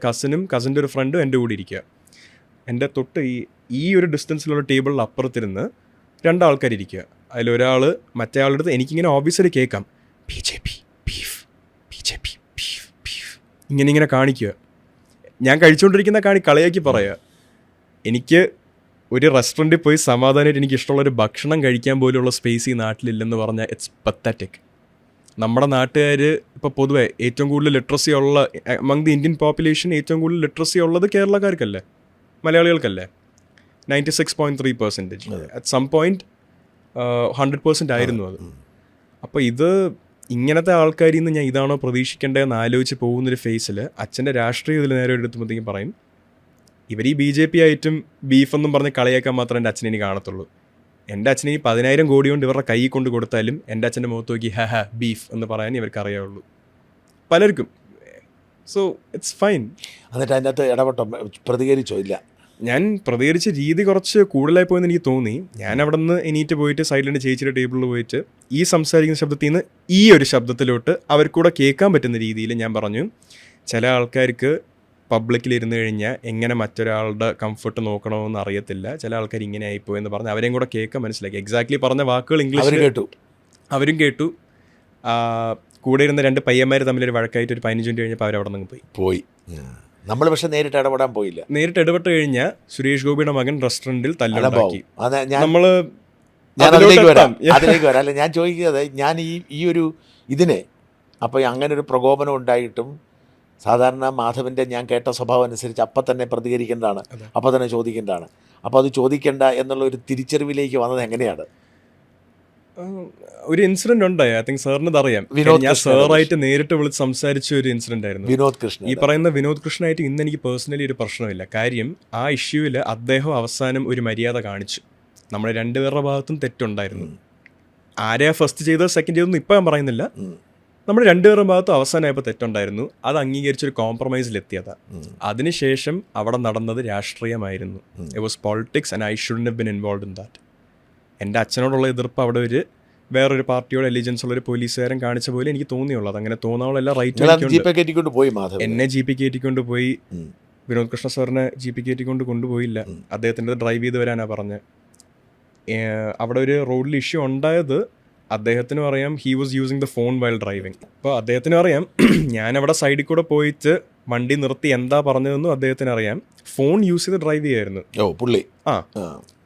കസിൻ്റെ ഒരു ഫ്രണ്ടും എൻ്റെ കൂടെ ഇരിക്കുക. എൻ്റെ തൊട്ട് ഈ ഒരു ഡിസ്റ്റൻസിലുള്ള ടേബിളിൽ അപ്പുറത്തിരുന്ന് 2 ആൾക്കാരിരിക്കുക. അതിലൊരാൾ മറ്റേ ആളുടെ അടുത്ത് എനിക്കിങ്ങനെ ഓബിയസ്ലി കേൾക്കാം BJP beef BJP beef beef ഇങ്ങനെ കാണിക്കുക. ഞാൻ കഴിച്ചുകൊണ്ടിരിക്കുന്ന കളിയാക്കി പറയുക. എനിക്ക് ഒരു റെസ്റ്റോറൻറ്റിൽ പോയി സമാധാനമായിട്ട് എനിക്ക് ഇഷ്ടമുള്ളൊരു ഭക്ഷണം കഴിക്കാൻ പോലുള്ള സ്പേസ് ഈ നാട്ടിലില്ലെന്ന് പറഞ്ഞാൽ ഇറ്റ്സ് പത്തറ്റിക്. നമ്മുടെ നാട്ടുകാർ ഇപ്പോൾ പൊതുവെ ഏറ്റവും കൂടുതൽ ലിറ്ററസി ഉള്ള അമംഗ് ദി ഇന്ത്യൻ പോപ്പുലേഷൻ ഏറ്റവും കൂടുതൽ ലിറ്ററസി ഉള്ളത് കേരളക്കാർക്കല്ലേ, മലയാളികൾക്കല്ലേ. 96.3%. അറ്റ് സം പോയിൻറ്റ് 100% ആയിരുന്നു അത്. അപ്പോൾ ഇത് ഇങ്ങനത്തെ ആൾക്കാരിൽ നിന്ന് ഞാൻ ഇതാണോ പ്രതീക്ഷിക്കേണ്ടതെന്ന് ആലോചിച്ച് പോകുന്നൊരു ഫേസിൽ അച്ഛൻ്റെ രാഷ്ട്രീയം ഇതിൽ നേരെ എടുത്തുമ്പോഴത്തേക്കും പറയും ഇവർ ഈ BJP ആയിട്ടും ബീഫെന്നും പറഞ്ഞ് കളിയാക്കാൻ മാത്രമേ എൻ്റെ അച്ഛനെ കാണത്തുള്ളൂ. എൻ്റെ അച്ഛന് ഈ 10,000 കോടി കൊണ്ട് ഇവരുടെ കൈ കൊണ്ട് കൊടുത്താലും എൻ്റെ അച്ഛൻ്റെ മുഖത്ത് നോക്കി ബീഫ് എന്ന് പറയാൻ ഇവർക്ക് അറിയാവുള്ളൂ പലർക്കും. So it's fine. എന്നിട്ട് അതിൻ്റെ അകത്ത് ഇടപെട്ടോ, പ്രതികരിച്ചോ? ഇല്ല. ഞാൻ പ്രതികരിച്ച രീതി കുറച്ച് കൂടുതലായി പോയെന്ന് എനിക്ക് തോന്നി. ഞാൻ അവിടെ നിന്ന് എണീറ്റ് പോയിട്ട് സൈഡിലെ ചേച്ചിയുടെ ടേബിളിൽ പോയിട്ട് ഈ സംസാരിക്കുന്ന ശബ്ദത്തിൽ നിന്ന് ഈ ഒരു ശബ്ദത്തിലോട്ട് അവർക്കൂടെ കേൾക്കാൻ പറ്റുന്ന രീതിയിൽ ഞാൻ പറഞ്ഞു, ചില ആൾക്കാർക്ക് പബ്ലിക്കിലിരുന്ന് കഴിഞ്ഞാൽ എങ്ങനെ മറ്റൊരാളുടെ കംഫർട്ട് നോക്കണമെന്ന് അറിയത്തില്ല, ചില ആൾക്കാർ ഇങ്ങനെ ആയിപ്പോയെന്ന് പറഞ്ഞ് അവരെയും കൂടെ കേൾക്കാൻ മനസ്സിലാക്കി. എക്സാക്ട്ലി പറഞ്ഞ വാക്കുകൾ ഇംഗ്ലീഷിൽ കേട്ടു, അവരും കേട്ടു. കൂടെ ഇരുന്ന 2 പയ്യന്മാർ തമ്മിലൊരു വഴക്കായിട്ട് ഒരു 15 മിനിറ്റ് കഴിഞ്ഞപ്പോൾ അവരവിടെ നിന്ന് പോയി. നമ്മൾ പക്ഷെ നേരിട്ട് ഇടപെടാൻ പോയില്ല. നേരിട്ട് ഇടപെട്ട് കഴിഞ്ഞാൽ സുരേഷ് ഗോപിയുടെ മകൻ റെസ്റ്റോറൻറ്റിൽ തല്ലുണ്ടാക്കി. നമ്മൾ അതിലേക്ക് വരാം. അല്ല, ഞാൻ ചോദിക്കുന്നത്, ഞാൻ ഈ ഒരു ഇതിനെ അപ്പോൾ അങ്ങനെ ഒരു പ്രകോപനം ഉണ്ടായിട്ടും സാധാരണ മാധവൻ്റെ ഞാൻ കേട്ട സ്വഭാവം അനുസരിച്ച് അപ്പം തന്നെ പ്രതികരിക്കേണ്ടതാണ്, അപ്പം തന്നെ ചോദിക്കേണ്ടതാണ്. അപ്പോൾ അത് ചോദിക്കേണ്ട എന്നുള്ള ഒരു തിരിച്ചറിവിലേക്ക് വന്നത് എങ്ങനെയാണ്? ഒരു ഇൻസിഡന്റ് ഉണ്ടായി. ഐ തിങ്ക് സാറിന് അറിയാം. ഞാൻ സാറായിട്ട് നേരിട്ട് വിളിച്ച് സംസാരിച്ച ഒരു ഇൻസിഡന്റ് ആയിരുന്നു. വിനോദ് കൃഷ്ണൻ. ഈ പറയുന്ന വിനോദ് കൃഷ്ണനായിട്ട് ഇന്ന് എനിക്ക് പേഴ്സണലി ഒരു പ്രശ്നമില്ല. കാര്യം ആ ഇഷ്യൂവിൽ അദ്ദേഹം അവസാനം ഒരു മര്യാദ കാണിച്ചു. നമ്മുടെ 2 പേരുടെ ഭാഗത്തും തെറ്റുണ്ടായിരുന്നു. ആരെയാ ഫസ്റ്റ് ചെയ്തത് സെക്കൻഡ് ചെയ്തതെന്ന് ഇപ്പം ഞാൻ പറയുന്നില്ല. നമ്മുടെ 2 പേരുടെ ഭാഗത്തും അവസാനമായപ്പോൾ തെറ്റുണ്ടായിരുന്നു. അത് അംഗീകരിച്ചൊരു കോംപ്രമൈസിലെത്തിയതാണ്. അതിനുശേഷം അവിടെ നടന്നത് രാഷ്ട്രീയമായിരുന്നു. It was politics and I shouldn't have been involved in that. എൻ്റെ അച്ഛനോടുള്ള എതിർപ്പ് അവിടെ വേറൊരു പാർട്ടിയോട് അലിജൻസ് ഉള്ള ഒരു പോലീസുകാരൻ കാണിച്ച പോലെ എനിക്ക് തോന്നിയുള്ളൂ. അതങ്ങനെ തോന്നാനുള്ള റൈറ്റ് എന്നെ GP കയറ്റിക്കൊണ്ട് പോയി. വിനോദ് കൃഷ്ണ സാറിനെ GP കയറ്റിക്കൊണ്ട് കൊണ്ടുപോയില്ല. അദ്ദേഹത്തിൻ്റെ ഡ്രൈവ് ചെയ്ത് വരാനാണ് പറഞ്ഞത്. അവിടെ ഒരു റോഡിൽ ഇഷ്യൂ ഉണ്ടായത് അദ്ദേഹത്തിനും അറിയാം. He was using the phone while driving. അപ്പോൾ അദ്ദേഹത്തിനും അറിയാം ഞാൻ അവിടെ സൈഡിൽ കൂടെ പോയിട്ട് വണ്ടി നിർത്തി എന്താ പറഞ്ഞതെന്നും അദ്ദേഹത്തിന് അറിയാം. ഫോൺ യൂസ് ചെയ്ത് ഡ്രൈവ് ചെയ്യായിരുന്നു പുള്ളി.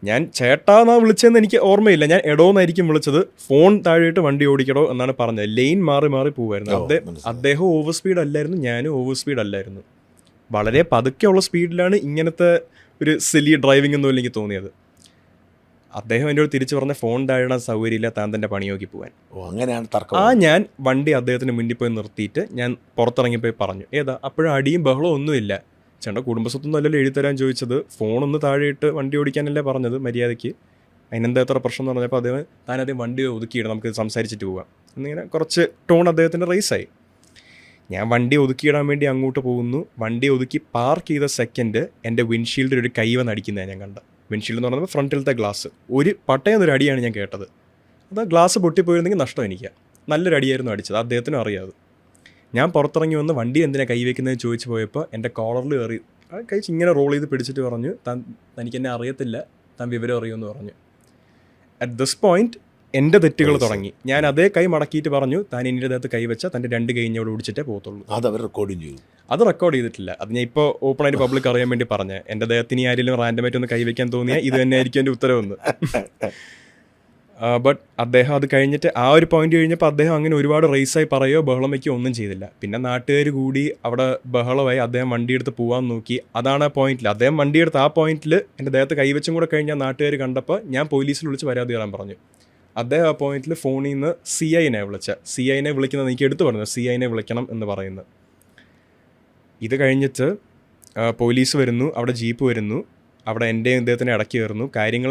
ഞാൻ ചേട്ടാന്നാ വിളിച്ചതെന്ന് എനിക്ക് ഓർമ്മയില്ല. ഞാൻ എടോന്നായിരിക്കും വിളിച്ചത്. ഫോൺ താഴെയിട്ട് വണ്ടി ഓടിക്കടോ എന്നാണ് പറഞ്ഞത്. ലൈൻ മാറി മാറി പോവായിരുന്നു. അദ്ദേഹം ഓവർ സ്പീഡ് അല്ലായിരുന്നു, ഞാനും ഓവർ സ്പീഡ് അല്ലായിരുന്നു. വളരെ പതുക്കെയുള്ള സ്പീഡിലാണ് ഇങ്ങനത്തെ ഒരു സിലി ഡ്രൈവിംഗ് ഒന്നും എനിക്ക് തോന്നിയത്. അദ്ദേഹം എന്നോട് തിരിച്ചു പറഞ്ഞ ഫോൺ താഴെയിടാൻ സൗകര്യമില്ല, താൻ തൻ്റെ പണി നോക്കി പോകാൻ. അങ്ങനെയാണ് തർക്കം. ഞാൻ വണ്ടി അദ്ദേഹത്തിന് മുന്നിൽ പോയി നിർത്തിയിട്ട് ഞാൻ പുറത്തിറങ്ങിപ്പോയി പറഞ്ഞു. അപ്പോഴും അടിയും ബഹളവും ഒന്നുമില്ല. ചേട്ടാ കുടുംബസ്വത്തൊന്നും അല്ലല്ലോ എഴുതരാൻ ചോദിച്ചത്, ഫോണൊന്ന് താഴെയിട്ട് വണ്ടി ഓടിക്കാനല്ലേ പറഞ്ഞത് മര്യാദയ്ക്ക്, അതിനെന്താ എത്ര പ്രശ്നം എന്ന് പറഞ്ഞപ്പോൾ അദ്ദേഹം താനാദ്യം വണ്ടി ഒതുക്കിയിടും, നമുക്ക് സംസാരിച്ചിട്ട് പോകാം എന്നിങ്ങനെ കുറച്ച് ടോൺ അദ്ദേഹത്തിൻ്റെ റൈസായി. ഞാൻ വണ്ടി ഒതുക്കിയിടാൻ വേണ്ടി അങ്ങോട്ട് പോകുന്നു. വണ്ടി ഒതുക്കി പാർക്ക് ചെയ്ത സെക്കൻഡ് എൻ്റെ വിൻഷീൽഡിൽ ഒരു കൈ വന്ന് അടിക്കുന്നതാണ് ഞാൻ കണ്ടത്. വിൻഷീൽഡ് എന്ന് പറയുമ്പോൾ ഫ്രണ്ടിലത്തെ ഗ്ലാസ് ഒരു പട്ടയെന്നൊരു അടിയാണ് ഞാൻ കേട്ടത്. അത് ആ ഗ്ലാസ് പൊട്ടിപ്പോയിരുന്നെങ്കിൽ നഷ്ടം എനിക്ക്. നല്ലൊരു അടിയായിരുന്നു അടിച്ചത്, അദ്ദേഹത്തിനും അറിയാതെ. ഞാൻ പുറത്തിറങ്ങി വന്ന് വണ്ടി എന്തിനാണ് കൈവയ്ക്കുന്നതെന്ന് ചോദിച്ചു പോയപ്പോൾ എൻ്റെ കോളറിൽ കയറി കൈ ഇങ്ങനെ റോൾ ചെയ്ത് പിടിച്ചിട്ട് പറഞ്ഞു, തനിക്ക് എന്നെ അറിയത്തില്ല, താൻ വിവരം അറിയുമെന്ന് പറഞ്ഞു. അറ്റ് ദിസ് പോയിന്റ് എൻ്റെ തെറ്റുകൾ തുടങ്ങി. ഞാൻ അതേ കൈ മടക്കിയിട്ട് പറഞ്ഞു, താൻ എൻ്റെ ദേഹത്ത് കൈവച്ചാൽ തൻ്റെ 2 കൈ അവിടെ ഓടിച്ചിട്ടേ പോകത്തുള്ളൂ. അത് അവർ റെക്കോർഡിങ് ചെയ്തു. അത് റെക്കോർഡ് ചെയ്തിട്ടില്ല. അത് ഞാൻ ഇപ്പോൾ ഓപ്പണായിട്ട് പബ്ലിക് അറിയാൻ വേണ്ടി പറഞ്ഞത്. എൻ്റെ ദേഹത്തിന് ആരെങ്കിലും റാൻഡമായിട്ട് ഒന്ന് കൈവയ്ക്കാൻ തോന്നിയാൽ ഇത് തന്നെ ആയിരിക്കും എൻ്റെ ഉത്തരവെന്ന്. ബട്ട് അദ്ദേഹം അത് കഴിഞ്ഞിട്ട് ആ ഒരു പോയിന്റ് കഴിഞ്ഞപ്പോൾ അദ്ദേഹം അങ്ങനെ ഒരുപാട് റേസായി പറയുകയോ ബഹളം വയ്ക്കുകയോ ഒന്നും ചെയ്തില്ല. പിന്നെ നാട്ടുകാർ കൂടി അവിടെ ബഹളമായി. അദ്ദേഹം വണ്ടിയെടുത്ത് പോകാൻ നോക്കി. അതാണ് ആ പോയിന്റിൽ അദ്ദേഹം വണ്ടിയെടുത്ത് ആ പോയിന്റിൽ എൻ്റെ ദേഹത്ത് കൈവച്ചും കൂടെ കഴിഞ്ഞാൽ നാട്ടുകാർ കണ്ടപ്പോൾ ഞാൻ പോലീസിൽ വിളിച്ച് പരാതി തരാൻ പറഞ്ഞു. അദ്ദേഹം ആ പോയിന്റിൽ ഫോണിൽ നിന്ന് CIനെ വിളിക്കുന്നത് എനിക്ക് എടുത്തു പറഞ്ഞു, CIനെ വിളിക്കണം എന്ന് പറയുന്നത്. ഇത് കഴിഞ്ഞിട്ട് പോലീസ് വരുന്നു, അവിടെ ജീപ്പ് വരുന്നു, അവിടെ എൻ്റെ ഇദ്ദേഹത്തിനെ ഇടയ്ക്ക് കയറുന്നു.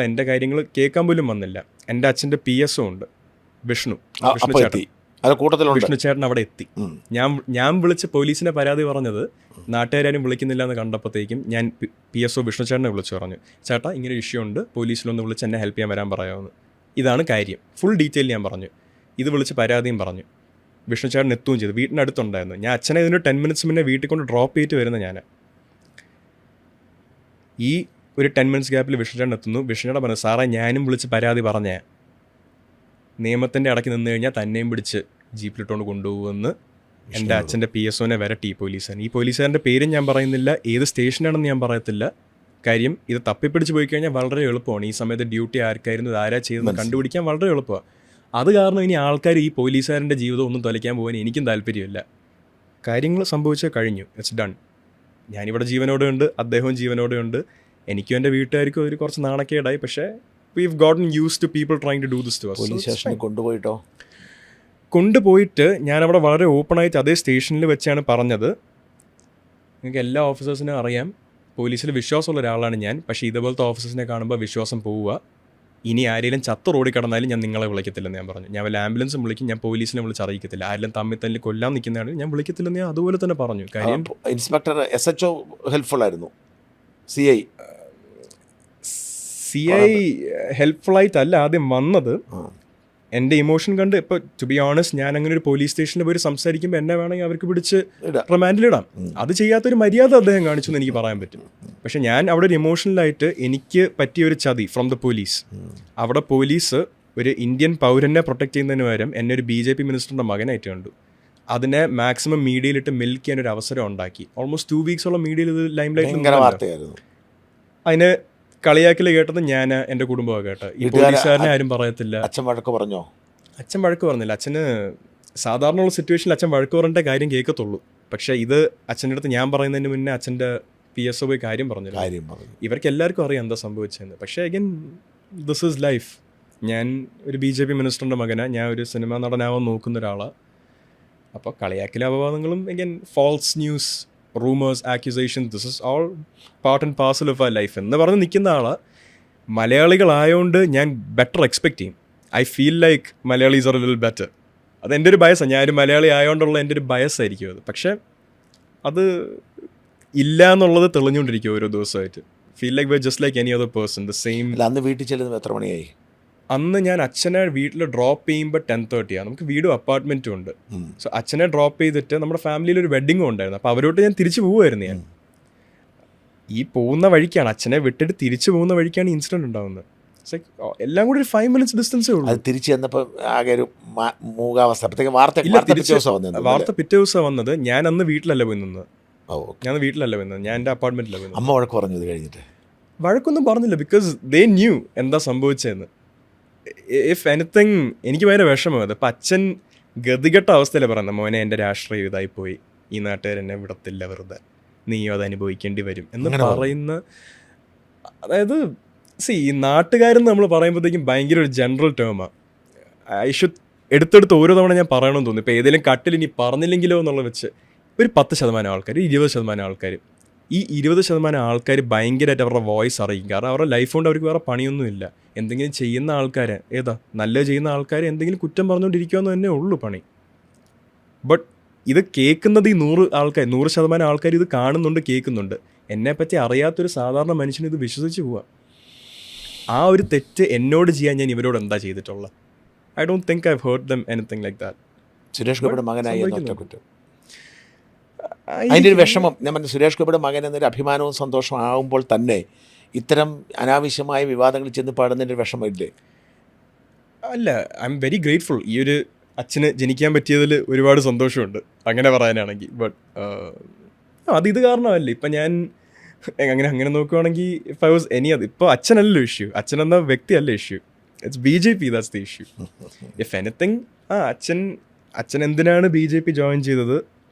എൻ്റെ കാര്യങ്ങൾ കേൾക്കാൻ പോലും വന്നില്ല. എൻ്റെ അച്ഛൻ്റെ PSO ഉണ്ട്, വിഷ്ണു ചേട്ടൻ അവിടെ എത്തി. ഞാൻ വിളിച്ച് പോലീസിനെ പരാതി പറഞ്ഞത് നാട്ടുകാരും വിളിക്കുന്നില്ല എന്ന് കണ്ടപ്പോഴത്തേക്കും ഞാൻ PSO വിഷ്ണു ചേട്ടനെ വിളിച്ചു പറഞ്ഞു, ചേട്ടാ ഇങ്ങനെ ഇഷ്യൂ ഉണ്ട്, പോലീസിലൊന്ന് വിളിച്ച് എന്നെ ഹെൽപ്പ് ചെയ്യാൻ വരാൻ പറയാമെന്ന്. ഇതാണ് കാര്യം. ഫുൾ ഡീറ്റെയിൽ ഞാൻ പറഞ്ഞു. ഇത് വിളിച്ച് പരാതിയും പറഞ്ഞു. വിഷ്ണു ചേട്ടൻ എത്തുകയും ചെയ്തു. വീട്ടിനടുത്തുണ്ടായിരുന്നു. ഞാൻ അച്ഛനെ ഇതിന് 10 മിനിറ്റ്സ് മുന്നേ വീട്ടിൽ കൊണ്ട് ഡ്രോപ്പ് ചെയ്തിട്ട് വരുന്ന ഞാൻ. ഈ ഒരു 10 മിനിറ്റ്സ് ഗ്യാപ്പിൽ വിഷ്ണു ചേട്ടൻ എത്തുന്നു. വിഷ്ണു ചേട്ടൻ പറഞ്ഞു, സാറേ ഞാനും വിളിച്ച് പരാതി പറഞ്ഞേ. നിയമത്തിൻ്റെ ഇടയ്ക്ക് നിന്ന് കഴിഞ്ഞാൽ തന്നെയും പിടിച്ച് ജീപ്പിലിട്ടുകൊണ്ട് കൊണ്ടുപോകുമെന്ന് എൻ്റെ അച്ഛൻ്റെ PSOനെ വരെ പോലീസുകാരൻ. ഈ പോലീസുകാരൻ്റെ പേരും ഞാൻ പറയുന്നില്ല, ഏത് സ്റ്റേഷനാണെന്ന് ഞാൻ പറയത്തില്ല. കാര്യം ഇത് തപ്പിപ്പിടിച്ച് പോയി കഴിഞ്ഞാൽ വളരെ എളുപ്പമാണ്. ഈ സമയത്ത് ഡ്യൂട്ടി ആർക്കായിരുന്നു, ഇത് ആരാ ചെയ്തെന്ന് കണ്ടുപിടിക്കാൻ വളരെ എളുപ്പമാണ്. അത് കാരണം ഇനി ആൾക്കാർ ഈ പോലീസുകാരൻ്റെ ജീവിതം ഒന്നും തൊലയ്ക്കാൻ പോകാൻ എനിക്കും താല്പര്യമില്ല. കാര്യങ്ങൾ സംഭവിച്ചാൽ കഴിഞ്ഞു, ഇറ്റ്സ് ഡൺ. ഞാനിവിടെ ജീവനോടെ ഉണ്ട്, അദ്ദേഹവും ജീവനോടെ ഉണ്ട്. എനിക്കും എൻ്റെ വീട്ടുകാർക്കും ഒരു കുറച്ച് നാണക്കേടായി. പക്ഷേ we've gotten used to people trying to do this to us. Police സ്റ്റേഷനിൽ കൊണ്ടുപോയിട്ട് ഞാനവിടെ വളരെ ഓപ്പണായിട്ട് അതേ സ്റ്റേഷനിൽ വെച്ചാണ് പറഞ്ഞത്, നിങ്ങൾക്ക് എല്ലാ ഓഫീസേഴ്സിനും അറിയാം പോലീസിൽ വിശ്വാസമുള്ള ഒരാളാണ് ഞാൻ. പക്ഷേ ഇതുപോലത്തെ ഓഫീസേഴ്സിനെ കാണുമ്പോൾ വിശ്വാസം പോവുക. ഇനി ആരെങ്കിലും ചത്ത് റോഡിൽ കിടന്നാലും ഞാൻ നിങ്ങളെ വിളിക്കത്തില്ലെന്ന് ഞാൻ പറഞ്ഞു. ഞാൻ വല്ല ആംബുലൻസും വിളിക്കും, ഞാൻ പോലീസിനെ വിളിച്ച് അറിയിക്കത്തില്ല. ആരെങ്കിലും തമ്മിൽ തല്ലി കൊല്ലാൻ നിൽക്കുന്നതാണ് ഞാൻ വിളിക്കത്തില്ലെന്ന് ഞാൻ അതുപോലെ തന്നെ പറഞ്ഞു. കാര്യം ഇൻസ്പെക്ടർ SHO ഹെൽപ്ഫുൾ ആയിരുന്നു, CI ഹെൽപ്ഫുള്ളായിട്ടല്ല ആദ്യം വന്നത്. എൻ്റെ ഇമോഷൻ കണ്ട് ഇപ്പോൾ ടു ബി ഓണസ്റ്റ് ഞാൻ അങ്ങനെ ഒരു പോലീസ് സ്റ്റേഷനിൽ പോയി സംസാരിക്കുമ്പോൾ എന്നെ വേണമെങ്കിൽ അവർക്ക് പിടിച്ച് റിമാൻഡിലിടാം. അത് ചെയ്യാത്തൊരു മര്യാദ അദ്ദേഹം കാണിച്ചു എന്ന് എനിക്ക് പറയാൻ പറ്റും. പക്ഷെ ഞാൻ അവിടെ ഒരു ഇമോഷണലായിട്ട് എനിക്ക് പറ്റിയൊരു ചതി ഫ്രം ദ പോലീസ്. അവിടെ പോലീസ് ഒരു ഇന്ത്യൻ പൗരനെ പ്രൊട്ടക്ട് ചെയ്യുന്നതിന് പകരം എന്നെ ഒരു BJP മിനിസ്റ്ററിൻ്റെ മകനായിട്ട് കണ്ടു. അതിനെ മാക്സിമം മീഡിയയിലിട്ട് മിൽക്ക് ചെയ്യാൻ ഒരു അവസരം ഉണ്ടാക്കി. ഓൾമോസ്റ്റ് 2 വീക്സോളം മീഡിയയിൽ ഇത് ലൈം ലൈറ്റിൽ. അതിന് കളിയാക്കൽ കേട്ടത് ഞാൻ, എൻ്റെ കുടുംബമാണ് കേട്ടത്. ഈ പോലീസുകാരനെ ആരും പറയത്തില്ല. അച്ഛൻ വഴക്ക് പറഞ്ഞോ? അച്ഛൻ വഴക്ക് പറഞ്ഞില്ല. അച്ഛന് സാധാരണയുള്ള സിറ്റുവേഷനിൽ അച്ഛൻ വഴക്ക് പറഞ്ഞ കാര്യം കേൾക്കത്തുള്ളൂ. പക്ഷേ ഇത് അച്ഛൻ്റെ അടുത്ത് ഞാൻ പറയുന്നതിന് മുന്നേ അച്ഛൻ്റെ PSO പോയി കാര്യം പറഞ്ഞു. ഇവർക്ക് എല്ലാവർക്കും അറിയാം എന്താ സംഭവിച്ചതെന്ന്. പക്ഷേ അഗൈൻ ദിസ് ഈസ് ലൈഫ്. ഞാൻ ഒരു BJP മിനിസ്റ്ററിൻ്റെ മകനാണ്, ഞാൻ ഒരു സിനിമാ നടനാവാൻ നോക്കുന്ന ഒരാളാണ്. അപ്പോൾ കളിയാക്കലും അപവാദങ്ങളും again false news, rumours, accusations, this is all part and parcel of ആ ലൈഫ് എന്ന് പറഞ്ഞ് നിൽക്കുന്ന ആളാണ്. മലയാളികളായതുകൊണ്ട് ഞാൻ ബെറ്റർ എക്സ്പെക്റ്റ് ചെയ്യും. I feel like Malayalis are a little better. അത് എൻ്റെ ഒരു ബയസാണ്. ഞാനൊരു മലയാളി ആയതുകൊണ്ടുള്ള എൻ്റെ ഒരു ബയസായിരിക്കും അത്. പക്ഷേ അത് ഇല്ല എന്നുള്ളത് തെളിഞ്ഞുകൊണ്ടിരിക്കും ഓരോ ദിവസമായിട്ട്. Feel like we are just like any other person, the same. അന്ന് വീട്ടിൽ ചെല്ലുന്നത് എത്ര മണിയായി? അന്ന് ഞാൻ അച്ഛനെ വീട്ടിൽ ഡ്രോപ്പ് ചെയ്യുമ്പോൾ 10:30 ആണ്. നമുക്ക് വീടും അപ്പാർട്ട്മെൻറ്റും ഉണ്ട്. സോ അച്ഛനെ ഡ്രോപ്പ് ചെയ്തിട്ട് നമ്മുടെ ഫാമിലിയിൽ ഒരു വെഡ്ഡിങ്ങും ഉണ്ടായിരുന്നു. അപ്പോൾ അവരോട്ട് ഞാൻ തിരിച്ചു പോകുമായിരുന്നു. ഞാൻ ഈ പോകുന്ന വഴിക്കാണ്, അച്ഛനെ വിട്ടിട്ട് തിരിച്ചു പോകുന്ന വഴിക്കാണ് ഇൻസിഡൻറ്റ് ഉണ്ടാകുന്നത്. എല്ലാം കൂടി ഒരു 5 minutes ഡിസ്റ്റൻസേ ഉള്ളൂ. അത് തിരിച്ചു ചെന്നപ്പോൾ ആകെ ഒരു മൂകാവസ്ഥ. വാർത്ത പിറ്റേ ദിവസം വന്നത്. ഞാൻ അന്ന് വീട്ടിലല്ല പോയി നിന്നത്. ഞാൻ വീട്ടിലല്ല പോയി നിന്നത്, ഞാൻ എൻ്റെ അപ്പാർട്ട്മെൻറ്റിലാണ് പോയി. അമ്മ വഴക്ക് പറഞ്ഞു ഇത് കഴിഞ്ഞിട്ട്? വഴക്കൊന്നും പറഞ്ഞില്ല, ബിക്കോസ് ദേ ന്യൂ എന്താ സംഭവിച്ചതെന്ന്. ഇഫ് എനിത്തിങ് എനിക്ക് ഭയങ്കര വിഷമം. അപ്പം അച്ഛൻ ഗതികെട്ട അവസ്ഥയിലാണ് പറയുന്നത്, മോനെ എൻ്റെ രാഷ്ട്രീയം ഇതായിപ്പോയി, ഈ നാട്ടുകാർ എന്നെ വിടത്തില്ല വെറുതെ, നീയോ അത് അനുഭവിക്കേണ്ടി വരും എന്ന് പറയുന്ന. അതായത് ഈ നാട്ടുകാരെന്ന് നമ്മൾ പറയുമ്പോഴത്തേക്കും ഭയങ്കര ഒരു ജനറൽ ടേമാണ്. ഐ ഷുഡ് എടുത്തെടുത്ത് ഓരോ തവണ ഞാൻ പറയണമെന്ന് തോന്നുന്നു. ഇപ്പോൾ ഏതെങ്കിലും കട്ടിൽ ഇനി പറഞ്ഞില്ലെങ്കിലോ എന്നുള്ള വെച്ച് ഒരു 10% ആൾക്കാർ, 20% ആൾക്കാർ, ഈ 20% ആൾക്കാർ ഭയങ്കരമായിട്ട് അവരുടെ വോയിസ് അറിയിക്കും. കാരണം അവരുടെ ലൈഫ് കൊണ്ട് അവർക്ക് വേറെ പണിയൊന്നുമില്ല. എന്തെങ്കിലും ചെയ്യുന്ന ആൾക്കാർ നല്ലത് ചെയ്യുന്ന ആൾക്കാർ എന്തെങ്കിലും കുറ്റം പറഞ്ഞുകൊണ്ടിരിക്കുമെന്ന് തന്നെ ഉള്ളൂ പണി. ബട്ട് ഇത് കേൾക്കുന്നത് ഈ 100% ആൾക്കാർ ഇത് കാണുന്നുണ്ട്, കേൾക്കുന്നുണ്ട്. എന്നെപ്പറ്റി അറിയാത്തൊരു സാധാരണ മനുഷ്യന് ഇത് വിശ്വസിച്ച് പോവാം. ആ ഒരു തെറ്റ് എന്നോട് ചെയ്യാൻ ഞാൻ ഇവരോട് എന്താ ചെയ്തിട്ടുള്ളത്? I don't think I hurt them anything like that. Suresh ഗോപിയുടെ മകനായി അതിൻ്റെ ഒരു വിഷമം ഞാൻ പറഞ്ഞു. സുരേഷ് ഗോപിയുടെ മകൻ എന്നൊരു അഭിമാനവും സന്തോഷവും ആകുമ്പോൾ തന്നെ ഇത്തരം അനാവശ്യമായ വിവാദങ്ങൾ ചെന്ന് പാടുന്നതിൻ്റെ ഒരു വിഷമമില്ലേ? അല്ല, ഐ എം വെരി ഗ്രേറ്റ്ഫുൾ. ഈ ഒരു അച്ഛന് ജനിക്കാൻ പറ്റിയതിൽ ഒരുപാട് സന്തോഷമുണ്ട്, അങ്ങനെ പറയാനാണെങ്കിൽ. ബട്ട് ഇത് കാരണമല്ല. ഇപ്പം ഞാൻ അങ്ങനെ നോക്കുകയാണെങ്കിൽ ഇഫ് ഐ വാസ് എനി അത്, ഇപ്പോൾ അച്ഛനല്ലോ ഇഷ്യൂ, അച്ഛനെന്ന വ്യക്തിയല്ല issue, it's BJP, that's the issue. If anything അച്ഛൻ എന്തിനാണ് BJP ജോയിൻ ചെയ്തത്,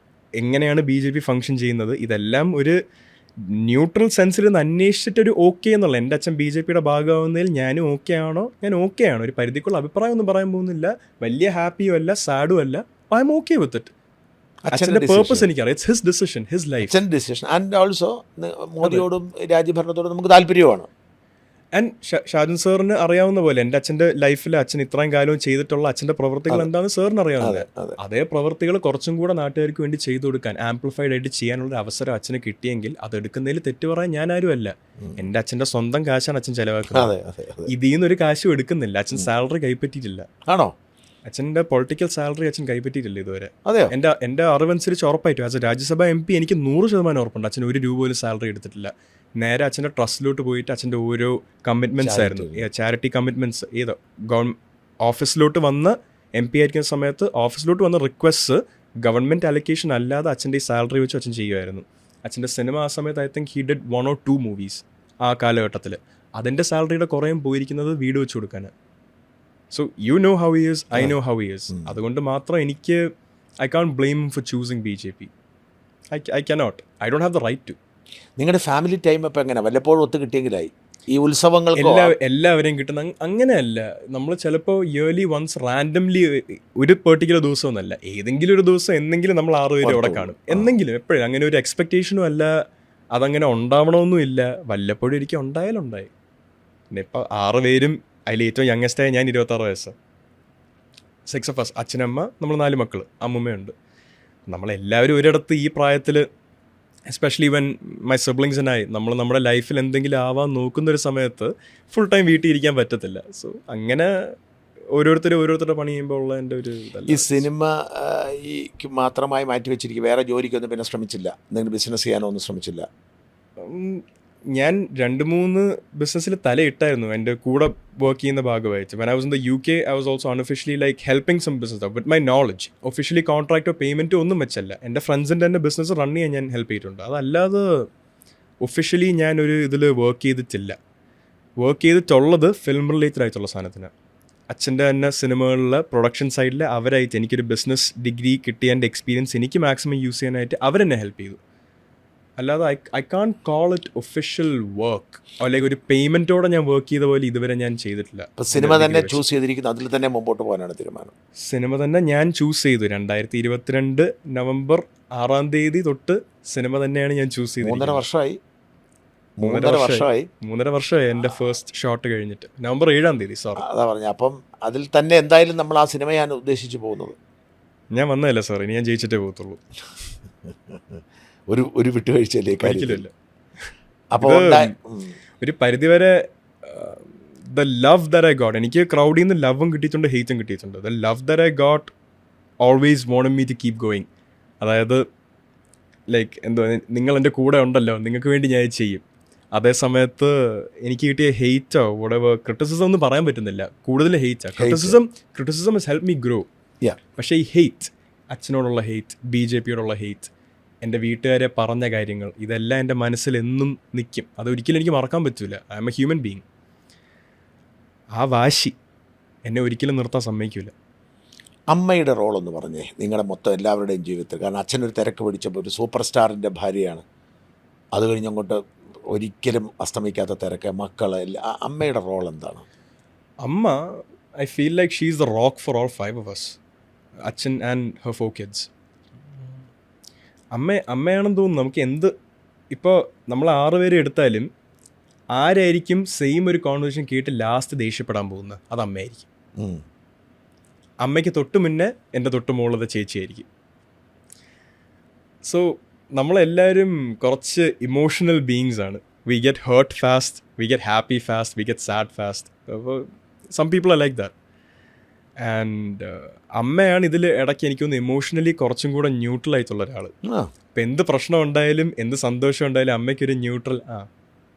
എങ്ങനെയാണ് BJP ഫങ്ഷൻ ചെയ്യുന്നത്, ഇതെല്ലാം ഒരു ന്യൂട്രൽ സെൻസിൽ നിന്ന് അന്വേഷിച്ചിട്ടൊരു ഓക്കെ എന്നുള്ള. എൻ്റെ അച്ഛൻ BJPയുടെ ഭാഗമാകുന്നതിൽ ഞാനും ഓക്കെ ആണോ? ഞാൻ ഓക്കെ ആണ്. ഒരു പരിധിക്കുള്ള അഭിപ്രായം ഒന്നും പറയാൻ പോകുന്നില്ല. വലിയ ഹാപ്പിയും അല്ല, സാഡും അല്ല. I M okay with it. അച്ഛൻ്റെ പേർപ്പസ് എനിക്കറിയാം. It's his decision, his life. അച്ഛൻ്റെ ഡിസിഷൻ. ആൻഡ് ഓൾസോ മോദിയോടും രാജ്യഭരണത്തോടും നമുക്ക് താല്പര്യമാണ്. ആൻഡ് ഷാജൻ സാറിന് അറിയാവുന്ന പോലെ എൻ്റെ അച്ഛൻ്റെ ലൈഫിൽ അച്ഛൻ ഇത്രയും കാലവും ചെയ്തിട്ടുള്ള അച്ഛൻ്റെ പ്രവർത്തികൾ എന്താണെന്ന് സാറിന് അറിയാവുന്നത്. അതേ പ്രവർത്തികൾ കുറച്ചും കൂടെ നാട്ടുകാർക്ക് വേണ്ടി ചെയ്തു കൊടുക്കാൻ, ആംപ്ലിഫൈഡ് ആയിട്ട് ചെയ്യാനുള്ള അവസരം അച്ഛന് കിട്ടിയെങ്കിൽ അതെടുക്കുന്നതിൽ തെറ്റ് പറയാൻ ഞാൻ ആരുമല്ല. എൻ്റെ അച്ഛൻ്റെ സ്വന്തം കാശാണ് അച്ഛൻ ചെലവാക്കുന്നത്. ഇതിൽ നിന്നൊരു കാശും എടുക്കുന്നില്ല. അച്ഛൻ സാലറി കൈപ്പറ്റിയിട്ടില്ല. ആണോ? അച്ഛൻ്റെ പൊളിറ്റിക്കൽ സാലറി അച്ഛൻ കൈപ്പറ്റിയിട്ടില്ല ഇതുവരെ. എൻ്റെ അറിവനുസരിച്ച് ഉറപ്പായിട്ടും ആസ് എ രാജ്യസഭാ MP എനിക്ക് 100% ഉറപ്പുണ്ട് അച്ഛൻ ഒരു രൂപ പോലും സാലറി എടുത്തിട്ടില്ല. നേരെ അച്ഛൻ്റെ ട്രസ്റ്റിലോട്ട് പോയിട്ട് അച്ഛൻ്റെ ഓരോ കമ്മിറ്റ്മെൻറ്റ്സ് ആയിരുന്നു, ചാരിറ്റി കമ്മിറ്റ്മെൻറ്റ്സ്, ഓഫീസിലോട്ട് വന്ന MP ആയിരിക്കുന്ന സമയത്ത് ഓഫീസിലോട്ട് വന്ന റിക്വസ്റ്റ് ഗവൺമെൻറ് അലൊക്കേഷൻ അല്ലാതെ അച്ഛൻ്റെ ഈ സാലറി വെച്ച് അച്ഛൻ ചെയ്യുമായിരുന്നു. അച്ഛൻ്റെ സിനിമ ആ സമയത്ത് I think he did 1 or 2 movies ആ കാലഘട്ടത്തിൽ. അതിൻ്റെ സാലറിയുടെ കുറേയും പോയിരിക്കുന്നത് വീട് വെച്ച് കൊടുക്കാൻ. So you know how he is, I know how he is. അതുകൊണ്ട് മാത്രം എനിക്ക് I can't blame for choosing BJP. I cannot, I don't have the right to. നിങ്ങളുടെ ഫാമിലി ടൈം ഇപ്പം എങ്ങനെ? വല്ലപ്പോഴും ഒത്തു കിട്ടിയെങ്കിലായി ഈ ഉത്സവങ്ങൾക്ക് എല്ലാവരെയും കിട്ടുന്ന അങ്ങനെയല്ല. നമ്മൾ ചിലപ്പോൾ ഇയർലി വൺസ് റാൻഡംലി ഒരു പെർട്ടിക്കുലർ ദിവസം ഒന്നല്ല, ഏതെങ്കിലും ഒരു ദിവസം എന്തെങ്കിലും നമ്മൾ 6 പേര് അവിടെ കാണും. എന്തെങ്കിലും എപ്പോഴും അങ്ങനെ ഒരു എക്സ്പെക്റ്റേഷനും അല്ല, അതങ്ങനെ ഉണ്ടാവണമെന്നും ഇല്ല. വല്ലപ്പോഴും എനിക്ക് ഉണ്ടായാലുണ്ടായി. പിന്നെ ഇപ്പം 6 പേരും അതിൽ ഏറ്റവും യങ്ങസ്റ്റായ ഞാൻ 26 വയസ്സ്. 6 of us, അച്ഛനമ്മ, നമ്മൾ 4 മക്കൾ, അമ്മൂമ്മയുണ്ട്. നമ്മളെല്ലാവരും ഒരിടത്ത് ഈ പ്രായത്തിൽ, especially when my siblings and നമ്മൾ നമ്മുടെ ലൈഫിൽ എന്തെങ്കിലും ആവാൻ നോക്കുന്നൊരു സമയത്ത് ഫുൾ ടൈം വീട്ടിൽ ഇരിക്കാൻ പറ്റത്തില്ല. സോ അങ്ങനെ ഓരോരുത്തരുടെ പണി ചെയ്യുമ്പോൾ ഉള്ള എൻ്റെ ഒരു ഈ സിനിമ മാത്രമായി മാറ്റി വെച്ചിരിക്കും, വേറെ ജോലിക്കൊന്നും പിന്നെ ശ്രമിച്ചില്ല? എന്തെങ്കിലും ബിസിനസ് ചെയ്യാനോ ഒന്നും ശ്രമിച്ചില്ല? ഞാൻ 2-3 ബിസിനസ്സിൽ തലയിട്ടായിരുന്നു എൻ്റെ കൂടെ വർക്ക് ചെയ്യുന്ന ഭാഗമായിട്ട്. When I was in the UK I was also unofficially like helping some business with my knowledge. Officially കോൺട്രാക്റ്റോ പേയ്മെൻറ്റോ ഒന്നും വെച്ചല്ല, എൻ്റെ ഫ്രണ്ട്സിൻ്റെ തന്നെ ബിസിനസ് റൺ ചെയ്യാൻ ഞാൻ ഹെൽപ്പ് ചെയ്തിട്ടുണ്ട്. അതല്ലാതെ ഒഫീഷ്യലി ഞാനൊരു ഇതിൽ വർക്ക് ചെയ്തിട്ടില്ല. വർക്ക് ചെയ്തിട്ടുള്ളത് ഫിലിം റിലേറ്റഡ് ആയിട്ടുള്ള സാധനത്തിന്. അച്ഛൻ്റെ തന്നെ സിനിമകളിലെ പ്രൊഡക്ഷൻ സൈഡിൽ അവരായിട്ട് എനിക്കൊരു ബിസിനസ് ഡിഗ്രി കിട്ടിയ എൻ്റെ എക്സ്പീരിയൻസ് എനിക്ക് മാക്സിമം യൂസ് ചെയ്യാനായിട്ട് അവരെന്നെ ഹെൽപ്പ് ചെയ്തു. അല്ലാതെ I can't call it official work, അല്ലെങ്കിൽ ഒരു പേയ്മെൻറ്റോടെ ഞാൻ വർക്ക് ചെയ്ത പോലെ ഇതുവരെ ഞാൻ ചെയ്തിട്ടില്ല. അപ്പോൾ സിനിമ തന്നെ ചൂസ് ചെയ്തിരിക്കുന്നു, അതിൽ തന്നെ മുമ്പോട്ട് പോകാനാണ് തീരുമാനം? സിനിമ തന്നെ ഞാൻ ചൂസ് ചെയ്തു. 2022 November 6 തൊട്ട് സിനിമ തന്നെയാണ് ഞാൻ ചൂസ് ചെയ്തത്. 3.5 വർഷമായി. 3.5 വർഷമായി എൻ്റെ ഫസ്റ്റ് ഷോട്ട് കഴിഞ്ഞിട്ട്. November 7 sorry. അതാ പറഞ്ഞു. അപ്പം അതിൽ തന്നെ എന്തായാലും നമ്മൾ ആ സിനിമയാണ് ഉദ്ദേശിച്ച് പോകുന്നത്. ഞാൻ വന്നതല്ല സാർ, ഇനി ഞാൻ ജയിച്ചിട്ടേ പോകത്തുള്ളൂ. ഒരു വിട്ടുവീഴ്ചയില്ലേ കാര്യമില്ല. അപ്പോൾ ഒരു പരിധിവരെ the love that I got, എനിക്ക് ക്രൗഡിൽ നിന്ന് ലവും കിട്ടിയിട്ടുണ്ട്, ഹെയ്റ്റും കിട്ടിയിട്ടുണ്ട്. The love that I got always wanted me to keep going. അതായത് ലൈക്ക് എന്തോ, നിങ്ങൾ എൻ്റെ കൂടെ ഉണ്ടല്ലോ, നിങ്ങൾക്ക് വേണ്ടി ഞാൻ ചെയ്യും. അതേ സമയത്ത് എനിക്ക് കിട്ടിയ ഹെയ്റ്റോ വോട്ടെവർ ക്രിറ്റിസിസം ഒന്നും പറയാൻ പറ്റുന്നില്ല, കൂടുതൽ ഹെയ്റ്റാണ്. Criticism has helped me grow. പക്ഷേ ഈ ഹെയ്റ്റ്, അച്ഛനോടുള്ള ഹെയ്റ്റ്, BJPയോടുള്ള ഹെയ്റ്റ്, എൻ്റെ വീട്ടുകാരെ പറഞ്ഞ കാര്യങ്ങൾ, ഇതെല്ലാം എൻ്റെ മനസ്സിൽ എന്നും നിൽക്കും. അതൊരിക്കലും എനിക്ക് മറക്കാൻ പറ്റില്ല. I M A human being. ആ വാശി എന്നെ ഒരിക്കലും നിർത്താൻ സമ്മതിക്കില്ല. അമ്മയുടെ റോളെന്ന് പറഞ്ഞേ നിങ്ങളുടെ മൊത്തം എല്ലാവരുടെയും ജീവിതത്തിൽ. കാരണം അച്ഛനൊരു തിരക്ക് പിടിച്ചപ്പോൾ ഒരു സൂപ്പർ സ്റ്റാറിൻ്റെ ഭാര്യയാണ്, അത് കഴിഞ്ഞങ്ങോട്ട് ഒരിക്കലും അസ്തമിക്കാത്ത തിരക്ക്, മക്കൾ, അമ്മയുടെ റോൾ എന്താണ്? അമ്മ, I feel like she is the rock for all 5 of us. അച്ഛൻ ആൻഡ് ഹെർ 4 kids. അമ്മയാണെന്ന് തോന്നുന്നു. നമുക്ക് എന്ത്, ഇപ്പോൾ നമ്മൾ 6 പേരെ എടുത്താലും ആരായിരിക്കും സെയിം ഒരു കോൺവെർസേഷൻ കേട്ട് ലാസ്റ്റ് ദേഷ്യപ്പെടാൻ പോകുന്നത്? അത് അമ്മയായിരിക്കും. അമ്മയ്ക്ക് തൊട്ട് മുന്നേ എൻ്റെ തൊട്ട് മുകളിലത്തെ ചേച്ചിയായിരിക്കും. സോ നമ്മളെല്ലാവരും കുറച്ച് ഇമോഷണൽ ബീയിങ്സ് ആണ്. We get hurt fast, we get happy fast, we get sad fast. അപ്പോൾ some people are like that. And അമ്മയാണ് ഇതിൽ ഇടയ്ക്ക് എനിക്കൊന്ന് ഇമോഷണലി കുറച്ചും കൂടെ ന്യൂട്രൽ ആയിട്ടുള്ള ഒരാൾ. ഇപ്പം എന്ത് പ്രശ്നം ഉണ്ടായാലും എന്ത് സന്തോഷം ഉണ്ടായാലും അമ്മയ്ക്കൊരു ന്യൂട്രൽ,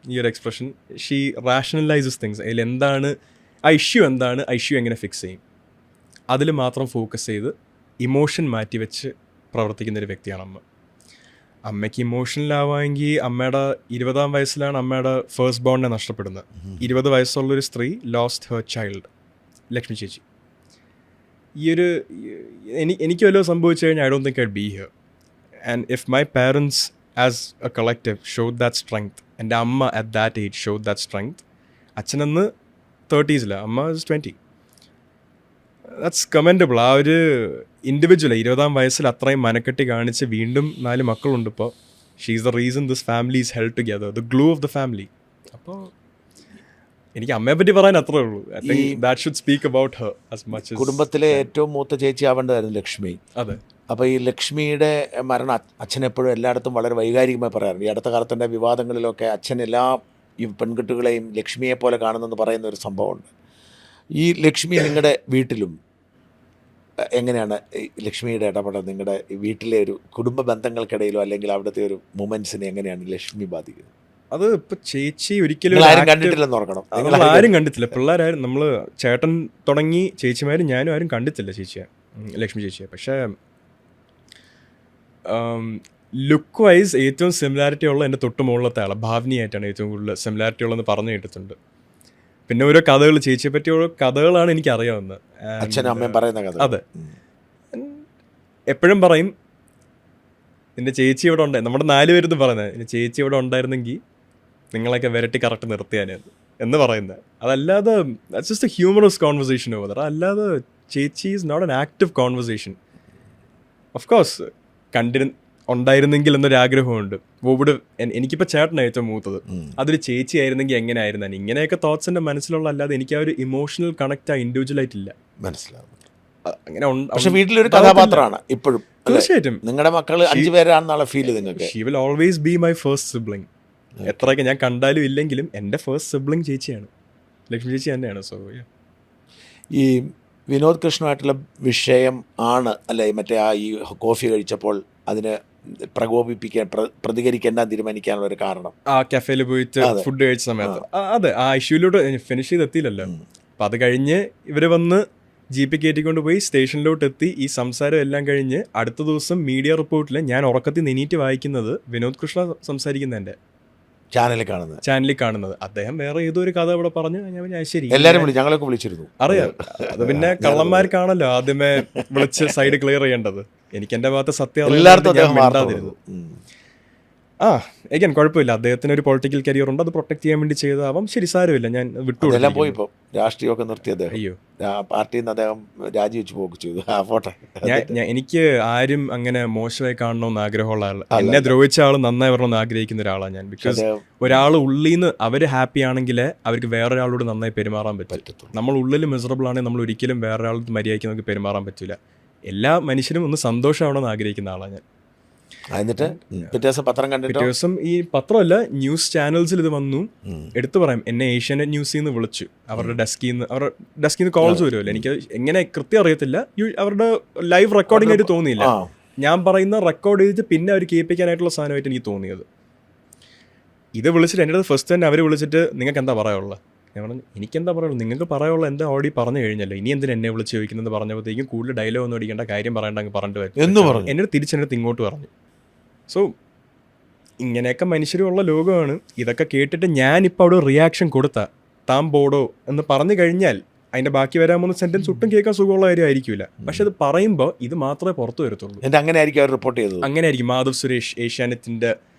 ഈ ഒരു എക്സ്പ്രഷൻ, ഷീ റാഷണലൈസസ് തിങ്സ്. അതിൽ എന്താണ് ആ ഇഷ്യൂ, എന്താണ് ആ ഇഷ്യൂ, എങ്ങനെ ഫിക്സ് ചെയ്യും, അതിൽ മാത്രം ഫോക്കസ് ചെയ്ത് ഇമോഷൻ മാറ്റി വെച്ച് പ്രവർത്തിക്കുന്നൊരു വ്യക്തിയാണ് അമ്മ. അമ്മയ്ക്ക് ഇമോഷണലാവാമെങ്കിൽ അമ്മയുടെ 20ാം വയസ്സിലാണ് അമ്മയുടെ ഫസ്റ്റ് ബോണിനെ നഷ്ടപ്പെടുന്നത്. 20 വയസ്സുള്ളൊരു സ്ത്രീ ലോസ്റ്റ് ഹെർ ചൈൽഡ്, ലക്ഷ്മി ചേച്ചി. എനിക്ക് വല്ലതും സംഭവിച്ചു കഴിഞ്ഞാൽ I don't think I'd be here. And if my parents as a collective showed that strength, എൻ്റെ അമ്മ at that age showed that strength. അച്ഛനന്ന് 30s, അമ്മ 20. That's commendable. ആ ഒരു ഇൻഡിവിജ്വൽ 20ാം വയസ്സിൽ അത്രയും മനക്കെട്ടി കാണിച്ച് വീണ്ടും 4 മക്കളുണ്ട് ഇപ്പോൾ. She is the reason this family is held together, the glue of the family. അപ്പോൾ എനിക്ക് അമ്മയെ പറ്റി പറയാൻ അത്രേ ഉള്ളൂ. I think that should speak about Har as much. കുടുംബത്തിലെ ഏറ്റവും മൂത്ത ചേച്ചി ആവേണ്ടതായിരുന്നു ലക്ഷ്മി. അതെ. അപ്പോൾ ഈ ലക്ഷ്മിയുടെ മരണം അച്ഛനെപ്പോഴും എല്ലായിടത്തും വളരെ വൈകാരികമായി പറയാറുണ്ട്. ഈ അടുത്ത കാലത്തിൻ്റെ വിവാദങ്ങളിലൊക്കെ അച്ഛൻ എല്ലാ ഈ പെൺകുട്ടികളെയും ലക്ഷ്മിയെ പോലെ കാണുന്നെന്ന് പറയുന്ന ഒരു സംഭവമുണ്ട്. ഈ ലക്ഷ്മി നിങ്ങളുടെ വീട്ടിലും എങ്ങനെയാണ് ലക്ഷ്മിയുടെ ഇടപെടൽ? നിങ്ങളുടെ വീട്ടിലെ ഒരു കുടുംബ ബന്ധങ്ങൾക്കിടയിലോ അല്ലെങ്കിൽ അവിടുത്തെ ഒരു മൊമെൻറ്റ്സിനെ എങ്ങനെയാണ് ലക്ഷ്മി ബാധിക്കുന്നത്? അത് ഇപ്പൊ ചേച്ചി ഒരിക്കലും നിങ്ങൾ ആരും കണ്ടിട്ടില്ലെന്ന് ഓർക്കണം. നമ്മൾ ആരും കണ്ടിട്ടില്ല, പിള്ളേരാരും. നമ്മൾ ചേട്ടൻ തുടങ്ങി ചേച്ചിമാരും ഞാനും ആരും കണ്ടിട്ടില്ല ചേച്ചിയെ, ലക്ഷ്മി ചേച്ചിയെ. പക്ഷേ ലുക്ക് വൈസ് ഏറ്റവും സിമിലാരിറ്റി ഉള്ള എൻ്റെ തൊട്ട് മുകളിലത്തെ ആളാണ്, ഭാവനിയായിട്ടാണ് ഏറ്റവും കൂടുതൽ സിമിലാരിറ്റി ഉള്ളതെന്ന് പറഞ്ഞു കേട്ടിട്ടുണ്ട്. പിന്നെ ഓരോ കഥകൾ, ചേച്ചിയെ പറ്റി ഓരോ കഥകളാണ് എനിക്ക് അറിയാവുന്നത്. അച്ഛനും അമ്മയും പറയുന്ന കഥ. അതെ, എപ്പോഴും പറയും എൻ്റെ ചേച്ചി ഇവിടെ ഉണ്ടായി, നമ്മുടെ 4 പേരുന്ന് പറയുന്നത്, എൻ്റെ ചേച്ചി ഇവിടെ ഉണ്ടായിരുന്നെങ്കിൽ നിങ്ങളൊക്കെ വരട്ടി കറക്റ്റ് നിർത്തിയാനേ എന്ന് പറയുന്നത്. അതല്ലാതെ that's just a humorous conversation over there. അല്ലാതെ ചേച്ചി is not an active conversation. Of course ഉണ്ടായിരുന്നെങ്കിൽ എന്നൊരാഗ്രഹമുണ്ട്. എനിക്കിപ്പോൾ ചേട്ടനാണ് ഏറ്റവും മൂത്തത്, അതൊരു ചേച്ചി ആയിരുന്നെങ്കിൽ എങ്ങനെ ആയിരുന്നാണ്, ഇങ്ങനെയൊക്കെ തോട്ട്സ് എൻ്റെ മനസ്സിലുള്ള. അല്ലാതെ എനിക്ക് ആ ഒരു ഇമോഷണൽ കണക്ട് ആ ഇൻഡിവിജ്വൽ ആയിട്ടില്ല. മനസ്സിലാവും. അങ്ങനെ പക്ഷെ വീട്ടിലൊരു കഥാപാത്രമാണ് ഇപ്പോഴും. തീർച്ചയായിട്ടും നിങ്ങളുടെ മക്കൾ 5 പേരാണെന്നുള്ള ഫീൽ നിങ്ങൾക്ക്. She will always be my first sibling. എത്രയൊക്കെ ഞാൻ കണ്ടാലും ഇല്ലെങ്കിലും എൻ്റെ ഫസ്റ്റ് സിബ്ലിംഗ് ചേച്ചിയാണ്, ലക്ഷ്മി ചേച്ചി തന്നെയാണ്. സോ ഈ വിനോദ് കൃഷ്ണമായിട്ടുള്ള വിഷയം ആണ് അല്ലേ മറ്റേ ആ ഈ കോഫി കഴിച്ചപ്പോൾ അതിന് പ്രകോപിപ്പിക്കാൻ പ്രതികരിക്കേണ്ട തീരുമാനിക്കാനുള്ള ഒരു കാരണം? ആ കഫേയിൽ പോയിട്ട് ഫുഡ് കഴിച്ച സമയത്ത് അതെ, ആ ഇഷ്യൂലോട്ട് ഫിനിഷ് ചെയ്തെത്തിയില്ലല്ലോ. അപ്പം അത് കഴിഞ്ഞ് ഇവർ വന്ന് ജീപ്പ് കയറ്റിക്കൊണ്ട് പോയി സ്റ്റേഷനിലോട്ട് എത്തി. ഈ സംസാരം എല്ലാം കഴിഞ്ഞ് അടുത്ത ദിവസം മീഡിയ റിപ്പോർട്ടിൽ ഞാൻ ഉറക്കത്തിൽ നിന്നീറ്റ് വായിക്കുന്നത് വിനോദ് കൃഷ്ണ സംസാരിക്കുന്നതിൻ്റെ ചാനലിൽ കാണുന്നത്. അദ്ദേഹം വേറെ ഏതോ ഒരു കഥ ഇവിടെ പറഞ്ഞു. ഞാൻ ശരി, എല്ലാവരും ഞങ്ങളൊക്കെ വിളിച്ചിരുന്നു. അറിയാം, അത് പിന്നെ കള്ളന്മാർക്കാണല്ലോ ആദ്യമേ വിളിച്ച് സൈഡ് ക്ലിയർ ചെയ്യേണ്ടത്. എനിക്ക് എൻ്റെ ഭാഗത്ത് സത്യം മിണ്ടാതിരുന്നു. എഗൈൻ കുഴപ്പമില്ല, അദ്ദേഹത്തിന് ഒരു പൊളിറ്റിക്കൽ കരിയർ ഉണ്ട്, അത് പ്രൊട്ടക്ട് ചെയ്യാൻ വേണ്ടി ചെയ്തതാവാം. ശരി, സാരമില്ല, ഞാൻ വിട്ടുകൊടുത്തെല്ലാം പോയി. ഇപ്പോൾ രാഷ്ട്രീയമൊക്കെ നിർത്തി അദ്ദേഹം. അയ്യോ, പാർട്ടിയിൽ നിന്ന് അദ്ദേഹം രാജിവെച്ച് പോക്ക് ചെയ്തു. പോട്ടെ. എനിക്ക് ആരും അങ്ങനെ മോശമായി കാണണമെന്ന് ആഗ്രഹമുള്ള ആൾ, എന്നെ ദ്രോഹിച്ച ആൾ നന്നായി വരണമെന്ന് ആഗ്രഹിക്കുന്ന ഒരാളാണ് ഞാൻ. ബിക്കോസ് ഒരാൾ ഉള്ളിൽ നിന്ന് അവർ ഹാപ്പി ആണെങ്കിൽ അവർക്ക് വേറൊരാളോട് നന്നായി പെരുമാറാൻ പറ്റും. നമ്മൾ ഉള്ളിൽ മിസറബിൾ ആണെങ്കിൽ നമ്മൾ ഒരിക്കലും വേറൊരാളോട് മര്യാദയ്ക്ക് നമുക്ക് പെരുമാറാൻ പറ്റില്ല. എല്ലാ മനുഷ്യരും ഒന്ന് സന്തോഷമാവണമെന്ന് ആഗ്രഹിക്കുന്ന ആളാണ് ഞാൻ. എന്നിട്ട് പിറ്റേ ദിവസം ഈ പത്രമല്ല, ന്യൂസ് ചാനൽസിൽ ഇത് വന്നു. എടുത്തു പറയാം, എന്നെ ഏഷ്യാനെറ്റ് ന്യൂസിൽ നിന്ന് വിളിച്ചു. അവരുടെ ഡെസ്കിൽ നിന്ന് കോൾസ് വരുമല്ലോ, എനിക്ക് എങ്ങനെ കൃത്യം അറിയത്തില്ല. അവരുടെ ലൈവ് റെക്കോർഡിംഗ് ആയിട്ട് തോന്നിയില്ല. ഞാൻ പറയുന്ന റെക്കോർഡ് ചെയ്തിട്ട് പിന്നെ അവർ കേൾപ്പിക്കാനായിട്ടുള്ള സാധനമായിട്ട് എനിക്ക് തോന്നിയത്. ഇത് വിളിച്ചിട്ട് എൻ്റെ അടുത്ത് ഫസ്റ്റ് തന്നെ അവർ വിളിച്ചിട്ട് നിങ്ങൾക്ക് എന്താ പറയാനുള്ളത്? ഞാൻ പറഞ്ഞു എനിക്കെന്താ പറയുള്ളൂ, നിങ്ങൾക്ക് പറയാനുള്ള എൻ്റെ ഓൾറെഡി പറഞ്ഞു കഴിഞ്ഞല്ലോ, ഇനി എന്തിനാ എന്നെ വിളിച്ച് ചോദിക്കുന്നത് പറഞ്ഞപ്പോഴത്തേക്കും കൂടുതൽ ഡയലോഗ് ഒന്നും അടിക്കേണ്ട, കാര്യം പറയേണ്ട അങ്ങ് പറഞ്ഞിട്ട് വരും. എന്നോട് തിരിച്ചെടുത്ത് ഇങ്ങോട്ട് പറഞ്ഞു. സോ ഇങ്ങനെയൊക്കെ മനുഷ്യരുള്ള ലോകമാണ്. ഇതൊക്കെ കേട്ടിട്ട് ഞാനിപ്പോൾ അവിടെ റിയാക്ഷൻ കൊടുത്ത താൻ ബോഡോ എന്ന് പറഞ്ഞു കഴിഞ്ഞാൽ അതിൻ്റെ ബാക്കി വരാൻ പോകുന്ന സെൻറ്റൻസ് ഒട്ടും കേൾക്കാൻ സുഖമുള്ള കാര്യമായിരിക്കില്ല. പക്ഷെ അത് പറയുമ്പോൾ ഇത് മാത്രമേ പുറത്തു വരത്തുള്ളൂ. അങ്ങനെ ആയിരിക്കും അവർ റിപ്പോർട്ട് ചെയ്തത്. അങ്ങനെയായിരിക്കും. മാധവ് സുരേഷ് ഏഷ്യാനെറ്റിൻ്റെ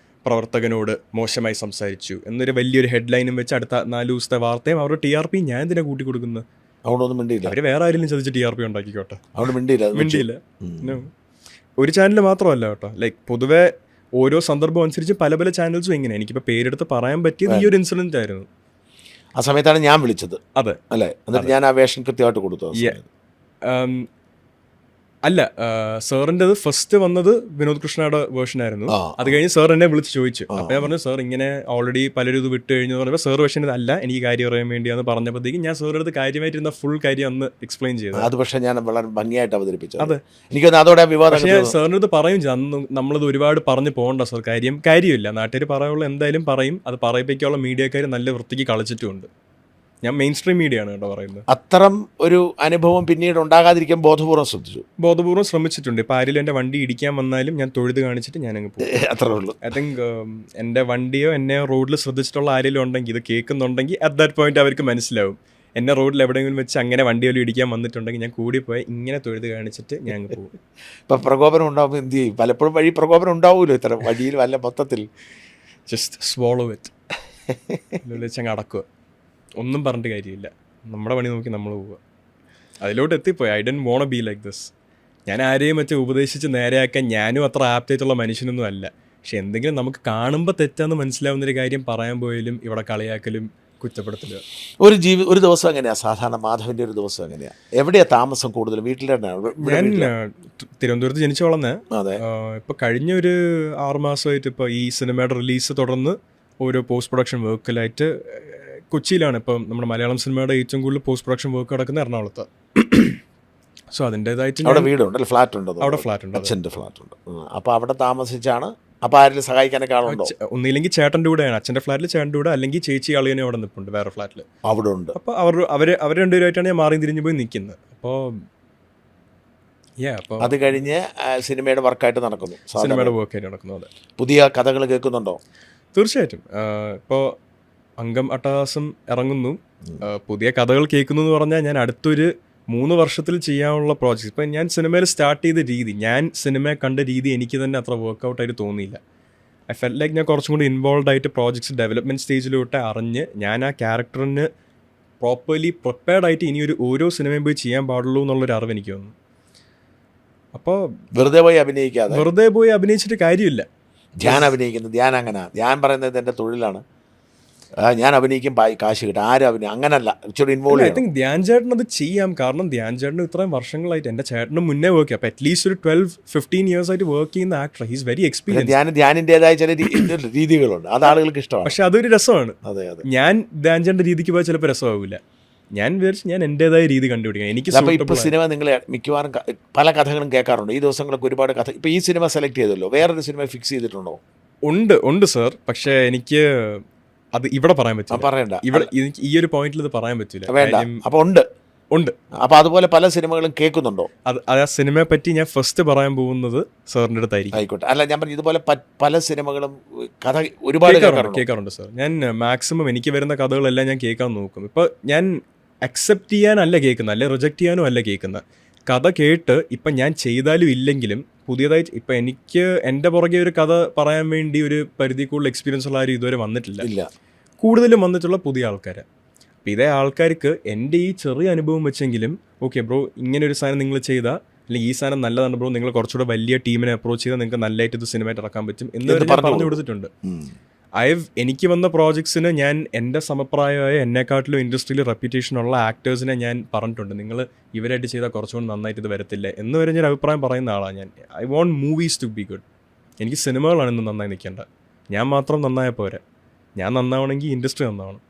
പ്രവർത്തകനോട് മോശമായി സംസാരിച്ചു എന്നൊരു വലിയൊരു ഹെഡ്ലൈനും വെച്ച് അടുത്ത 4 ദിവസത്തെ വാർത്തയും അവരുടെ TRP ഞാൻ എന്തിനാ കൂട്ടി കൊടുക്കുന്നത്? അവർ വേറെ ആരെങ്കിലും ചതിച്ച് TRP ഉണ്ടാക്കിക്കോട്ടെ. മിണ്ടിയില്ല. ഒരു ചാനൽ മാത്രമല്ല കേട്ടോ, ലൈക്ക് പൊതുവെ ഓരോ സന്ദർഭം അനുസരിച്ച് പല പല ചാനൽസും ഇങ്ങനെ. എനിക്കിപ്പോൾ പേരെടുത്ത് പറയാൻ പറ്റിയത് ഈ ഒരു ഇൻസിഡന്റ് ആയിരുന്നു. ആ സമയത്താണ് ഞാൻ വിളിച്ചത്. അതെ അല്ലേ? എന്നിട്ട് ഞാൻ ആ വേഷം കൃത്യമായിട്ട് കൊടുത്തു. അല്ല, സാറിൻ്റെത് ഫസ്റ്റ് വന്നത് വിനോദ് കൃഷ്ണയുടെ വേർഷൻ ആയിരുന്നു. അത് കഴിഞ്ഞ് സാർ എന്നെ വിളിച്ച് ചോദിച്ചു. അപ്പം ഞാൻ പറഞ്ഞു സാർ ഇങ്ങനെ ഓൾറെഡി പലരും ഇത് വിട്ട് കഴിഞ്ഞു പറഞ്ഞപ്പോൾ സാർ പക്ഷേ ഇതല്ല, എനിക്ക് കാര്യം അറിയാൻ വേണ്ടിയാന്ന് പറഞ്ഞപ്പോഴത്തേക്കും ഞാൻ സാറിൻ്റെ അടുത്ത് കാര്യമായിട്ടിരുന്ന ഫുൾ കാര്യം അന്ന് എക്സ്പ്ലെയിൻ ചെയ്തു. അത് പക്ഷേ ഞാൻ വളരെ ഭംഗിയായിട്ട് അവതരിപ്പിച്ചു. അതെ, എനിക്കൊന്ന് അതോടെ വിവാദം. പക്ഷേ സാറിൻ്റെ അടുത്ത് പറയും അന്ന് നമ്മളത് ഒരുപാട് പറഞ്ഞു പോകണ്ട സാർ, കാര്യമില്ല, നാട്ടുകാർ പറയാനുള്ള എന്തായാലും പറയും. അത് പറയിപ്പിക്കാനുള്ള മീഡിയക്കാർ നല്ല വൃത്തിക്ക് കളിച്ചിട്ടുമുണ്ട്. ഞാൻ മെയിൻ സ്ട്രീം മീഡിയ ആണ് കേട്ടോ പറയുന്നത്. അത്തരം ഒരു അനുഭവം പിന്നീട് ഉണ്ടാകാതിരിക്കാൻ ബോധപൂർവ്വം ശ്രമിച്ചിട്ടുണ്ട്. ഇപ്പം ആരെങ്കിലും എൻ്റെ വണ്ടി ഇടിക്കാൻ വന്നാലും ഞാൻ തൊഴുത് കാണിച്ചിട്ട് ഞാനങ്ങ് പോകും. അത്രേ ഉള്ളൂ. ഐ തിങ്ക് എൻ്റെ വണ്ടിയോ എന്നെ റോഡിൽ ശ്രദ്ധിച്ചിട്ടുള്ള ആരെങ്കിലും ഉണ്ടെങ്കിൽ, ഇത് കേൾക്കുന്നുണ്ടെങ്കിൽ അറ്റ് ദാറ്റ് പോയിന്റ് അവർക്ക് മനസ്സിലാവും. എന്നെ റോഡിൽ എവിടെയെങ്കിലും വെച്ച് അങ്ങനെ വണ്ടിയോലും ഇടിക്കാൻ വന്നിട്ടുണ്ടെങ്കിൽ ഞാൻ കൂടി പോയി ഇങ്ങനെ തൊഴുത് കാണിച്ചിട്ട് ഞാൻ അങ്ങ് പോകും. ഇപ്പം പ്രകോപനം ഉണ്ടാകുമ്പോൾ എന്ത് ചെയ്യും? പലപ്പോഴും വഴി പ്രകോപനം ഉണ്ടാവുമല്ലോ ഇത്തരം വഴിയിൽ വല്ല മൊത്തത്തിൽ. ജസ്റ്റ് സ്വോളോ ഇറ്റ്, വെച്ചങ്ങ് അടക്കുക. ഒന്നും പറഞ്ഞിട്ട് കാര്യമില്ല, നമ്മുടെ പണി നോക്കി നമ്മൾ പോവുക. അതിലോട്ട് എത്തിപ്പോയി. I don't want to be like this. ഞാൻ ആരെയും ഉപദേശിച്ച് നേരെയാക്കാൻ ഞാനും അത്ര ആപ്റ്റായിട്ടുള്ള മനുഷ്യനൊന്നും അല്ല. പക്ഷെ എന്തെങ്കിലും നമുക്ക് കാണുമ്പോൾ തെറ്റാന്ന് മനസ്സിലാവുന്നൊരു കാര്യം പറയാൻ പോയാലും ഇവിടെ കളിയാക്കലും കുറ്റപ്പെടുത്തില്ല. ഒരു ദിവസം എങ്ങനെയാണ് സാധാരണ മാധവൻ്റെ ഒരു ദിവസം എങ്ങനെയാണ്? എവിടെയാണ് താമസം കൂടുതൽ? വീട്ടിൽ ഞാൻ തിരുവനന്തപുരത്ത് ജനിച്ചു വളർന്നേ. ഇപ്പോൾ കഴിഞ്ഞ ഒരു 6 മാസമായിട്ട് ഇപ്പോൾ ഈ സിനിമയുടെ റിലീസ് തുടർന്ന് ഓരോ പോസ്റ്റ് പ്രൊഡക്ഷൻ വർക്കിലായിട്ട് കൊച്ചിയിലാണ്. ഇപ്പം നമ്മുടെ മലയാളം സിനിമയുടെ ഏറ്റവും കൂടുതൽ പോസ്റ്റ് പ്രൊഡക്ഷൻ വർക്ക് നടക്കുന്ന എറണാകുളത്ത്. സോ അതിൻ്റെതായിട്ട് അവിടെ വീടുണ്ട്, ഫ്ലാറ്റ് ഉണ്ട്. അവിടെ ഫ്ലാറ്റ് ഉണ്ട്, അച്ഛൻ്റെ ഫ്ലാറ്റ് ഉണ്ട്. അപ്പോൾ അവിടെ താമസിച്ചാണ് അപ്പോൾ ആരെങ്കിലും സഹായിക്കാനൊക്കെ ആളുണ്ടോ? ഒന്നില്ലെങ്കിൽ ചേട്ടൻ്റെ കൂടെയാണ്, അച്ഛൻ്റെ ഫ്ലാറ്റിൽ ചേട്ടൻ്റെ കൂടെ, അല്ലെങ്കിൽ ചേച്ചി അളിയനെ അവിടെ നിൽപ്പുണ്ട് വേറെ ഫ്ലാറ്റിൽ. അവിടെ ഉണ്ട്. അപ്പോൾ അവർ രണ്ടുപേരായിട്ടാണ് ഞാൻ മാറി തിരിഞ്ഞ് പോയി നിൽക്കുന്നത്. അപ്പോൾ അത് കഴിഞ്ഞ് സിനിമയുടെ വർക്കായിട്ട് നടക്കുന്നു, സിനിമയുടെ വർക്കായിട്ട് നടക്കുന്നു. അതെ. പുതിയ കഥകൾ കേൾക്കുന്നുണ്ടോ? തീർച്ചയായിട്ടും. ഇപ്പോൾ അംഗം അട്ടഹാസം ഇറങ്ങുന്നു, പുതിയ കഥകൾ കേൾക്കുന്നു എന്ന് പറഞ്ഞാൽ ഞാൻ അടുത്തൊരു 3 വർഷത്തിൽ ചെയ്യാനുള്ള പ്രോജക്റ്റ്. ഇപ്പം ഞാൻ സിനിമയിൽ സ്റ്റാർട്ട് ചെയ്ത രീതി, ഞാൻ സിനിമ കണ്ട രീതി എനിക്ക് തന്നെ അത്ര വർക്കൗട്ടായിട്ട് തോന്നിയില്ല. ഐ ഫെൽ ലൈക്ക് ഞാൻ കുറച്ചും കൂടി ഇൻവോൾവ് ആയിട്ട് പ്രോജക്ട്സ് ഡെവലപ്മെൻറ്റ് സ്റ്റേജിലോട്ട് അറിഞ്ഞ് ഞാൻ ആ ക്യാരക്ടറിന് പ്രോപ്പർലി പ്രിപ്പയർഡ് ആയിട്ട് ഇനിയൊരു ഓരോ സിനിമയും പോയി ചെയ്യാൻ പാടുള്ളൂ എന്നുള്ളൊരു അറിവ് എനിക്ക് തോന്നുന്നു. അപ്പോൾ വെറുതെ പോയി അഭിനയിച്ചിട്ട് കാര്യമില്ല. ധ്യാൻ അഭിനയിക്കുന്നത്, ധ്യാൻ അങ്ങനെ, ധ്യാൻ പറയുന്നത് എൻ്റെ തൊഴിലാണ്, ഞാൻ അഭിനയിക്കും കാശ് കിട്ടും, ആരും അഭിനയം അങ്ങനല്ല, ഇച്ചിരി ഇൻവോൾവ്. ഐ തിങ്ക് ധ്യാൻ ചേട്ടൻ അത് ചെയ്യാം. കാരണം ധ്യാൻ ചേട്ടന് ഇത്രയും വർഷങ്ങളായിട്ട്, എൻ്റെ ചേട്ടന് മുന്നേ വർക്ക് ചെയ്യാം, അപ്പോൾ അറ്റ്ലീസ്റ്റ് ഒരു 12-15 years ആയിട്ട് വർക്ക് ചെയ്യുന്ന ആക്ടർ. He's very experience. ധ്യാനിൻ്റെതായ ചില രീതികളുണ്ട്, അത് ആളുകൾക്ക് ഇഷ്ടമാണ്. പക്ഷെ അതൊരു രസമാണ്. അതെ. ഞാൻ ധ്യാൻ ചേട്ടൻ്റെ രീതിക്ക് പോയാൽ ചിലപ്പോൾ രസമാകില്ല. ഞാൻ വിചാരിച്ചു ഞാൻ എൻ്റെതായ രീതി കണ്ടുപിടിക്കണം. എനിക്ക് ഇപ്പോൾ സിനിമ നിങ്ങൾ മിക്കവാറും പല കഥകളും കേൾക്കാറുണ്ട് ഈ ദിവസങ്ങളൊക്കെ, ഒരുപാട് കഥ. ഇപ്പോൾ ഈ സിനിമ സെലക്ട് ചെയ്തല്ലോ, വേറൊരു സിനിമ ഫിക്സ് ചെയ്തിട്ടുണ്ടോ? ഉണ്ട് സർ. പക്ഷേ എനിക്ക് അത് ഇവിടെ പറയാൻ പറ്റില്ല. പറയണ്ട, ഇവിടെ എനിക്ക് ഈ ഒരു പോയിന്റിൽ ഇത് പറയാൻ പറ്റില്ല. അപ്പോൾ ഉണ്ട്. അപ്പോൾ അതുപോലെ പല സിനിമകളും കേൾക്കുന്നുണ്ടോ? അത് ആ സിനിമയെ പറ്റി ഞാൻ ഫസ്റ്റ് പറയാൻ പോകുന്നത് സാറിൻ്റെ അടുത്തായിരിക്കും. ആയിക്കോട്ടെ. അല്ല, ഞാൻ പറഞ്ഞു ഇതുപോലെ പല സിനിമകളും കഥ ഒരുപാട് കേൾക്കാറുണ്ട് സാർ. ഞാൻ മാക്സിമം എനിക്ക് വരുന്ന കഥകളെല്ലാം ഞാൻ കേൾക്കാൻ നോക്കും. ഇപ്പോൾ ഞാൻ അക്സെപ്റ്റ് ചെയ്യാനല്ല കേൾക്കുന്നത്, അല്ലെ റിജക്റ്റ് ചെയ്യാനും അല്ല കേൾക്കുന്നത്. കഥ കേട്ട് ഇപ്പം ഞാൻ ചെയ്താലും ഇല്ലെങ്കിലും പുതിയതായിട്ട് ഇപ്പം എനിക്ക് എൻ്റെ പുറകെ ഒരു കഥ പറയാൻ വേണ്ടി ഒരു പരിധി കൂടുതൽ എക്സ്പീരിയൻസ് ഉള്ള ആരും ഇതുവരെ വന്നിട്ടില്ല. കൂടുതലും വന്നിട്ടുള്ള പുതിയ ആൾക്കാർ. അപ്പം ഇതേ ആൾക്കാർക്ക് എൻ്റെ ഈ ചെറിയ അനുഭവം വെച്ചെങ്കിലും ഓക്കെ ബ്രോ, ഇങ്ങനെ ഒരു സാധനം നിങ്ങൾ ചെയ്താൽ, അല്ലെങ്കിൽ ഈ സാധനം നല്ലതാണ് ബ്രോ, നിങ്ങൾ കുറച്ചുകൂടെ വലിയ ടീമിനെ അപ്രോച്ച് ചെയ്താൽ നിങ്ങൾക്ക് നല്ലതായിട്ട് ഇത് സിനിമയായിട്ട് ഇറക്കാൻ പറ്റും എന്ന് പറഞ്ഞു കൊടുത്തിട്ടുണ്ട്. എനിക്ക് വന്ന പ്രോജക്ട്സിന് ഞാൻ എൻ്റെ സമപ്രായമായ എന്നെക്കാട്ടിലും ഇൻഡസ്ട്രിയിൽ റെപ്യൂട്ടേഷനുള്ള ആക്ടേഴ്സിനെ ഞാൻ പറഞ്ഞിട്ടുണ്ട്, നിങ്ങൾ ഇവരായിട്ട് ചെയ്താൽ കുറച്ചുകൂടി നന്നായിട്ട് ഇത് വരത്തില്ല എന്ന് വരെ ഞാൻ അഭിപ്രായം പറയുന്ന ആളാണ് ഞാൻ. I want movies to be good. എനിക്ക് സിനിമകളാണ് ഇന്ന് നന്നായി നിൽക്കേണ്ടത്. ഞാൻ മാത്രം നന്നായ പോരാ, ഞാൻ നന്നാവണമെങ്കിൽ ഇൻഡസ്ട്രി നന്നാവണം.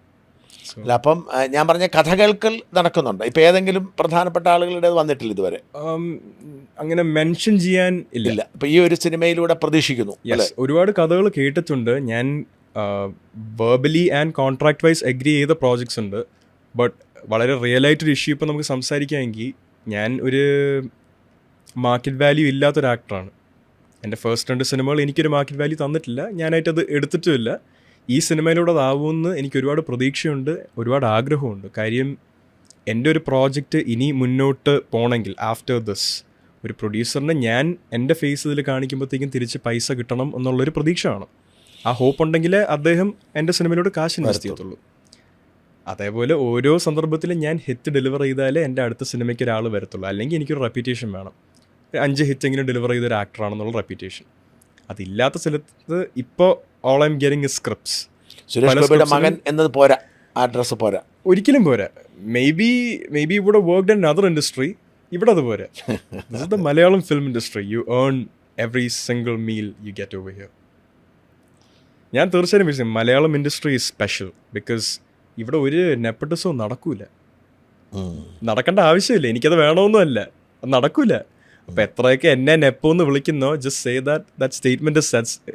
അല്ല, അപ്പം ഞാൻ പറഞ്ഞ കഥകൾക്ക് നടക്കുന്നുണ്ട്. ഇപ്പം ഏതെങ്കിലും പ്രധാനപ്പെട്ട ആളുകളുടെ വന്നിട്ടില്ല ഇതുവരെ? അങ്ങനെ മെൻഷൻ ചെയ്യാൻ ഇല്ല. ഇപ്പം ഈ ഒരു സിനിമയിലൂടെ പ്രതീക്ഷിക്കുന്നു. ഒരുപാട് കഥകൾ കേട്ടിട്ടുണ്ട്. ഞാൻ verbally and contract wise agree ചെയ്ത പ്രോജക്ട്സ് ഉണ്ട്. ബട്ട് വളരെ റിയൽ ആയിട്ടൊരു ഇഷ്യൂ ഇപ്പം നമുക്ക് സംസാരിക്കുകയാണെങ്കിൽ, ഞാൻ ഒരു മാർക്കറ്റ് വാല്യൂ ഇല്ലാത്തൊരു ആക്ടറാണ്. എൻ്റെ ഫസ്റ്റ് 2 സിനിമകൾ എനിക്കൊരു മാർക്കറ്റ് വാല്യൂ തന്നിട്ടില്ല, ഞാനായിട്ടത് എടുത്തിട്ടുമില്ല. ഈ സിനിമയിലൂടെ അതാവുമെന്ന് എനിക്ക് ഒരുപാട് പ്രതീക്ഷയുണ്ട്, ഒരുപാട് ആഗ്രഹമുണ്ട്. കാര്യം എൻ്റെ ഒരു പ്രോജക്റ്റ് ഇനി മുന്നോട്ട് പോകണമെങ്കിൽ ആഫ്റ്റർ ദിസ് ഒരു പ്രൊഡ്യൂസറിനെ ഞാൻ എൻ്റെ ഫേസ് ഇതിൽ കാണിക്കുമ്പോഴത്തേക്കും തിരിച്ച് പൈസ കിട്ടണം എന്നുള്ളൊരു പ്രതീക്ഷ വേണം. ആ ഹോപ്പ് ഉണ്ടെങ്കിൽ അദ്ദേഹം എൻ്റെ സിനിമയിലൂടെ കാശ് ഇൻവെസ്റ്റ് ചെയ്യത്തുള്ളൂ. അതേപോലെ ഓരോ സന്ദർഭത്തിലും ഞാൻ ഹിറ്റ് ഡെലിവർ ചെയ്താലേ എൻ്റെ അടുത്ത സിനിമയ്ക്ക് ഒരാൾ വരത്തുള്ളൂ. അല്ലെങ്കിൽ എനിക്കൊരു റെപ്യൂട്ടേഷൻ വേണം, 5 ഹിറ്റെങ്കിലും ഡെലിവർ ചെയ്തൊരു ആക്ടറാണെന്നുള്ള റെപ്യൂട്ടേഷൻ. അതില്ലാത്ത സ്ഥലത്ത് ഇപ്പോൾ all I am getting is scripts. Suresh ഗോപിയുടെ മകൻ എന്നത് പോരാ, ആ ഡ്രസ്സ് പോരാ, ഒരിക്കലും പോരാ. മേ ബി ഇവിടെ വർക്ക്ഡ് ഇൻ അദർ ഇൻഡസ്ട്രി, ഇവിടെ അത് പോരാ. This is the Malayalam film industry. U earn every single meal you get over here. ഞാൻ തീർച്ചയായും വിശ്വസിക്കും Malayalam industry is special. Because ഇവിടെ ഒരു നെപ്പട്ടിസവും നടക്കൂല, നടക്കേണ്ട ആവശ്യമില്ല. എനിക്കത് വേണമെന്നല്ല, അത് നടക്കൂല. അപ്പോൾ എത്രയൊക്കെ എന്നെ നെപ്പോന്ന് വിളിക്കുന്നോ, just say that statement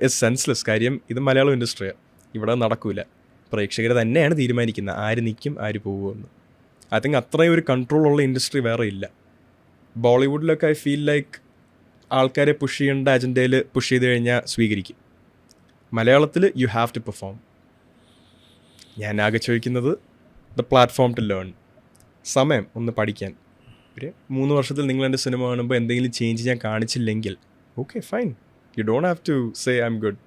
is senseless. കാര്യം ഇത് മലയാളം ഇൻഡസ്ട്രിയാണ്, ഇവിടെ നടക്കൂല. പ്രേക്ഷകർ തന്നെയാണ് തീരുമാനിക്കുന്നത് ആര് നിൽക്കും ആര് പോകുമെന്ന്. ഐ തിങ്ക് അത്രയും ഒരു കൺട്രോളുള്ള ഇൻഡസ്ട്രി വേറെ ഇല്ല. ബോളിവുഡിലൊക്കെ ഐ ഫീൽ ലൈക്ക് ആൾക്കാരെ പുഷ് ചെയ്യേണ്ട അജണ്ടയിൽ പുഷ് ചെയ്ത് കഴിഞ്ഞാൽ സ്വീകരിക്കും. മലയാളത്തിൽ യു ഹാവ് ടു പെർഫോം. ഞാൻ ആകെ ചോദിക്കുന്നത് ദ പ്ലാറ്റ്ഫോം ടു ലേൺ, സമയം ഒന്ന് പഠിക്കാൻ. ഒരു 3 വർഷത്തിൽ നിങ്ങൾ എൻ്റെ സിനിമ കാണുമ്പോൾ എന്തെങ്കിലും ചേഞ്ച് ഞാൻ കാണിച്ചില്ലെങ്കിൽ okay fine, you don't have to say I am good.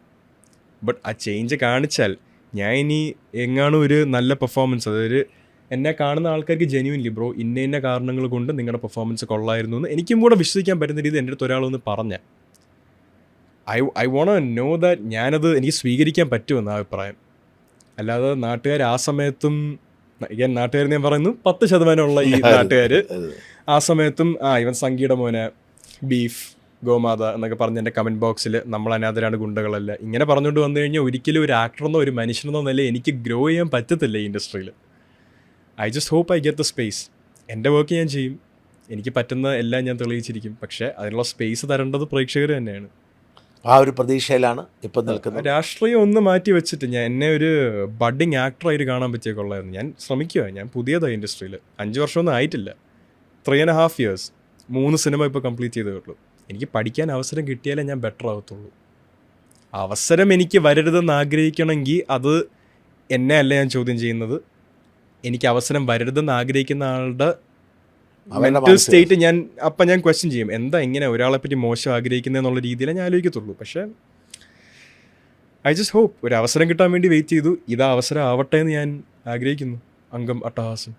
But ആ ചേഞ്ച് കാണിച്ചാൽ ഞാൻ ഇനി എങ്ങാനും ഒരു നല്ല പെർഫോമൻസ്, അതൊരു എന്നെ കാണുന്ന ആൾക്കാർക്ക് ജെന്യുവൻലി ബ്രോ ഇന്ന കാരണങ്ങൾ കൊണ്ട് നിങ്ങളുടെ പെർഫോമൻസ് കൊള്ളായിരുന്നു എന്ന് എനിക്കും കൂടെ വിശ്വസിക്കാൻ പറ്റുന്ന രീതിയിൽ എൻ്റെ അടുത്ത് ഒരാളൊന്ന് പറഞ്ഞ ഐ വോണ്ട് നോ ദാറ്റ് ഞാനത് എനിക്ക് സ്വീകരിക്കാൻ പറ്റുമെന്ന അഭിപ്രായം. അല്ലാതെ നാട്ടുകാർ ആ സമയത്തും, നാട്ടുകാർ ഞാൻ പറയുന്നു 10% ഈ നാട്ടുകാർ ആ സമയത്തും ഇവൻ സംഗീത മോനെ, ബീഫ്, ഗോമാത എന്നൊക്കെ പറഞ്ഞ് എൻ്റെ കമൻറ്റ് ബോക്സിൽ നമ്മൾ അനാഥരാണ്, ഗുണ്ടകളല്ല, ഇങ്ങനെ പറഞ്ഞുകൊണ്ട് വന്നു കഴിഞ്ഞാൽ ഒരിക്കലും ഒരു ആക്ടറെന്നോ ഒരു മനുഷ്യനെന്നോ നില എനിക്ക് ഗ്രോ ചെയ്യാൻ പറ്റത്തില്ല ഈ ഇൻഡസ്ട്രിയിൽ. I just hope I get the space. എൻ്റെ വർക്ക് ഞാൻ ചെയ്യും, എനിക്ക് പറ്റുന്ന എല്ലാം ഞാൻ തെളിയിച്ചിരിക്കും. പക്ഷേ അതിനുള്ള സ്പേസ് തരേണ്ടത് പ്രേക്ഷകർ തന്നെയാണ്. ആ ഒരു പ്രതീക്ഷയിലാണ് ഇപ്പം നിൽക്കുന്നത്. രാഷ്ട്രീയം ഒന്ന് മാറ്റി വെച്ചിട്ട് എന്നെ ഒരു ബഡ്ഡിങ് ആക്ടറായിട്ട് കാണാൻ പറ്റിയ കൊള്ളായിരുന്നു. ഞാൻ ശ്രമിക്കുക, ഞാൻ പുതിയതാണ് ഇൻഡസ്ട്രിയിൽ, 5 വർഷമൊന്നും ആയിട്ടില്ല, 3.5 years, 3 സിനിമ ഇപ്പോൾ കംപ്ലീറ്റ് ചെയ്തേ ഉള്ളൂ. എനിക്ക് പഠിക്കാൻ അവസരം കിട്ടിയാലേ ഞാൻ ബെറ്റർ ആവത്തുള്ളൂ. അവസരം എനിക്ക് വരരുതെന്ന് ആഗ്രഹിക്കണമെങ്കിൽ അത് എന്നെ അല്ല ഞാൻ ചോദ്യം ചെയ്യുന്നത്, എനിക്ക് അവസരം വരരുതെന്ന് ആഗ്രഹിക്കുന്ന ആളുടെ മെന്റൽ സ്റ്റേറ്റ് ഞാൻ ക്വസ്റ്റ്യൻ ചെയ്യും. എന്താ ഇങ്ങനെ ഒരാളെ പറ്റി മോശം ആഗ്രഹിക്കുന്നതെന്നുള്ള രീതിയിലേ ഞാൻ ആലോചിക്കത്തുള്ളൂ. പക്ഷേ ഐ ജസ്റ്റ് ഹോപ്പ് ഒരു അവസരം കിട്ടാൻ വേണ്ടി വെയിറ്റ് ചെയ്തു. ഇതാ അവസരം ആവട്ടെ എന്ന് ഞാൻ ആഗ്രഹിക്കുന്നു. അംഗം അട്ടഹാസം.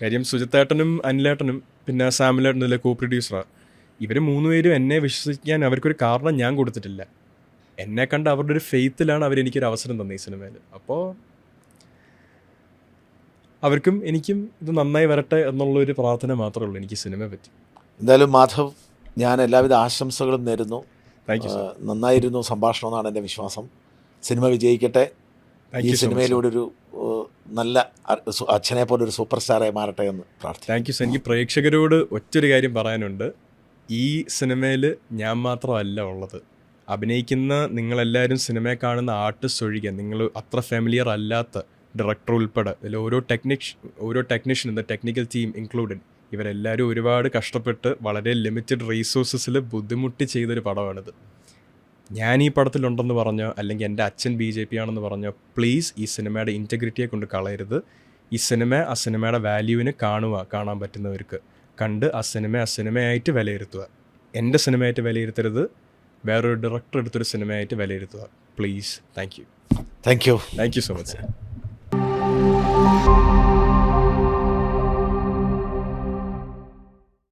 കാര്യം സുജിത്തേട്ടനും അനിലേട്ടനും പിന്നെ സാമിലേട്ടനിലെ കോ പ്രൊഡ്യൂസറാണ്. ഇവർ 3 പേരും എന്നെ വിശ്വസിക്കാൻ അവർക്കൊരു കാരണം ഞാൻ കൊടുത്തിട്ടില്ല. എന്നെ കണ്ട് അവരുടെ ഒരു ഫെയ്ത്തിലാണ് അവരെനിക്കൊരു അവസരം തന്നെ ഈ സിനിമയിൽ. അപ്പോൾ അവർക്കും എനിക്കും ഇത് നന്നായി വരട്ടെ എന്നുള്ളൊരു പ്രാർത്ഥന മാത്രമേ ഉള്ളൂ എനിക്ക് സിനിമയെ പറ്റി. എന്തായാലും മാധവ്, ഞാൻ എല്ലാവിധ ആശംസകളും നേരുന്നു. Thank you. നന്നായിരുന്നു സംഭാഷണം എന്നാണ് എൻ്റെ വിശ്വാസം. സിനിമ വിജയിക്കട്ടെ. ഈ സിനിമയിലൂടെ ഒരു നല്ല അച്ഛനെ പോലെ ഒരു സൂപ്പർ സ്റ്റാറായി മാറട്ടെ എന്ന് പ്രാർത്ഥിക്കുന്നു. Thank you sir. എനിക്ക് പ്രേക്ഷകരോട് ഒറ്റൊരു കാര്യം പറയാനുണ്ട്. ഈ സിനിമയിൽ ഞാൻ മാത്രമല്ല ഉള്ളത്. അഭിനയിക്കുന്ന നിങ്ങളെല്ലാവരും സിനിമയെ കാണുന്ന ആർട്ടിസ്റ്റ് ഒഴികെ നിങ്ങൾ അത്ര ഫെമിലിയർ അല്ലാത്ത ഡയറക്ടർ ഉൾപ്പെടെ ഇതിൽ ഓരോ technician the technical team included, ഇവരെല്ലാവരും ഒരുപാട് കഷ്ടപ്പെട്ട് വളരെ ലിമിറ്റഡ് റീസോഴ്സസിൽ ബുദ്ധിമുട്ടി ചെയ്തൊരു പടമാണിത്. ഞാൻ ഈ പടത്തിലുണ്ടെന്ന് പറഞ്ഞോ അല്ലെങ്കിൽ എൻ്റെ അച്ഛൻ BJP ആണെന്ന് പറഞ്ഞോ, പ്ലീസ് ഈ സിനിമയുടെ ഇൻറ്റഗ്രിറ്റിയെ കൊണ്ട് കളയരുത്. ഈ സിനിമയുടെ വാല്യൂവിന് കാണാൻ പറ്റുന്നവർക്ക് കണ്ട് ആ സിനിമയായിട്ട് വിലയിരുത്തുക. എൻ്റെ സിനിമയായിട്ട് വിലയിരുത്തരുത്, വേറൊരു ഡയറക്ടർ എടുത്തൊരു സിനിമയായിട്ട് വിലയിരുത്തുക please. Thank you. Thank you thank you so much.